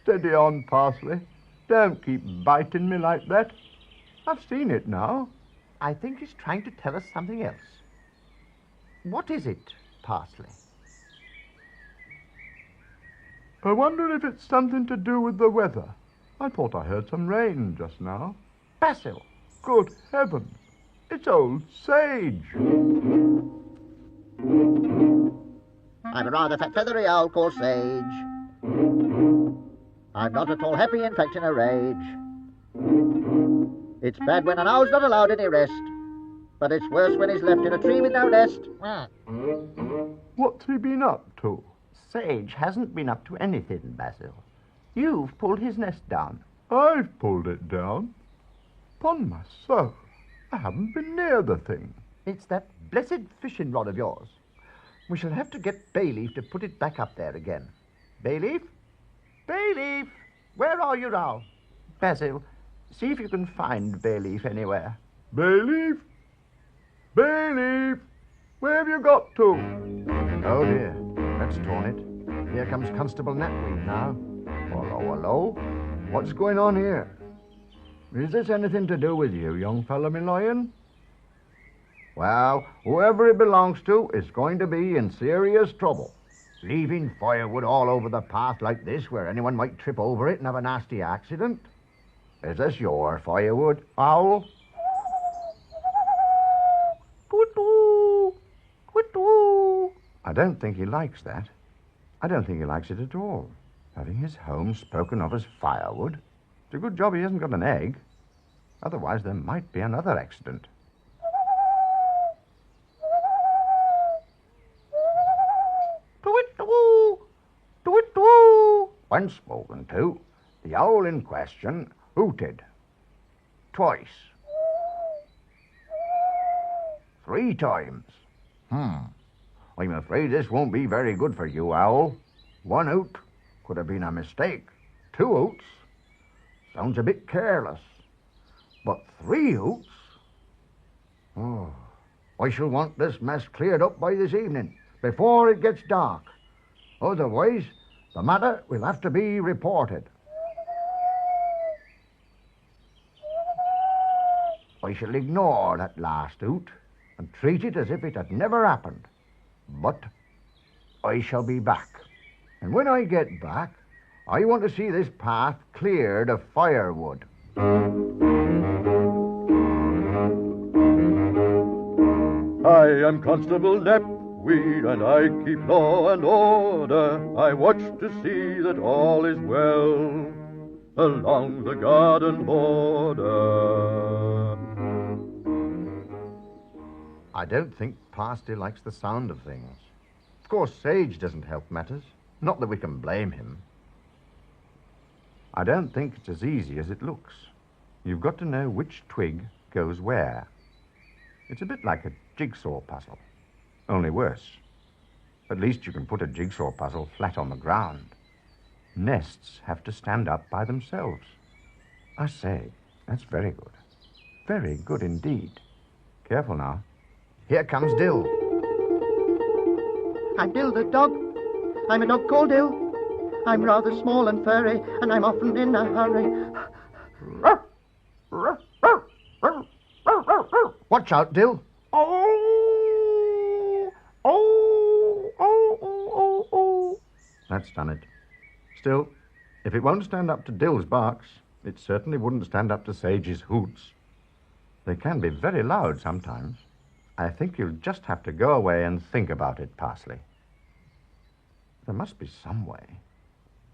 Steady on, Parsley. Don't keep biting me like that. I've seen it now. I think he's trying to tell us something else. What is it, Parsley? I wonder if it's something to do with the weather. I thought I heard some rain just now. Basil! Good heavens! It's old Sage! I'm a rather fat feathery owl called Sage. I'm not at all happy, in fact in a rage. It's bad when an owl's not allowed any rest, but it's worse when he's left in a tree with no nest. What's he been up to? Sage hasn't been up to anything, Basil. You've pulled his nest down. I've pulled it down. 'Pon my soul, I haven't been near the thing. It's that blessed fishing rod of yours. We shall have to get Bayleaf to put it back up there again. Bayleaf? Bayleaf! Where are you now? Basil, see if you can find Bayleaf anywhere. Bayleaf? Bayleaf! Where have you got to? Oh dear, that's torn it. Here comes Constable Knapweed now. Hello, hello. What's going on here? Is this anything to do with you, young fellow, me lion? Well, whoever it belongs to is going to be in serious trouble. Leaving firewood all over the path like this where anyone might trip over it and have a nasty accident? Is this your firewood, Owl? Toot-toot! Toot-toot! I don't think he likes that. I don't think he likes it at all. Having his home spoken of as firewood. It's a good job he hasn't got an egg. Otherwise there might be another accident. Toot-toot! Toot-toot! When spoken to, the owl in question hooted. Twice. 3 times. I'm afraid this won't be very good for you, Owl. 1 hoot could have been a mistake. 2 hoots sounds a bit careless. But 3 hoots? Oh, I shall want this mess cleared up by this evening, before it gets dark. Otherwise, the matter will have to be reported. I shall ignore that last hoot and treat it as if it had never happened. But I shall be back. And when I get back, I want to see this path cleared of firewood. I am Constable Knapweed, and I keep law and order. I watch to see that all is well along the garden border. I don't think Parsley likes the sound of things. Of course, Sage doesn't help matters. Not that we can blame him. I don't think it's as easy as it looks. You've got to know which twig goes where. It's a bit like a jigsaw puzzle, only worse. At least you can put a jigsaw puzzle flat on the ground. Nests have to stand up by themselves. I say, that's very good. Very good indeed. Careful now. Here comes Dill. I'm Dill the dog. I'm a dog called Dill. I'm rather small and furry, and I'm often in a hurry. Watch out, Dill. Oh! Oh! Oh! Oh! Oh! That's done it. Still, if it won't stand up to Dill's barks, it certainly wouldn't stand up to Sage's hoots. They can be very loud sometimes. I think you'll just have to go away and think about it, Parsley. There must be some way.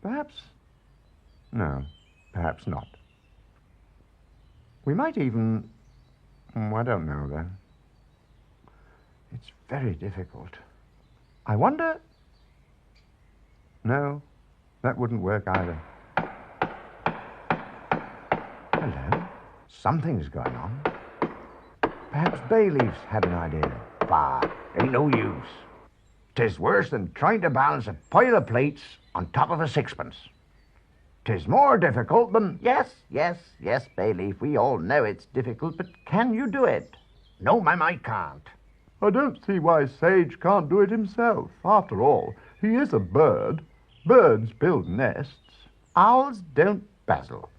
Perhaps... No, perhaps not. We might even... I don't know, then. It's very difficult. I wonder... No, that wouldn't work either. Hello. Something's going on. Perhaps Bayleaf's had an idea. Bah, ain't no use. 'Tis worse than trying to balance a pile of plates on top of a sixpence. 'Tis more difficult than... Yes, Bayleaf, we all know it's difficult, but can you do it? No, ma'am, I can't. I don't see why Sage can't do it himself. After all, he is a bird. Birds build nests. Owls don't, Basil.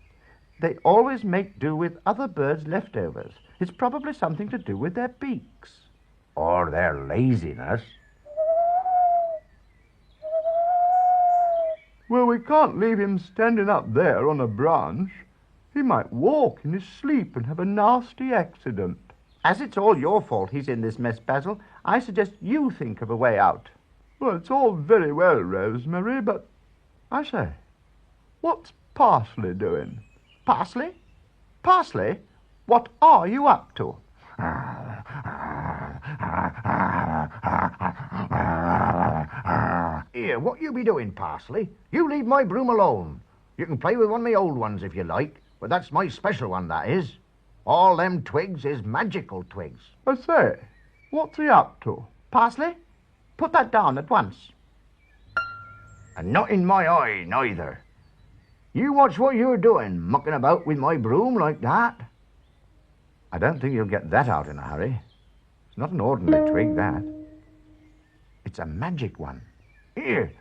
They always make do with other birds' leftovers. It's probably something to do with their beaks. Or their laziness. Well, we can't leave him standing up there on a branch. He might walk in his sleep and have a nasty accident. As it's all your fault he's in this mess, Basil, I suggest you think of a way out. Well, it's all very well, Rosemary, but... I say, what's Parsley doing? Parsley? Parsley? What are you up to? Here, what you be doing, Parsley? You leave my broom alone. You can play with one of my old ones if you like, but that's my special one, that is. All them twigs is magical twigs. I say, what's he up to? Parsley, put that down at once. And not in my eye, neither. You watch what you're doing, mucking about with my broom like that. I don't think you'll get that out in a hurry. It's not an ordinary twig, that. It's a magic one. Here,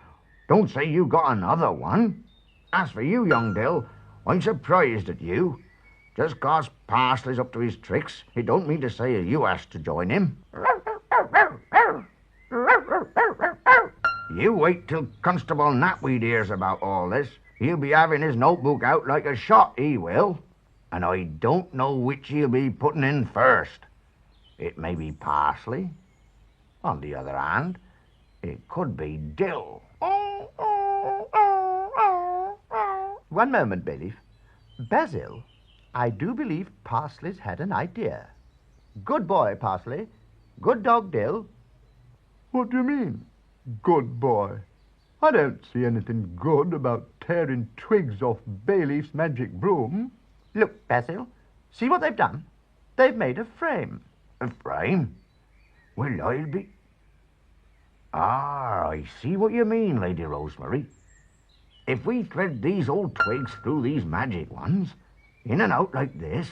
don't say you got another one. As for you, young Dill, I'm surprised at you. Just 'cause Parsley's up to his tricks, it don't mean to say you has to join him. You wait till Constable Knapweed hears about all this. He'll be having his notebook out like a shot, he will. And I don't know which he'll be putting in first. It may be Parsley. On the other hand, it could be Dill. One moment, Bailiff. Basil, I do believe Parsley's had an idea. Good boy, Parsley. Good dog, Dill. What do you mean, good boy? I don't see anything good about tearing twigs off Bailiff's magic broom. Look, Basil, see what they've done? They've made a frame. A frame? Well, I'll be... Ah, I see what you mean, Lady Rosemary. If we thread these old twigs through these magic ones, in and out like this,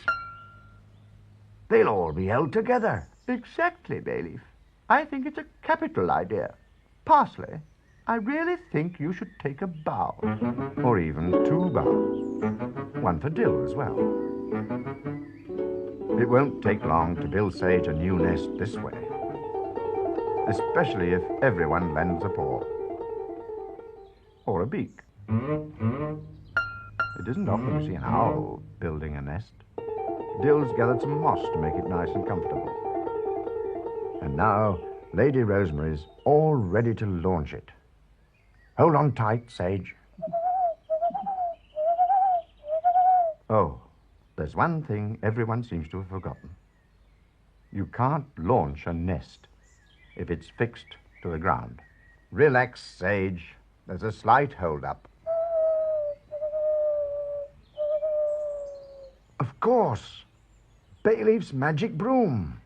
they'll all be held together. Exactly, Bailiff. I think it's a capital idea. Parsley, I really think you should take a bow. Or even 2 bows. One for Dill as well. It won't take long to build Sage a new nest this way. Especially if everyone lends a paw. Or a beak. It isn't often you see an owl building a nest. Dill's gathered some moss to make it nice and comfortable. And now, Lady Rosemary's all ready to launch it. Hold on tight, Sage. Oh, there's one thing everyone seems to have forgotten. You can't launch a nest if it's fixed to the ground. Relax, Sage. There's a slight hold-up. Of course. Bailiff's magic broom.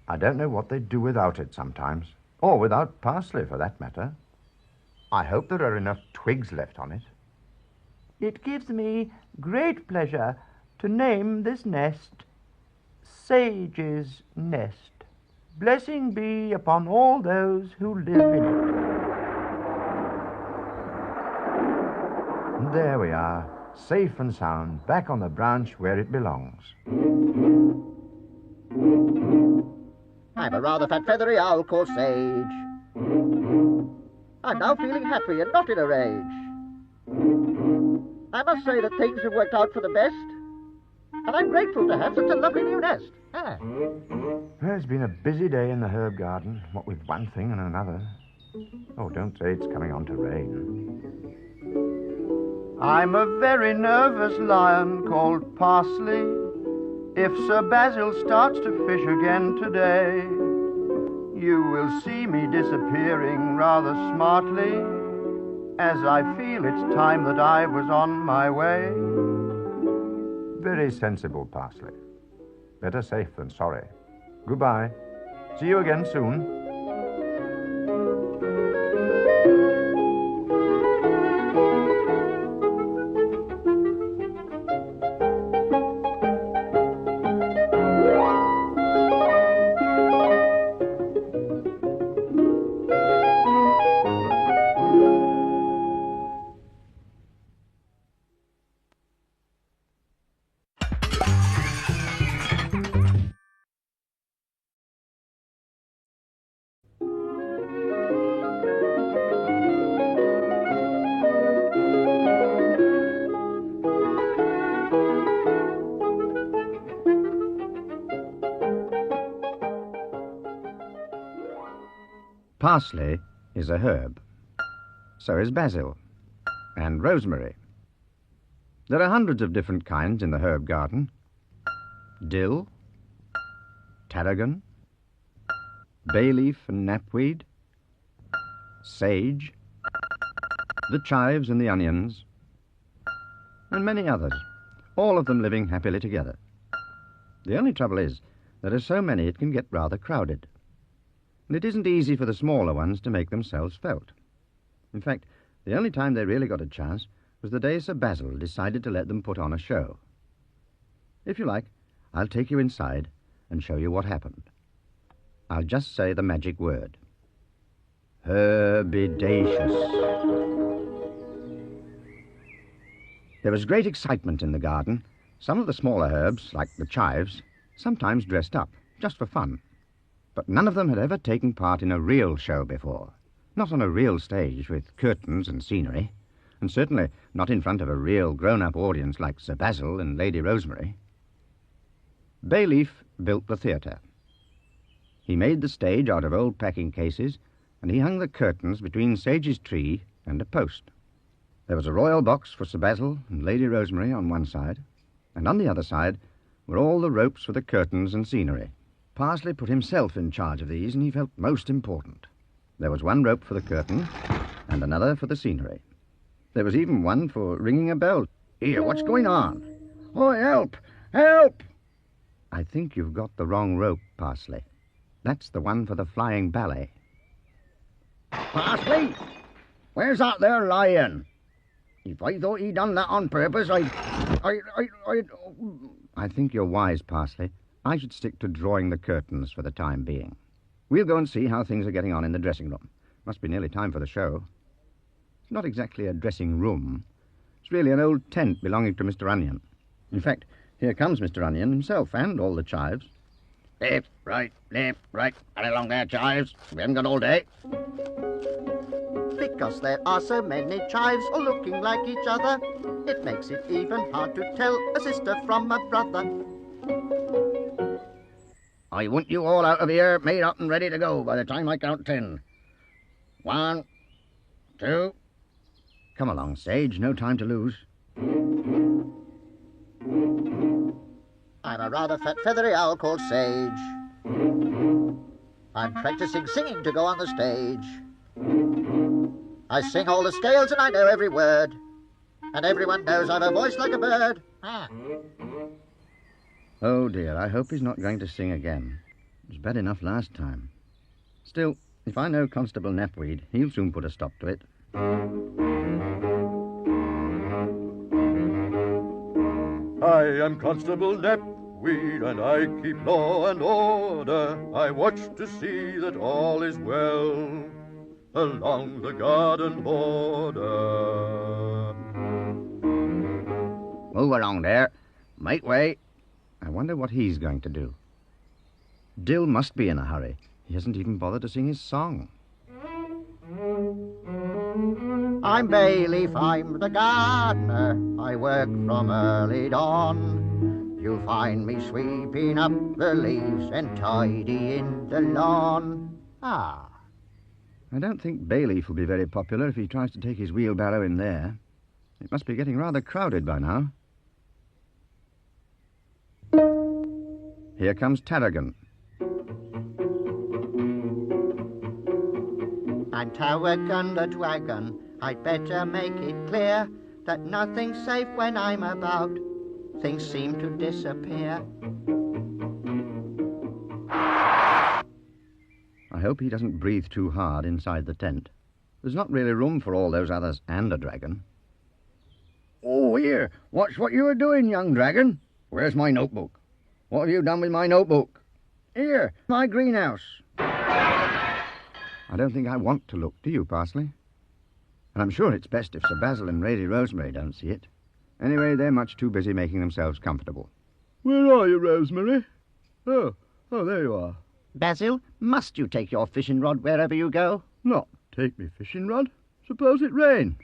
I don't know what they'd do without it sometimes. Or without Parsley, for that matter. I hope there are enough twigs left on it. It gives me great pleasure to name this nest Sage's Nest. Blessing be upon all those who live in it. And there we are, safe and sound, back on the branch where it belongs. I'm a rather fat feathery owl called Sage. I'm now feeling happy and not in a rage. I must say that things have worked out for the best, and I'm grateful to have such a lovely new nest. Well, it's been a busy day in the herb garden, what with one thing and another. Oh, don't say it's coming on to rain. I'm a very nervous lion called Parsley. If Sir Basil starts to fish again today, you will see me disappearing rather smartly, as I feel it's time that I was on my way. Very sensible, Parsley. Better safe than sorry. Goodbye. See you again soon. Parsley is a herb. So is basil and rosemary. There are hundreds of different kinds in the herb garden. Dill, tarragon, bay leaf and knapweed, sage, the chives and the onions, and many others, all of them living happily together. The only trouble is, there are so many it can get rather crowded. And it isn't easy for the smaller ones to make themselves felt. In fact, the only time they really got a chance was the day Sir Basil decided to let them put on a show. If you like, I'll take you inside and show you what happened. I'll just say the magic word. Herbidaceous. There was great excitement in the garden. Some of the smaller herbs, like the chives, sometimes dressed up, just for fun. But none of them had ever taken part in a real show before. Not on a real stage with curtains and scenery, and certainly not in front of a real grown-up audience like Sir Basil and Lady Rosemary. Bayleaf built the theatre. He made the stage out of old packing cases, and he hung the curtains between Sage's tree and a post. There was a royal box for Sir Basil and Lady Rosemary on one side, and on the other side were all the ropes for the curtains and scenery. Parsley put himself in charge of these, and he felt most important. There was one rope for the curtain, and another for the scenery. There was even one for ringing a bell. Here, what's going on? Oh, help! Help! I think you've got the wrong rope, Parsley. That's the one for the flying ballet. Parsley, where's that there lion? If I thought he'd done that on purpose, I think you're wise, Parsley. I should stick to drawing the curtains for the time being. We'll go and see how things are getting on in the dressing room. Must be nearly time for the show. It's not exactly a dressing room. It's really an old tent belonging to Mr. Onion. In fact, here comes Mr. Onion himself and all the chives. Left, right, hurry along there, chives. We haven't got all day. Because there are so many chives all looking like each other, it makes it even hard to tell a sister from a brother. I want you all out of here, made up and ready to go by the time I count 10. 1, 2. Come along, Sage. No time to lose. I'm a rather fat, feathery owl called Sage. I'm practicing singing to go on the stage. I sing all the scales and I know every word. And everyone knows I've a voice like a bird. Oh, dear, I hope he's not going to sing again. It was bad enough last time. Still, if I know Constable Knapweed, he'll soon put a stop to it. I am Constable Knapweed, and I keep law and order. I watch to see that all is well along the garden border. Move along there. Make way. I wonder what he's going to do. Dill must be in a hurry. He hasn't even bothered to sing his song. I'm Bayleaf, I'm the gardener. I work from early dawn. You'll find me sweeping up the leaves and tidying the lawn. I don't think Bayleaf will be very popular if he tries to take his wheelbarrow in there. It must be getting rather crowded by now. Here comes Tarragon. I'm Tarragon the dragon. I'd better make it clear that nothing's safe when I'm about. Things seem to disappear. I hope he doesn't breathe too hard inside the tent. There's not really room for all those others and a dragon. Oh, here. Watch what you are doing, young dragon. Where's my notebook? What have you done with my notebook? Here, my greenhouse. I don't think I want to look, do you, Parsley? And I'm sure it's best if Sir Basil and Lady Rosemary don't see it. Anyway, they're much too busy making themselves comfortable. Where are you, Rosemary? Oh, there you are. Basil, must you take your fishing rod wherever you go? Not take me fishing rod. Suppose it rains.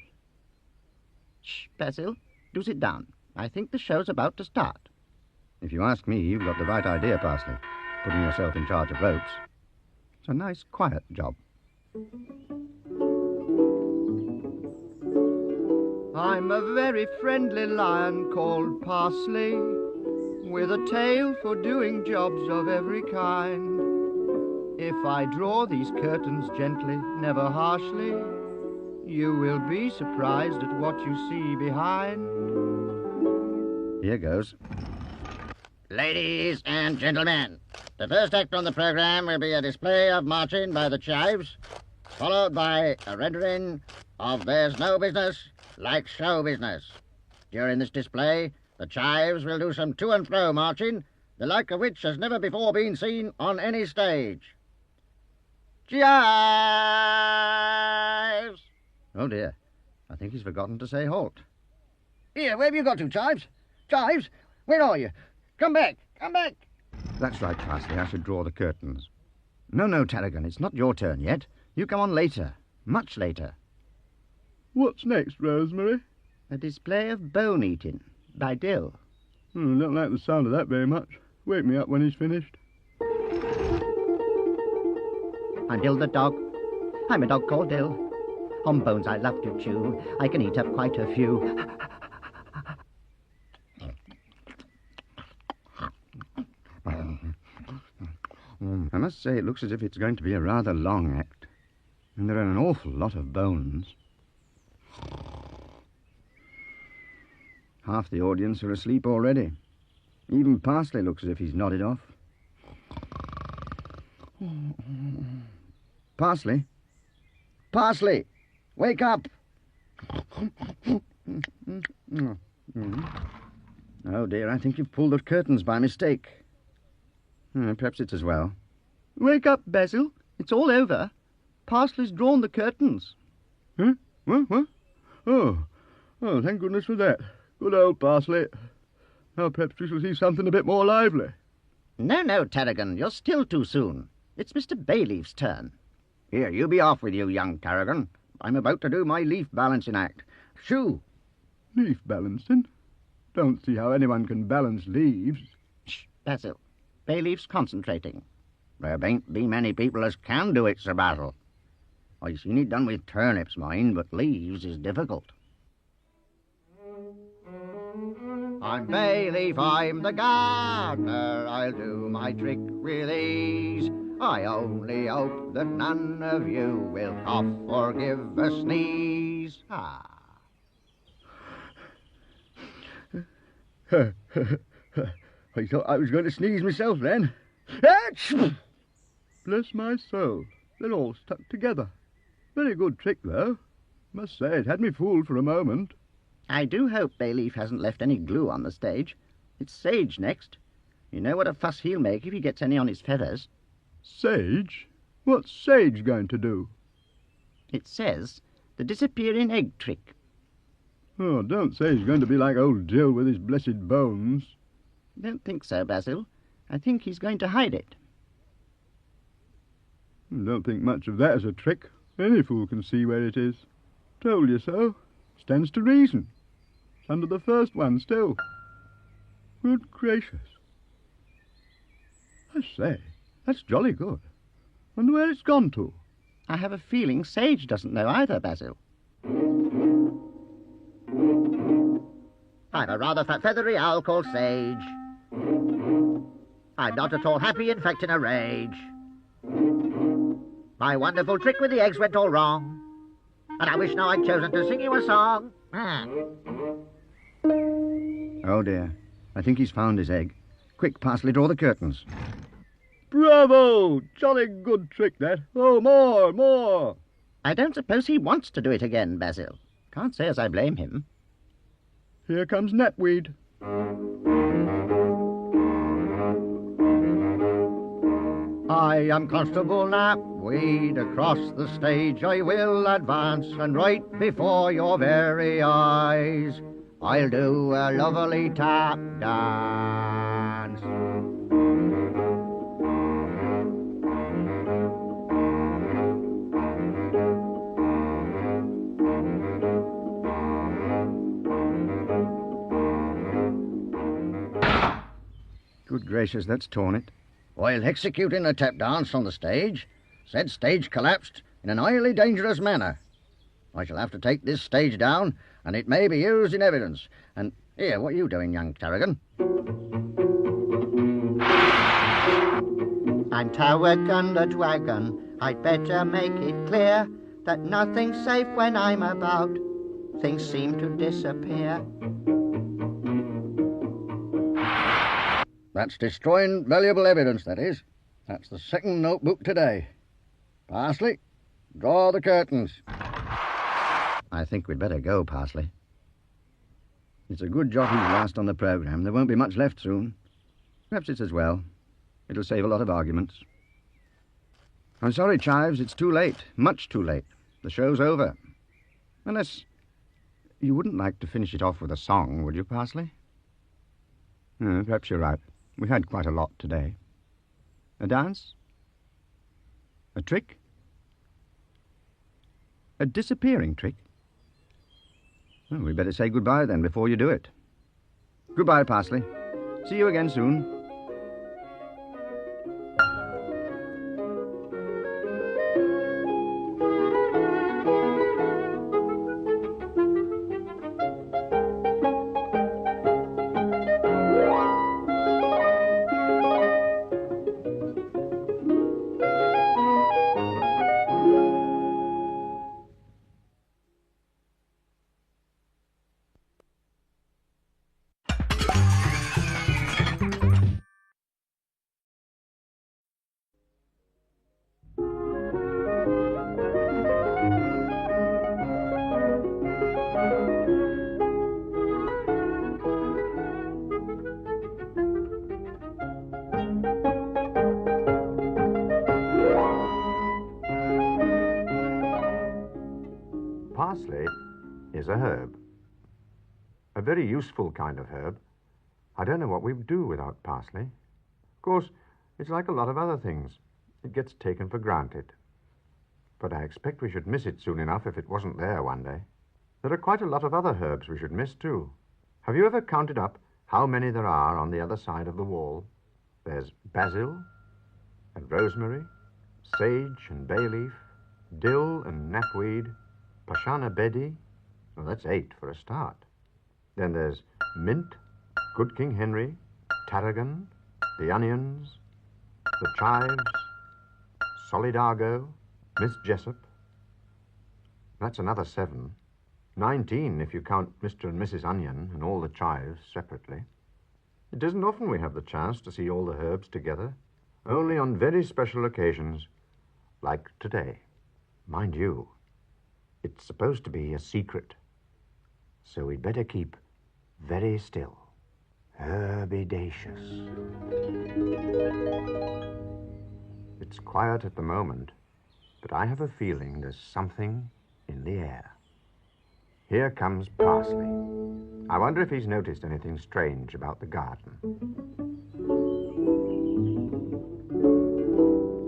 Shh, Basil. Do sit down. I think the show's about to start. If you ask me, you've got the right idea, Parsley. Putting yourself in charge of ropes. It's a nice, quiet job. I'm a very friendly lion called Parsley, with a tail for doing jobs of every kind. If I draw these curtains gently, never harshly, you will be surprised at what you see behind. Here goes. Ladies and gentlemen, the first act on the program will be a display of marching by the chives, followed by a rendering of There's No Business like show business. During this display, the chives will do some to and fro marching, the like of which has never before been seen on any stage. Chives! Oh dear, I think he's forgotten to say halt. Here, where have you got to, Chives? Chives, where are you? Come back, come back! That's right, Parsley, I should draw the curtains. No, Tarragon, it's not your turn yet. You come on later, much later. What's next, Rosemary? A display of bone eating by Dill. I don't like the sound of that very much. Wake me up when he's finished. I'm Dill the dog. I'm a dog called Dill. On bones I love to chew. I can eat up quite a few. I must say it looks as if it's going to be a rather long act. And there are an awful lot of bones. Half the audience are asleep already. Even Parsley looks as if he's nodded off. Parsley? Parsley! Wake up! Oh dear, I think you've pulled the curtains by mistake. Perhaps it's as well. Wake up, Basil. It's all over. Parsley's drawn the curtains. Huh? What? Oh, thank goodness for that. Good old Parsley. Now perhaps we shall see something a bit more lively. No, Tarragon, you're still too soon. It's Mr. Bayleaf's turn. Here, you be off with you, young Tarragon. I'm about to do my leaf balancing act. Shoo! Leaf balancing? Don't see how anyone can balance leaves. Shh, Basil. Bayleaf's concentrating. There bain't be many people as can do it, Sir Basil. I seen it done with turnips, mind, but leaves is difficult. I'm Bayleaf, I'm the gardener, I'll do my trick with ease. I only hope that none of you will cough or give a sneeze. I thought I was going to sneeze myself then. Bless my soul, they're all stuck together. Very good trick, though. Must say, it had me fooled for a moment. I do hope Bayleaf hasn't left any glue on the stage. It's Sage next. You know what a fuss he'll make if he gets any on his feathers. Sage? What's Sage going to do? It says the disappearing egg trick. Oh, don't say he's going to be like old Dill with his blessed bones. Don't think so, Basil. I think he's going to hide it. Don't think much of that as a trick. Any fool can see where it is. Told you so. Stands to reason. It's under the first one still. Good gracious. I say, that's jolly good. Wonder where it's gone to. I have a feeling Sage doesn't know either, Basil. I'm a rather feathery owl called Sage. I'm not at all happy, in fact in a rage. My wonderful trick with the eggs went all wrong, and I wish now I'd chosen to sing you a song. Oh dear, I think he's found his egg. Quick, Parsley, draw the curtains. Bravo! Jolly good trick, that. Oh, more! I don't suppose he wants to do it again, Basil. Can't say as I blame him. Here comes Knapweed. I am Constable Knapweed, across the stage I will advance, and right before your very eyes I'll do a lovely tap dance. Good gracious, that's torn it. While executing a tap dance on the stage, said stage collapsed in an highly dangerous manner. I shall have to take this stage down, and it may be used in evidence. And here, what are you doing, young Tarragon? I'm Tarragon the Dragon. I'd better make it clear that nothing's safe when I'm about. Things seem to disappear. That's destroying valuable evidence, that is. That's the second notebook today. Parsley, draw the curtains. I I think we'd better go, Parsley. It's a good job he's last on the programme. There won't be much left soon. Perhaps it's as well. It'll save a lot of arguments. I'm sorry, Chives, it's too late. Much too late. The show's over. Unless you wouldn't like to finish it off with a song, would you, Parsley? Perhaps you're right. We had quite a lot today. A dance? A trick? A disappearing trick? Well, we'd better say goodbye then before you do it. Goodbye, Parsley. See you again soon. Parsley is a herb. A very useful kind of herb. I don't know what we'd do without parsley. Of course, it's like a lot of other things. It gets taken for granted. But I expect we should miss it soon enough if it wasn't there one day. There are quite a lot of other herbs we should miss too. Have you ever counted up how many there are on the other side of the wall? There's basil and rosemary, sage and bay leaf, dill and knapweed, Pashana Bedi. Well, that's 8 for a start. Then there's mint, Good King Henry, tarragon, the onions, the chives, Solidago, Miss Jessup. That's another 7. 19 if you count Mr. and Mrs. Onion and all the chives separately. It isn't often we have the chance to see all the herbs together. Only on very special occasions, like today. Mind you, it's supposed to be a secret, so we'd better keep very still. Herbidaceous. It's quiet at the moment, but I have a feeling there's something in the air. Here comes Parsley. I wonder if he's noticed anything strange about the garden.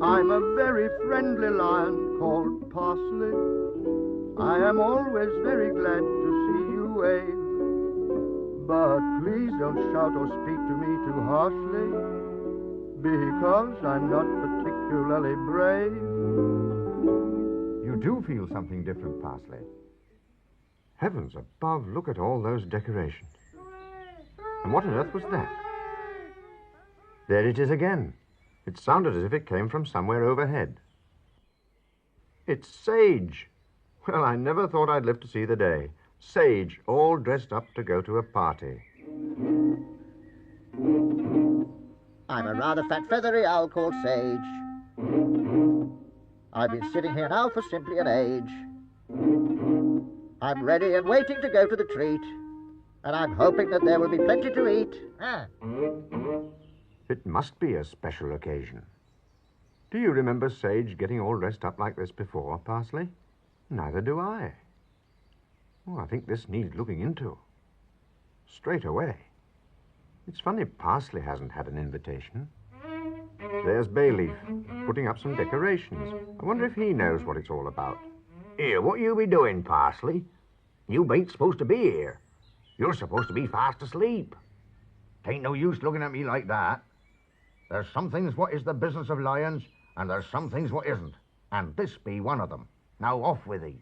I'm a very friendly lion called Parsley. I am always very glad to see you wave. But please don't shout or speak to me too harshly, because I'm not particularly brave. You do feel something different, Parsley. Heavens above, look at all those decorations. And what on earth was that? There it is again. It sounded as if it came from somewhere overhead. It's Sage. Well, I never thought I'd live to see the day. Sage, all dressed up to go to a party. I'm a rather fat, feathery owl called Sage. I've been sitting here now for simply an age. I'm ready and waiting to go to the treat, and I'm hoping that there will be plenty to eat. It must be a special occasion. Do you remember Sage getting all dressed up like this before, Parsley? Neither do I. Oh, I think this needs looking into. Straight away. It's funny Parsley hasn't had an invitation. There's Bayleaf, putting up some decorations. I wonder if he knows what it's all about. Here, what you be doing, Parsley? You ain't supposed to be here. You're supposed to be fast asleep. Tain't no use looking at me like that. There's some things what is the business of lions, and there's some things what isn't. And this be one of them. Now off with thee.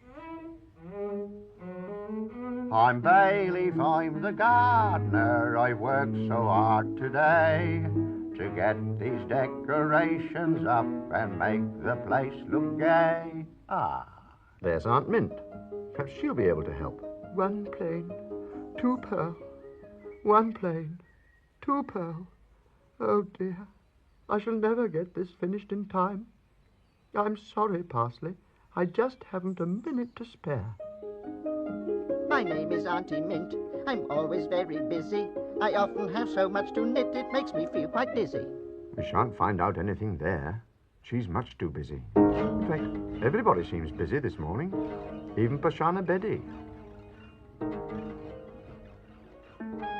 I'm Bayleaf, I'm the gardener. I worked so hard today to get these decorations up and make the place look gay. There's Aunt Mint. Perhaps she'll be able to help. 1 plain, 2 pearl. 1 plain, 2 pearl. Oh dear, I shall never get this finished in time. I'm sorry, Parsley. I just haven't a minute to spare. My name is Auntie Mint. I'm always very busy. I often have so much to knit, it makes me feel quite dizzy. We shan't find out anything there. She's much too busy. In fact, everybody seems busy this morning. Even Pashana Betty.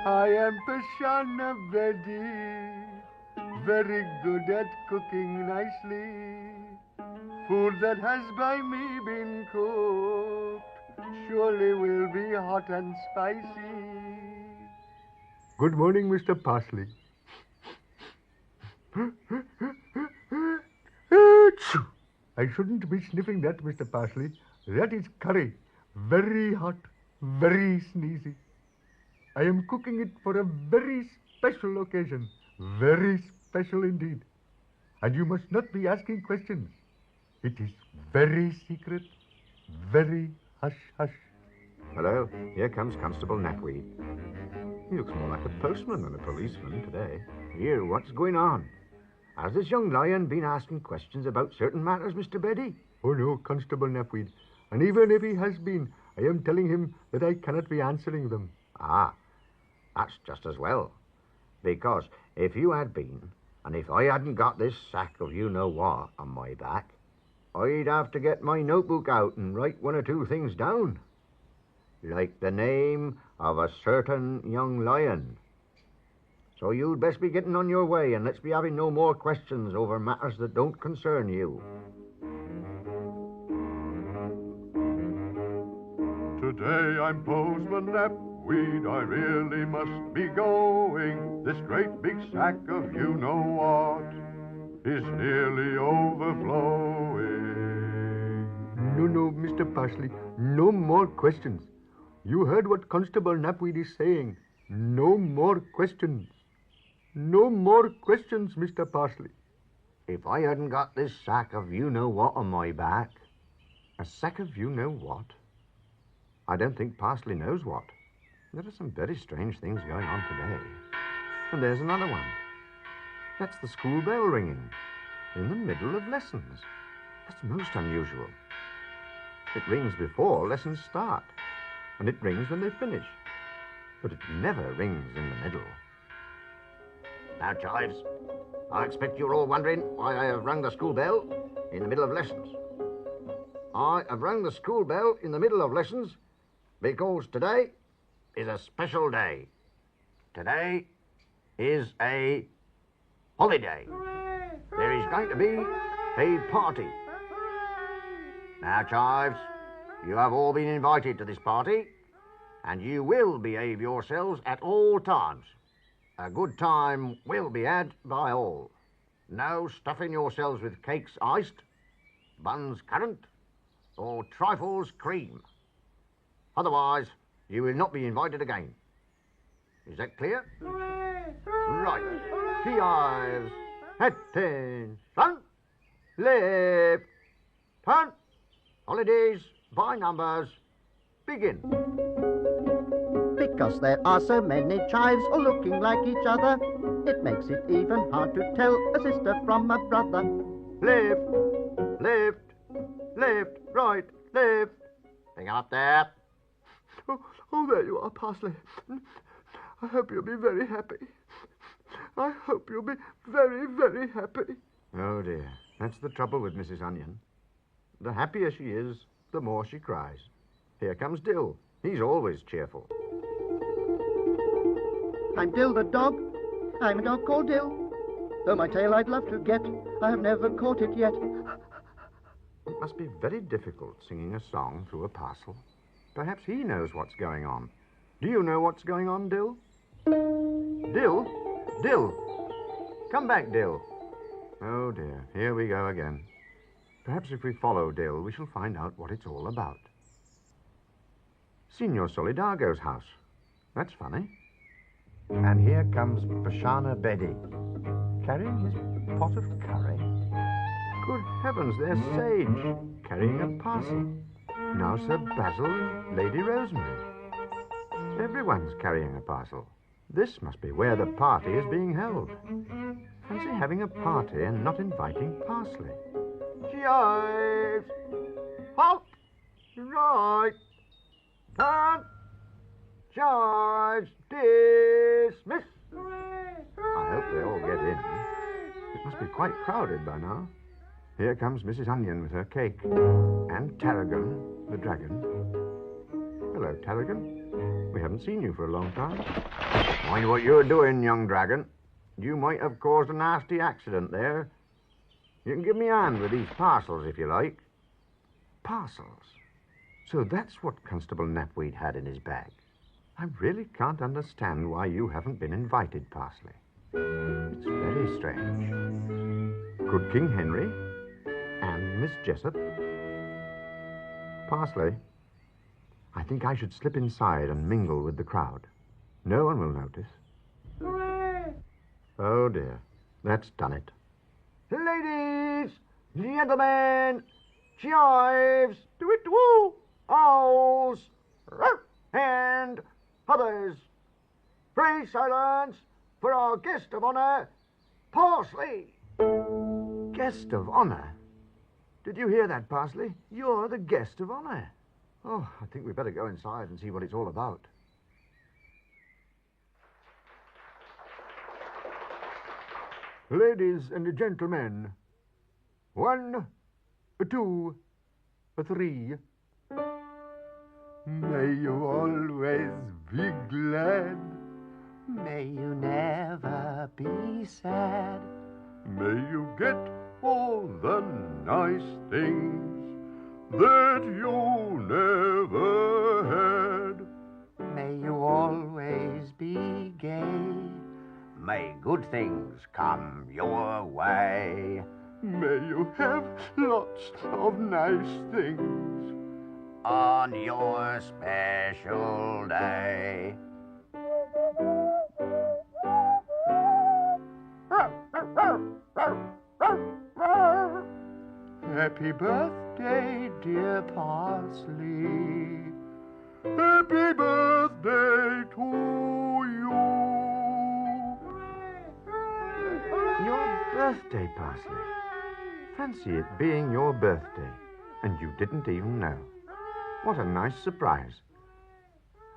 I am Pashana Betty, very good at cooking nicely. Food that has by me been cooked surely will be hot and spicy. Good morning, Mr. Parsley. I shouldn't be sniffing that, Mr. Parsley. That is curry. Very hot, very sneezy. I am cooking it for a very special occasion. Very special indeed. And you must not be asking questions. It is very secret, very hush-hush. Hello, here comes Constable Knapweed. He looks more like a postman than a policeman today. Here, what's going on? Has this young lion been asking questions about certain matters, Mr. Betty? Oh no, Constable Knapweed. And even if he has been, I am telling him that I cannot be answering them. Ah, that's just as well. Because if you had been, and if I hadn't got this sack of you-know-what on my back, I'd have to get my notebook out and write one or two things down. Like the name of a certain young lion. So you'd best be getting on your way, and let's be having no more questions over matters that don't concern you. Today I'm Postman Knapweed, I really must be going. This great big sack of you-know-what is nearly overflowing. No, Mr. Parsley, no more questions. You heard what Constable Knapweed is saying. No more questions. No more questions, Mr. Parsley. If I hadn't got this sack of you-know-what on my back... A sack of you-know-what? I don't think Parsley knows what. There are some very strange things going on today. And there's another one. That's the school bell ringing in the middle of lessons. That's most unusual. It rings before lessons start, and it rings when they finish. But it never rings in the middle. Now, Chives, I expect you're all wondering why I have rung the school bell in the middle of lessons. I have rung the school bell in the middle of lessons because today is a special day. Today is a holiday. There is going to be a party. Now, Chives, you have all been invited to this party, and you will behave yourselves at all times. A good time will be had by all. No stuffing yourselves with cakes iced, buns currant, or trifles cream. Otherwise, you will not be invited again. Is that clear? Right. Chives. Attention. Left. Turn. Holidays by numbers. Begin. Because there are so many chives all looking like each other, it makes it even hard to tell a sister from a brother. Left. Left. Left. Right. Left. Hang up there. Oh, there you are, Parsley. I hope you'll be very happy. I hope you'll be very, very happy. Oh, dear. That's the trouble with Mrs. Onion. The happier she is, the more she cries. Here comes Dill. He's always cheerful. I'm Dill the dog. I'm a dog called Dill. Though my tail I'd love to get, I have never caught it yet. It must be very difficult singing a song through a parcel. Perhaps he knows what's going on. Do you know what's going on, Dill? Dill? Dill! Come back, Dill. Oh, dear. Here we go again. Perhaps if we follow Dill, we shall find out what it's all about. Signor Solidago's house. That's funny. And here comes Pashana Betty, carrying his pot of curry. Good heavens, there's Sage, carrying a parcel. Now Sir Basil and Lady Rosemary. Everyone's carrying a parcel. This must be where the party is being held. Fancy having a party and not inviting Parsley. Chives! Halt! Right! Turn! Charge dismissed. I hope they all get in. It must be quite crowded by now. Here comes Mrs. Onion with her cake. And Tarragon, the dragon. Hello, Tarragon. We haven't seen you for a long time. Mind what you're doing, young dragon. You might have caused a nasty accident there. You can give me a hand with these parcels if you like. Parcels? So that's what Constable Knapweed had in his bag. I really can't understand why you haven't been invited, Parsley. It's very strange. Could King Henry and Miss Jessup? Parsley, I think I should slip inside and mingle with the crowd. No one will notice. Hooray! Oh, dear. That's done it. Ladies, gentlemen, chives, do-it-woo, owls, and others. Pray silence for our guest of honor, Parsley. Guest of honor? Did you hear that, Parsley? You're the guest of honor. Oh, I think we'd better go inside and see what it's all about. Ladies and gentlemen, 1, 2, 3. May you always be glad. May you never be sad. May you get all the nice things that you never had. May you always be gay. May good things come your way. May you have lots of nice things On your special day. Happy birthday, dear Parsley. Happy birthday to you. Your birthday, Parsley. Fancy it being your birthday, and you didn't even know. What a nice surprise.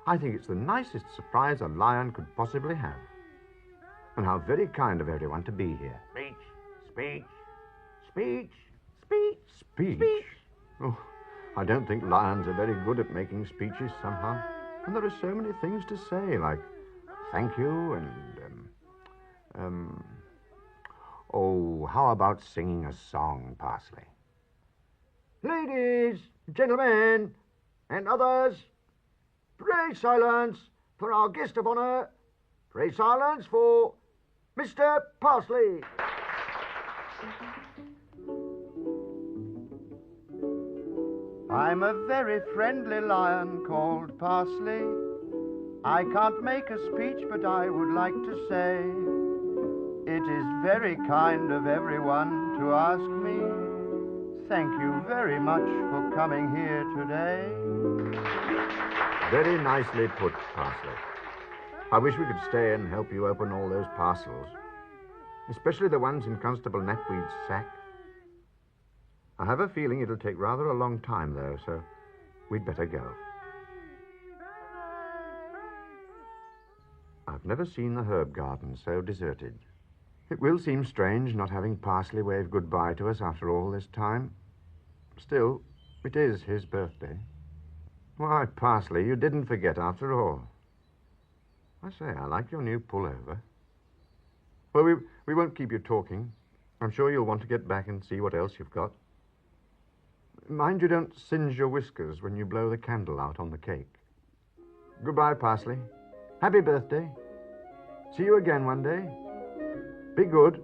I think it's the nicest surprise a lion could possibly have. And how very kind of everyone to be here. Speech, speech, Speech. Speech? Oh, I don't think lions are very good at making speeches somehow. And there are so many things to say, like thank you and, oh, how about singing a song, Parsley? Ladies, gentlemen, and others, pray silence for our guest of honor. Pray silence for Mr. Parsley. I'm a very friendly lion called Parsley. I can't make a speech, but I would like to say it is very kind of everyone to ask me. Thank you very much for coming here today. Very nicely put, Parsley. I wish we could stay and help you open all those parcels, especially the ones in Constable Knapweed's sack. I have a feeling it'll take rather a long time, though, so we'd better go. I've never seen the herb garden so deserted. It will seem strange not having Parsley wave goodbye to us after all this time. Still, it is his birthday. Why, Parsley, you didn't forget after all. I say, I like your new pullover. Well, we won't keep you talking. I'm sure you'll want to get back and see what else you've got. Mind you don't singe your whiskers when you blow the candle out on the cake. Goodbye, Parsley. Happy birthday. See you again one day. Be good.